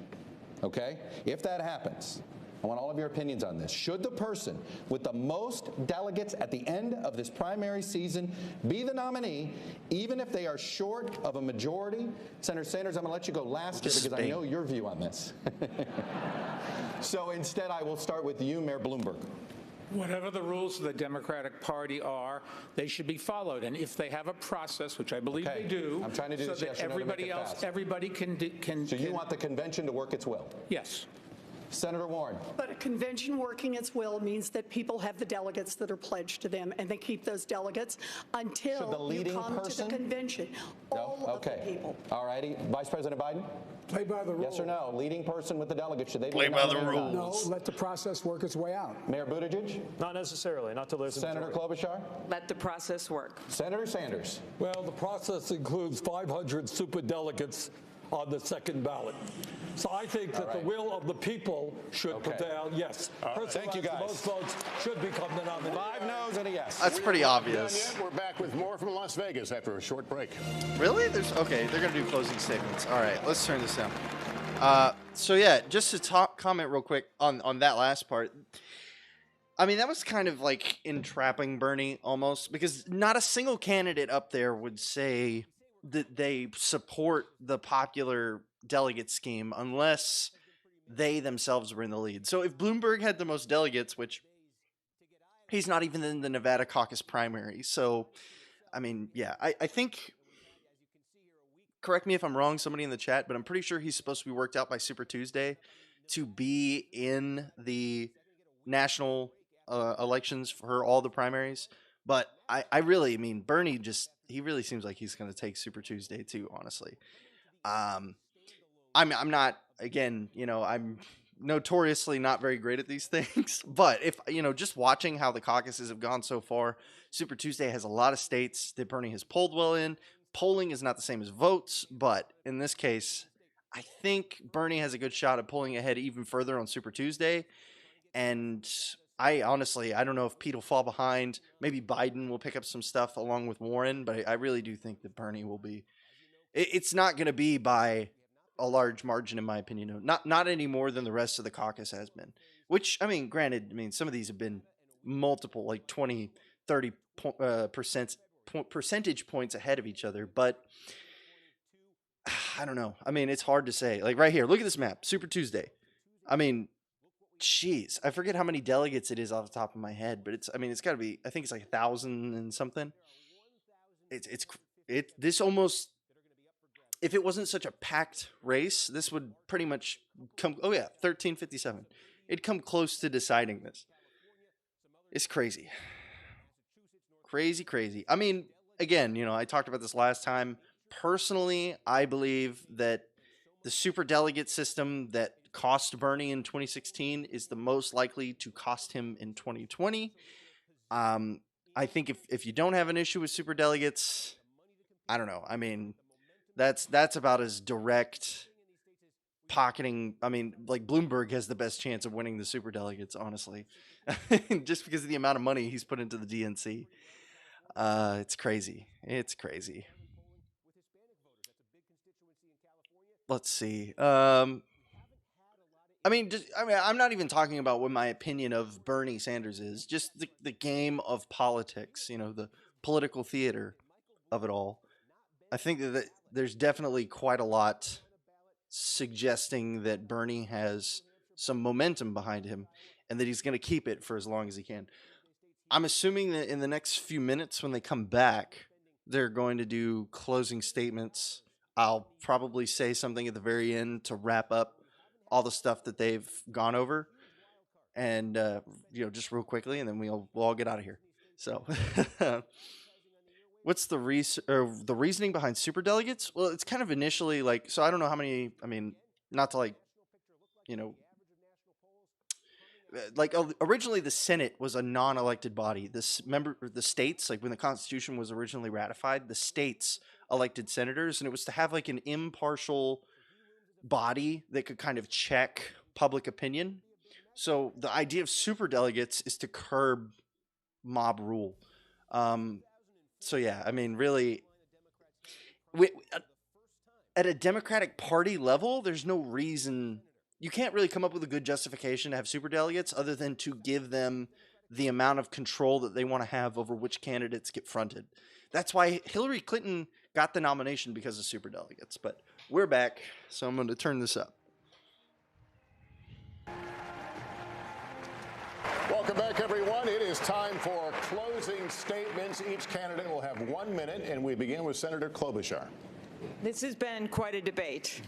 Okay? If that happens, I want all of your opinions on this. Should the person with the most delegates at the end of this primary season be the nominee, even if they are short of a majority? Senator Sanders, I'm going to let you go last here because I know your view on this. So instead, I will start with you, Mayor Bloomberg. Whatever the rules of the Democratic Party are, they should be followed. And if they have a process, which I believe they do, I'm trying to do so this that yes or no to make everybody it else, fast. everybody can. So you want the convention to work its will? Yes. Senator Warren. But a convention working its will means that people have the delegates that are pledged to them, and they keep those delegates until Should the you leading come person? to the convention. All of the people. All righty. Vice President Biden? Play by the rules. Yes or no? Leading person with the delegates, should they Play be by the nominated or not? rules. No, let the process work its way out. Mayor Buttigieg? Not necessarily, not till there's a Senator majority. Klobuchar? Let the process work. Senator Sanders? Well, the process includes 500 superdelegates on the second ballot. So I think that the will of the people should prevail. Yes. Person Thank you, who has guys. the most votes should become the nominee. 5 noes and a yes. That's pretty Done obvious. yet. We're back with more from Las Vegas after a short break. Really? Okay, they're gonna do closing statements. All right, let's turn this down. So yeah, just to comment real quick on that last part. I mean, that was kind of like entrapping Bernie almost, because not a single candidate up there would say that they support the popular delegate scheme unless they themselves were in the lead. So if Bloomberg had the most delegates, which he's not even in the Nevada caucus primary. So, I mean, yeah, I think, correct me if I'm wrong, somebody in the chat, but I'm pretty sure he's supposed to be worked out by Super Tuesday to be in the national elections for all the primaries. But I really mean, Bernie he really seems like he's going to take Super Tuesday too, honestly. I'm not, again, I'm notoriously not very great at these things, but if, just watching how the caucuses have gone so far, Super Tuesday has a lot of states that Bernie has polled well in. Polling is not the same as votes, but in this case, I think Bernie has a good shot at pulling ahead even further on Super Tuesday. And I don't know if Pete will fall behind. Maybe Biden will pick up some stuff along with Warren, but I really do think that Bernie will be. It's not going to be by a large margin, in my opinion. Not any more than the rest of the caucus has been. Which, I mean, granted, some of these have been multiple, like 20, 30 percentage points ahead of each other. But I don't know. I mean, it's hard to say. Like right here, look at this map. Super Tuesday. I mean, jeez, I forget how many delegates it is off the top of my head, but it's got to be, I think it's like 1,000 and something. This almost, if it wasn't such a packed race, this would pretty much come, 1357. It'd come close to deciding this. It's crazy. Crazy. I mean, again, I talked about this last time. Personally, I believe that the super delegate system that cost Bernie in 2016 is the most likely to cost him in 2020. I think if you don't have an issue with super delegates, I don't know. I mean, that's about as direct pocketing. I mean, like Bloomberg has the best chance of winning the super delegates, honestly, just because of the amount of money he's put into the DNC. It's crazy. Let's see. I'm not even talking about what my opinion of Bernie Sanders is. Just the game of politics, the political theater of it all. I think that there's definitely quite a lot suggesting that Bernie has some momentum behind him and that he's going to keep it for as long as he can. I'm assuming that in the next few minutes when they come back, they're going to do closing statements. I'll probably say something at the very end to wrap up all the stuff that they've gone over, and just real quickly, and then we'll all get out of here. So What's the reasoning behind superdelegates? Well, it's kind of initially like, so I don't know how many, I mean, not to like, you know, like originally the Senate was a non-elected body. The states, like when the Constitution was originally ratified, the states elected senators, and it was to have like an impartial body that could kind of check public opinion. So the idea of superdelegates is to curb mob rule. So yeah, I mean, really, at a Democratic Party level, there's no reason. You can't really come up with a good justification to have superdelegates other than to give them the amount of control that they want to have over which candidates get fronted. That's why Hillary Clinton got the nomination, because of superdelegates. But we're back, so I'm going to turn this up. Welcome back, everyone. It is time for closing statements. Each candidate will have 1 minute, and we begin with Senator Klobuchar. This has been quite a debate.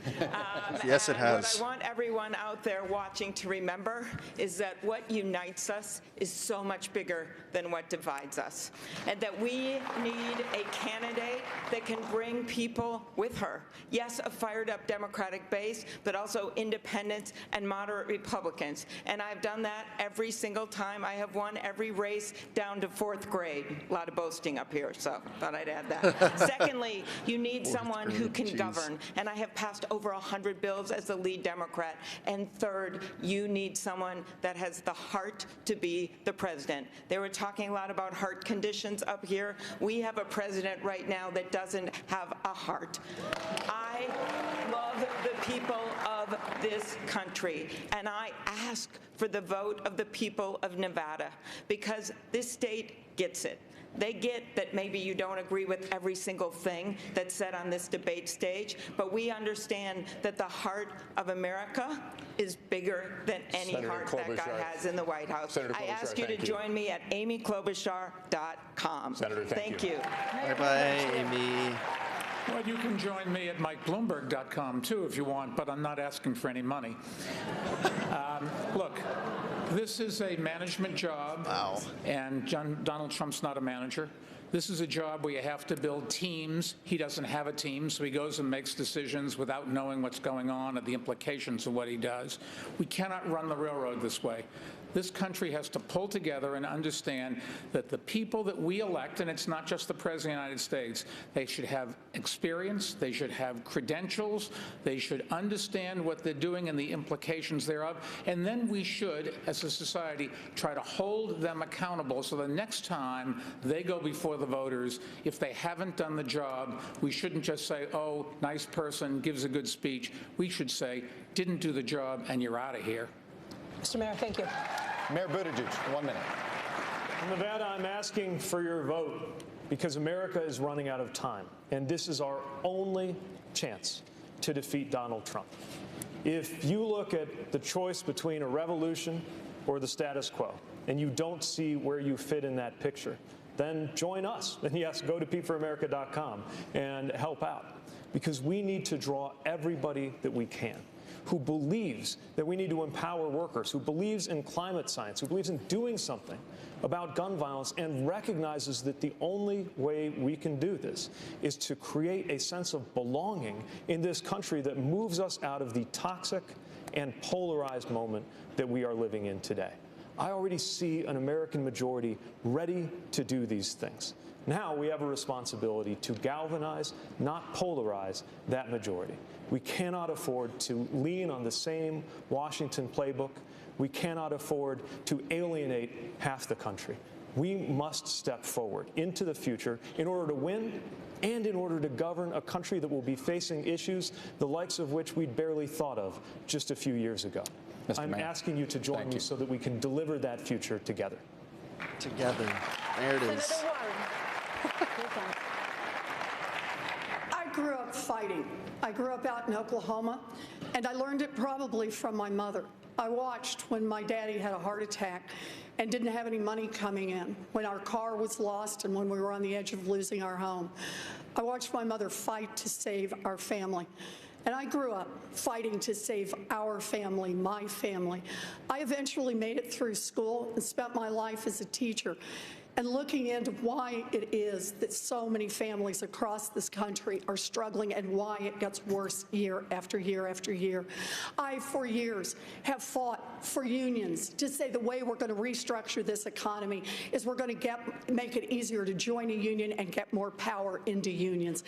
Yes, it has. What I want everyone out there watching to remember is that what unites us is so much bigger than what divides us, and that we need a candidate that can bring people with her. Yes, a fired-up Democratic base, but also independents and moderate Republicans. And I've done that every single time. I have won every race down to 4th grade. A lot of boasting up here, so thought I'd add that. Secondly, you need someone who can govern, and I have passed over 100 bills as the lead Democrat. And third, you need someone that has the heart to be the president. They were talking a lot about heart conditions up here. We have a president right now that doesn't have a heart. I love the people of this country, and I ask for the vote of the people of Nevada, because this state gets it. They get that maybe you don't agree with every single thing that's said on this debate stage, but we understand that the heart of America is bigger than any heart that guy has in the White House. I ask you to join me at amyklobuchar.com. Senator, thank you. Bye-bye, Amy. Well, you can join me at MikeBloomberg.com, too, if you want, but I'm not asking for any money. Look, this is a management job, and Donald Trump's not a manager. This is a job where you have to build teams. He doesn't have a team, so he goes and makes decisions without knowing what's going on and the implications of what he does. We cannot run the railroad this way. This country has to pull together and understand that the people that we elect, and it's not just the President of the United States, they should have experience, they should have credentials, they should understand what they're doing and the implications thereof, and then we should, as a society, try to hold them accountable so the next time they go before the voters, if they haven't done the job, we shouldn't just say, oh, nice person, gives a good speech. We should say, didn't do the job, and you're out of here. Mr. Mayor, thank you. Mayor Buttigieg, 1 minute. In Nevada, I'm asking for your vote because America is running out of time, and this is our only chance to defeat Donald Trump. If you look at the choice between a revolution or the status quo, and you don't see where you fit in that picture, then join us. And yes, go to PeteForAmerica.com and help out, because we need to draw everybody that we can who believes that we need to empower workers, who believes in climate science, who believes in doing something about gun violence, and recognizes that the only way we can do this is to create a sense of belonging in this country that moves us out of the toxic and polarized moment that we are living in today. I already see an American majority ready to do these things. Now we have a responsibility to galvanize, not polarize, that majority. We cannot afford to lean on the same Washington playbook. We cannot afford to alienate half the country. We must step forward into the future in order to win and in order to govern a country that will be facing issues the likes of which we'd barely thought of just a few years ago. I'm asking you to join me so that we can deliver that future together. Together. There it is. I grew up fighting. I grew up out in Oklahoma, and I learned it probably from my mother. I watched when my daddy had a heart attack and didn't have any money coming in, when our car was lost and when we were on the edge of losing our home. I watched my mother fight to save our family. And I grew up fighting to save our family, my family. I eventually made it through school and spent my life as a teacher. and looking into why it is that so many families across this country are struggling and why it gets worse year after year after year. I, for years, have fought for unions to say the way we're going to restructure this economy is we're going to make it easier to join a union and get more power into unions.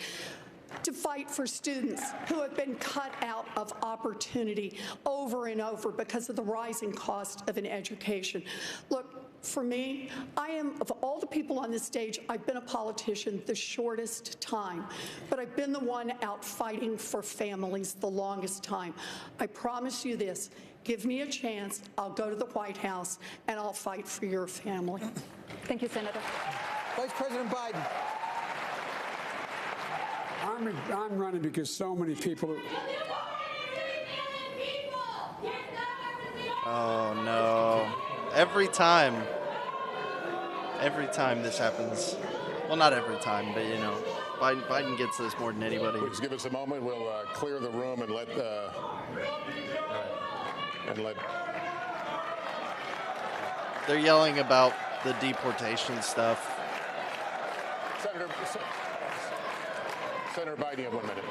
To fight for students who have been cut out of opportunity over and over because of the rising cost of an education. Look, for me, I am, of all the people on this stage, I've been a politician the shortest time, but I've been the one out fighting for families the longest time. I promise you this, give me a chance, I'll go to the White House, and I'll fight for your family. Thank you, Senator. Vice President Biden. I'm running because so many people. Oh no. Every time this happens. Well, not every time, but you know, Biden gets this more than anybody. Just give us a moment. We'll clear the room and let. They're yelling about the deportation stuff. Senator Biden, you have 1 minute.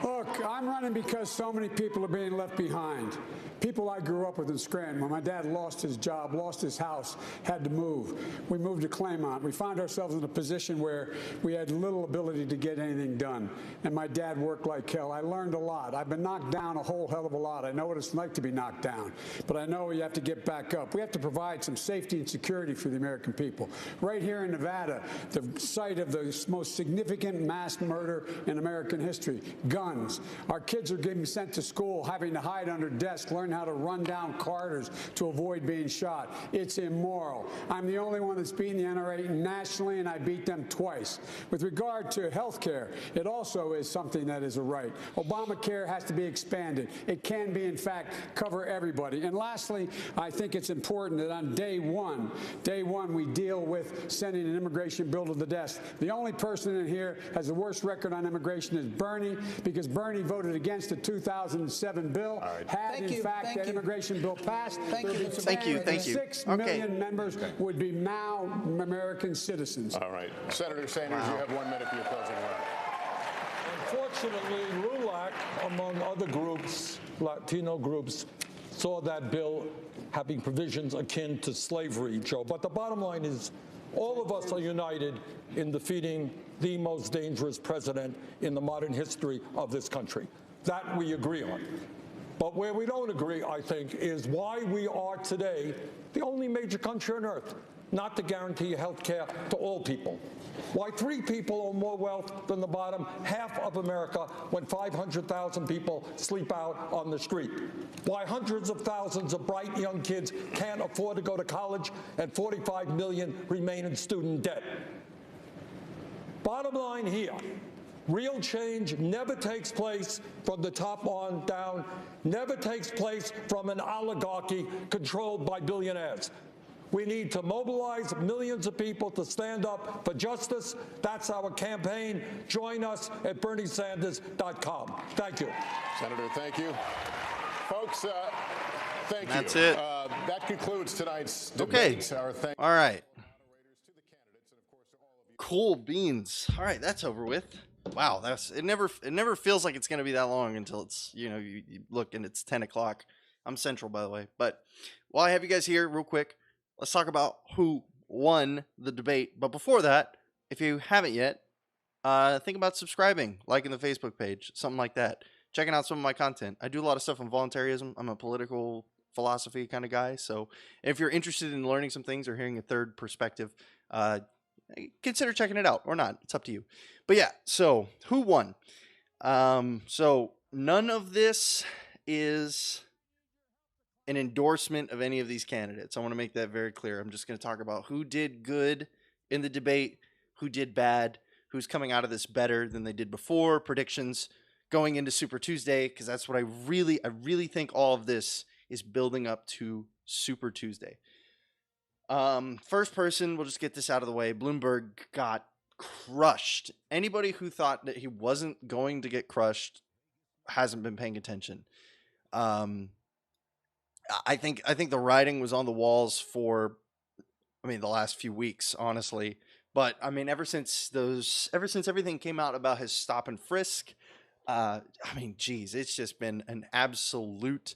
Look, I'm running because so many people are being left behind. People I grew up with in Scranton. When my dad lost his job, lost his house, had to move. We moved to Claymont. We found ourselves in a position where we had little ability to get anything done. And my dad worked like hell. I learned a lot. I've been knocked down a whole hell of a lot. I know what it's like to be knocked down. But I know you have to get back up. We have to provide some safety and security for the American people. Right here in Nevada, the site of the most significant mass murder in American history, guns. Our kids are getting sent to school, having to hide under desks, learn how to run down corridors to avoid being shot. It's immoral. I'm the only one that's beaten the NRA nationally, and I beat them twice. With regard to health care, it also is something that is a right. Obamacare has to be expanded. It can be, in fact, cover everybody. And lastly, I think it's important that on day one, we deal with sending an immigration bill to the desk. The only person in here has the worst record on immigration is Bernie, because Bernie voted against the 2007 bill. Had, in fact, that immigration bill passed, Thank you. 6 million members would be now American citizens. All right. Senator Sanders, you have 1 minute for your closing remarks. Unfortunately, LULAC, among other groups, Latino groups, saw that bill having provisions akin to slavery, Joe. But the bottom line is all of us are united in defeating the most dangerous president in the modern history of this country. That we agree on. But where we don't agree, I think, is why we are today the only major country on earth not to guarantee health care to all people. Why 3 people own more wealth than the bottom half of America when 500,000 people sleep out on the street. Why hundreds of thousands of bright young kids can't afford to go to college and 45 million remain in student debt. Bottom line here, real change never takes place from the top on down, never takes place from an oligarchy controlled by billionaires. We need to mobilize millions of people to stand up for justice. That's our campaign. Join us at BernieSanders.com. Thank you. Senator, thank you. Folks, thank you. That's it. That concludes tonight's debate. Okay. All right. Cool beans. All right, that's over with. Wow, it never feels like it's gonna be that long until it's, you know, you look and it's 10 o'clock. I'm Central, by the way. But while I have you guys here, real quick, let's talk about who won the debate. But before that, if you haven't yet, think about subscribing, liking the Facebook page, something like that. Checking out some of my content. I do a lot of stuff on voluntarism. I'm a political philosophy kind of guy. So if you're interested in learning some things or hearing a third perspective, consider checking it out or not. It's up to you. But yeah, so who won? So none of this is an endorsement of any of these candidates. I want to make that very clear. I'm just going to talk about who did good in the debate, who did bad, who's coming out of this better than they did before, predictions going into Super Tuesday, because that's what I really think all of this is building up to Super Tuesday. First person, we'll just get this out of the way. Bloomberg got crushed. Anybody who thought that he wasn't going to get crushed hasn't been paying attention. I think the writing was on the walls for I mean, the last few weeks, honestly. But I mean, ever since everything came out about his stop and frisk, I mean, geez, it's just been an absolute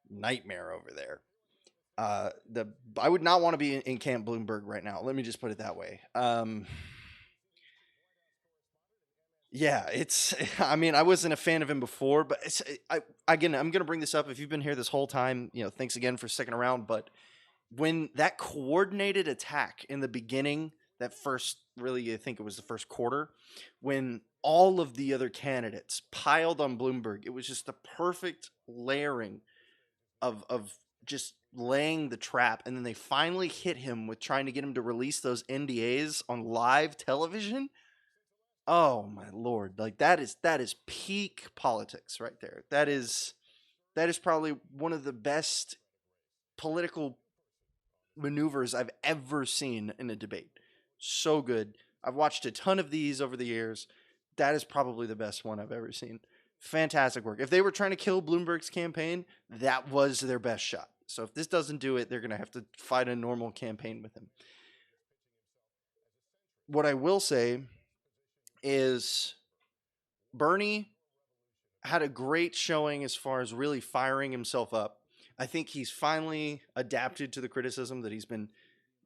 nightmare over there. I would not want to be in Camp Bloomberg right now. Let me just put it that way. Yeah, it's. I mean, I wasn't a fan of him before, but I'm gonna bring this up. If you've been here this whole time, thanks again for sticking around. But when that coordinated attack in the beginning, that first, really, I think it was the first quarter, when all of the other candidates piled on Bloomberg, it was just the perfect layering of just laying the trap, and then they finally hit him with trying to get him to release those NDAs on live television. Oh my Lord. Like that is peak politics right there. That is probably one of the best political maneuvers I've ever seen in a debate. So good. I've watched a ton of these over the years. That is probably the best one I've ever seen. Fantastic work. If they were trying to kill Bloomberg's campaign, that was their best shot. So if this doesn't do it, they're going to have to fight a normal campaign with him. What I will say is Bernie had a great showing as far as really firing himself up. I think he's finally adapted to the criticism that he's been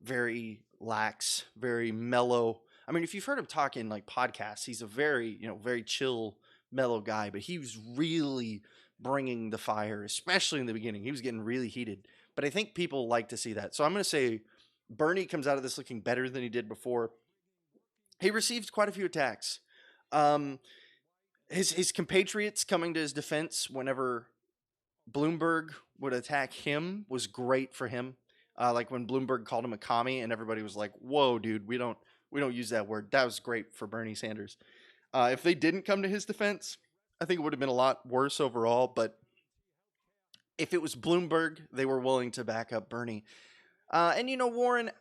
very lax, very mellow. I mean, if you've heard him talk in like podcasts, he's a very, very chill, mellow guy, but he was really bringing the fire, especially in the beginning. He was getting really heated, but I think people like to see that. So I'm going to say Bernie comes out of this looking better than he did before. He received quite a few attacks. His compatriots coming to his defense whenever Bloomberg would attack him was great for him. Like when Bloomberg called him a commie, and everybody was like, "Whoa, dude, we don't use that word." That was great for Bernie Sanders. If they didn't come to his defense, I think it would have been a lot worse overall. But if it was Bloomberg, they were willing to back up Bernie. And Warren,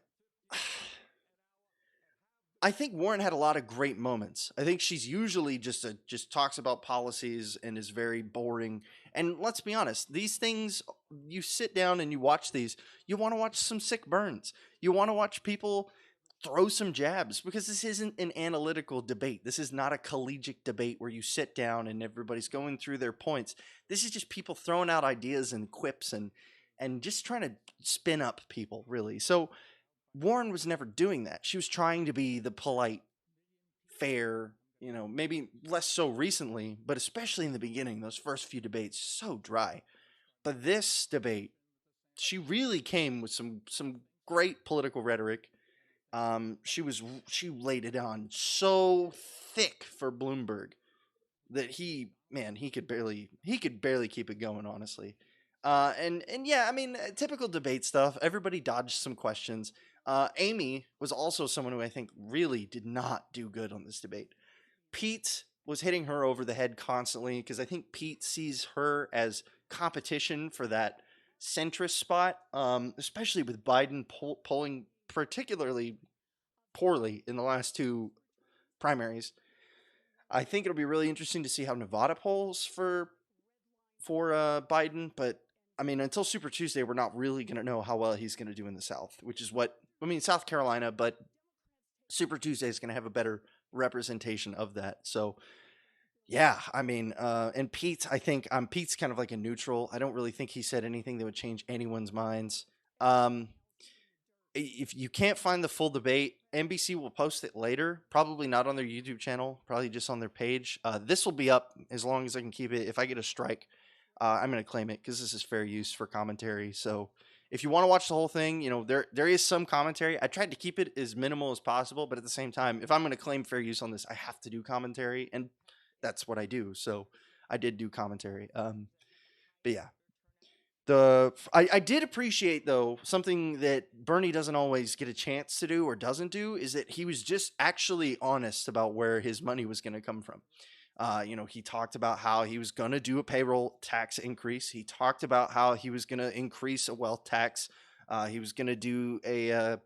I think Warren had a lot of great moments. I think she's usually just talks about policies and is very boring. And let's be honest, these things, you sit down and you watch these, you want to watch some sick burns. You want to watch people throw some jabs, because this isn't an analytical debate. This is not a collegiate debate where you sit down and everybody's going through their points. This is just people throwing out ideas and quips and just trying to spin up people, really. So Warren was never doing that. She was trying to be the polite, fair, maybe less so recently, but especially in the beginning, those first few debates, so dry. But this debate, she really came with some great political rhetoric. She laid it on so thick for Bloomberg that he could barely keep it going, honestly. And yeah, I mean, typical debate stuff. Everybody dodged some questions. Amy was also someone who I think really did not do good on this debate. Pete was hitting her over the head constantly, because I think Pete sees her as competition for that centrist spot, especially with Biden polling particularly poorly in the last two primaries. I think it'll be really interesting to see how Nevada polls for Biden, but I mean, until Super Tuesday, we're not really going to know how well he's going to do in the South, which is South Carolina, but Super Tuesday is going to have a better representation of that. So, yeah, I mean, and Pete, I think Pete's kind of like a neutral. I don't really think he said anything that would change anyone's minds. If you can't find the full debate, NBC will post it later, probably not on their YouTube channel, probably just on their page. This will be up as long as I can keep it. If I get a strike, I'm going to claim it, because this is fair use for commentary. So if you want to watch the whole thing, there is some commentary. I tried to keep it as minimal as possible, but at the same time, if I'm going to claim fair use on this, I have to do commentary, and that's what I do. So I did do commentary. But yeah, I did appreciate, though, something that Bernie doesn't always get a chance to do or doesn't do, is that he was just actually honest about where his money was going to come from. He talked about how he was going to do a payroll tax increase. He talked about how he was going to increase a wealth tax. He was going to do a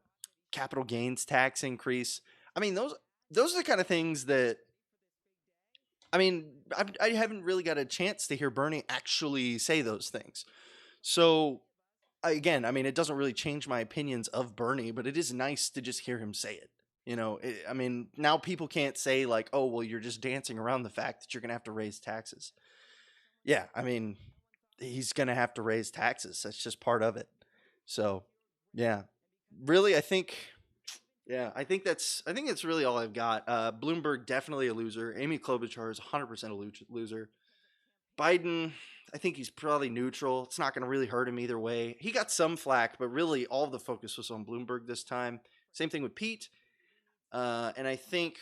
capital gains tax increase. I mean, those are the kind of things that, I mean, I haven't really got a chance to hear Bernie actually say those things. So again, I mean, it doesn't really change my opinions of Bernie, but it is nice to just hear him say it. You know, I mean, now people can't say like, oh, well, you're just dancing around the fact that you're going to have to raise taxes. Yeah, I mean, he's going to have to raise taxes. That's just part of it. So, yeah, really, I think that's really all I've got. Bloomberg, definitely a loser. Amy Klobuchar is 100% a loser. Biden, I think he's probably neutral. It's not going to really hurt him either way. He got some flack, but really all the focus was on Bloomberg this time. Same thing with Pete. And I think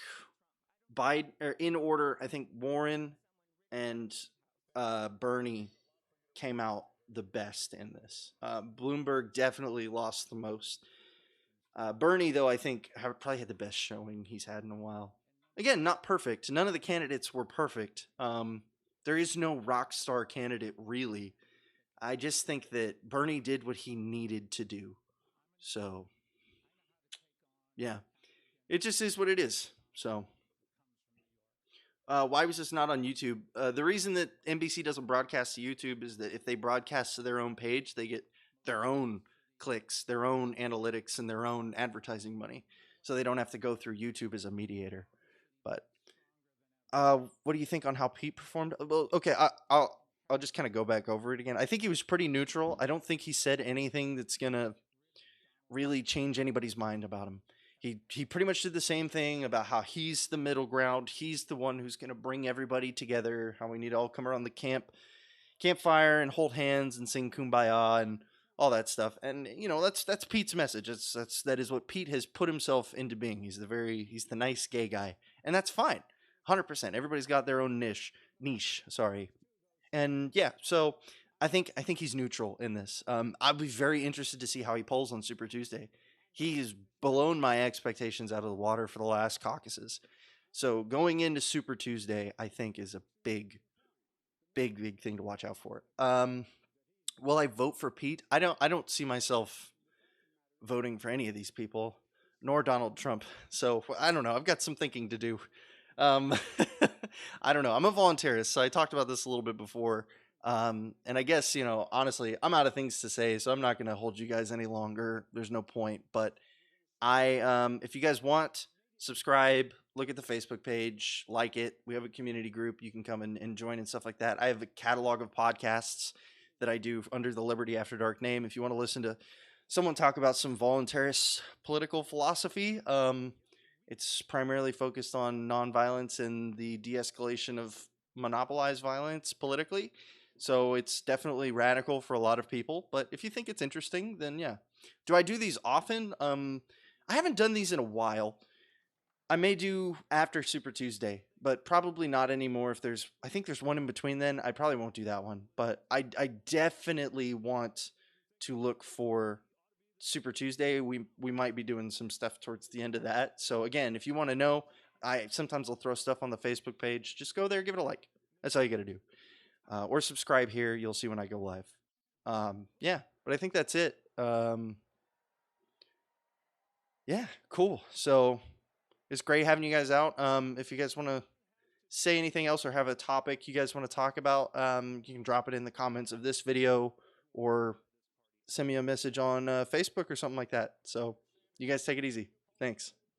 Biden, or in order, I think Warren and Bernie came out the best in this. Bloomberg definitely lost the most. Bernie, though, I think probably had the best showing he's had in a while. Again, not perfect. None of the candidates were perfect. There is no rock star candidate, really. I just think that Bernie did what he needed to do. So, yeah. It just is what it is. So, why was this not on YouTube? The reason that NBC doesn't broadcast to YouTube is that if they broadcast to their own page, they get their own clicks, their own analytics, and their own advertising money. So they don't have to go through YouTube as a mediator. But what do you think on how Pete performed? Well, okay, I'll just kind of go back over it again. I think he was pretty neutral. I don't think he said anything that's gonna really change anybody's mind about him. He pretty much did the same thing about how he's the middle ground. He's the one who's gonna bring everybody together. How we need to all come around the campfire and hold hands and sing Kumbaya and all that stuff. And you know, that's Pete's message. That is what Pete has put himself into being. He's the nice gay guy, and that's fine. 100%. Everybody's got their own niche. Sorry. And yeah, so I think he's neutral in this. I'll be very interested to see how he polls on Super Tuesday. He's blown my expectations out of the water for the last caucuses. So going into Super Tuesday, I think is a big thing to watch out for. Will I vote for Pete? I don't see myself voting for any of these people, nor Donald Trump. So I don't know. I've got some thinking to do. I don't know. I'm a voluntarist, so I talked about this a little bit before. And I guess, you know, honestly, I'm out of things to say, so I'm not going to hold you guys any longer. There's no point. But if you guys want, subscribe, look at the Facebook page, like it. We have a community group. You can come and join and stuff like that. I have a catalog of podcasts that I do under the Liberty After Dark name. If you want to listen to someone talk about some voluntarist political philosophy, it's primarily focused on nonviolence and the de-escalation of monopolized violence politically. So it's definitely radical for a lot of people. But if you think it's interesting, then yeah. Do I do these often? I haven't done these in a while. I may do after Super Tuesday, but probably not anymore. I think there's one in between then. I probably won't do that one. But I definitely want to look for Super Tuesday. We might be doing some stuff towards the end of that. So again, if you want to know, sometimes I'll throw stuff on the Facebook page. Just go there, give it a like. That's all you got to do. Or subscribe here. You'll see when I go live. Yeah, but I think that's it. Yeah, cool. So it's great having you guys out. If you guys want to say anything else or have a topic you guys want to talk about, you can drop it in the comments of this video or send me a message on Facebook or something like that. So you guys take it easy. Thanks.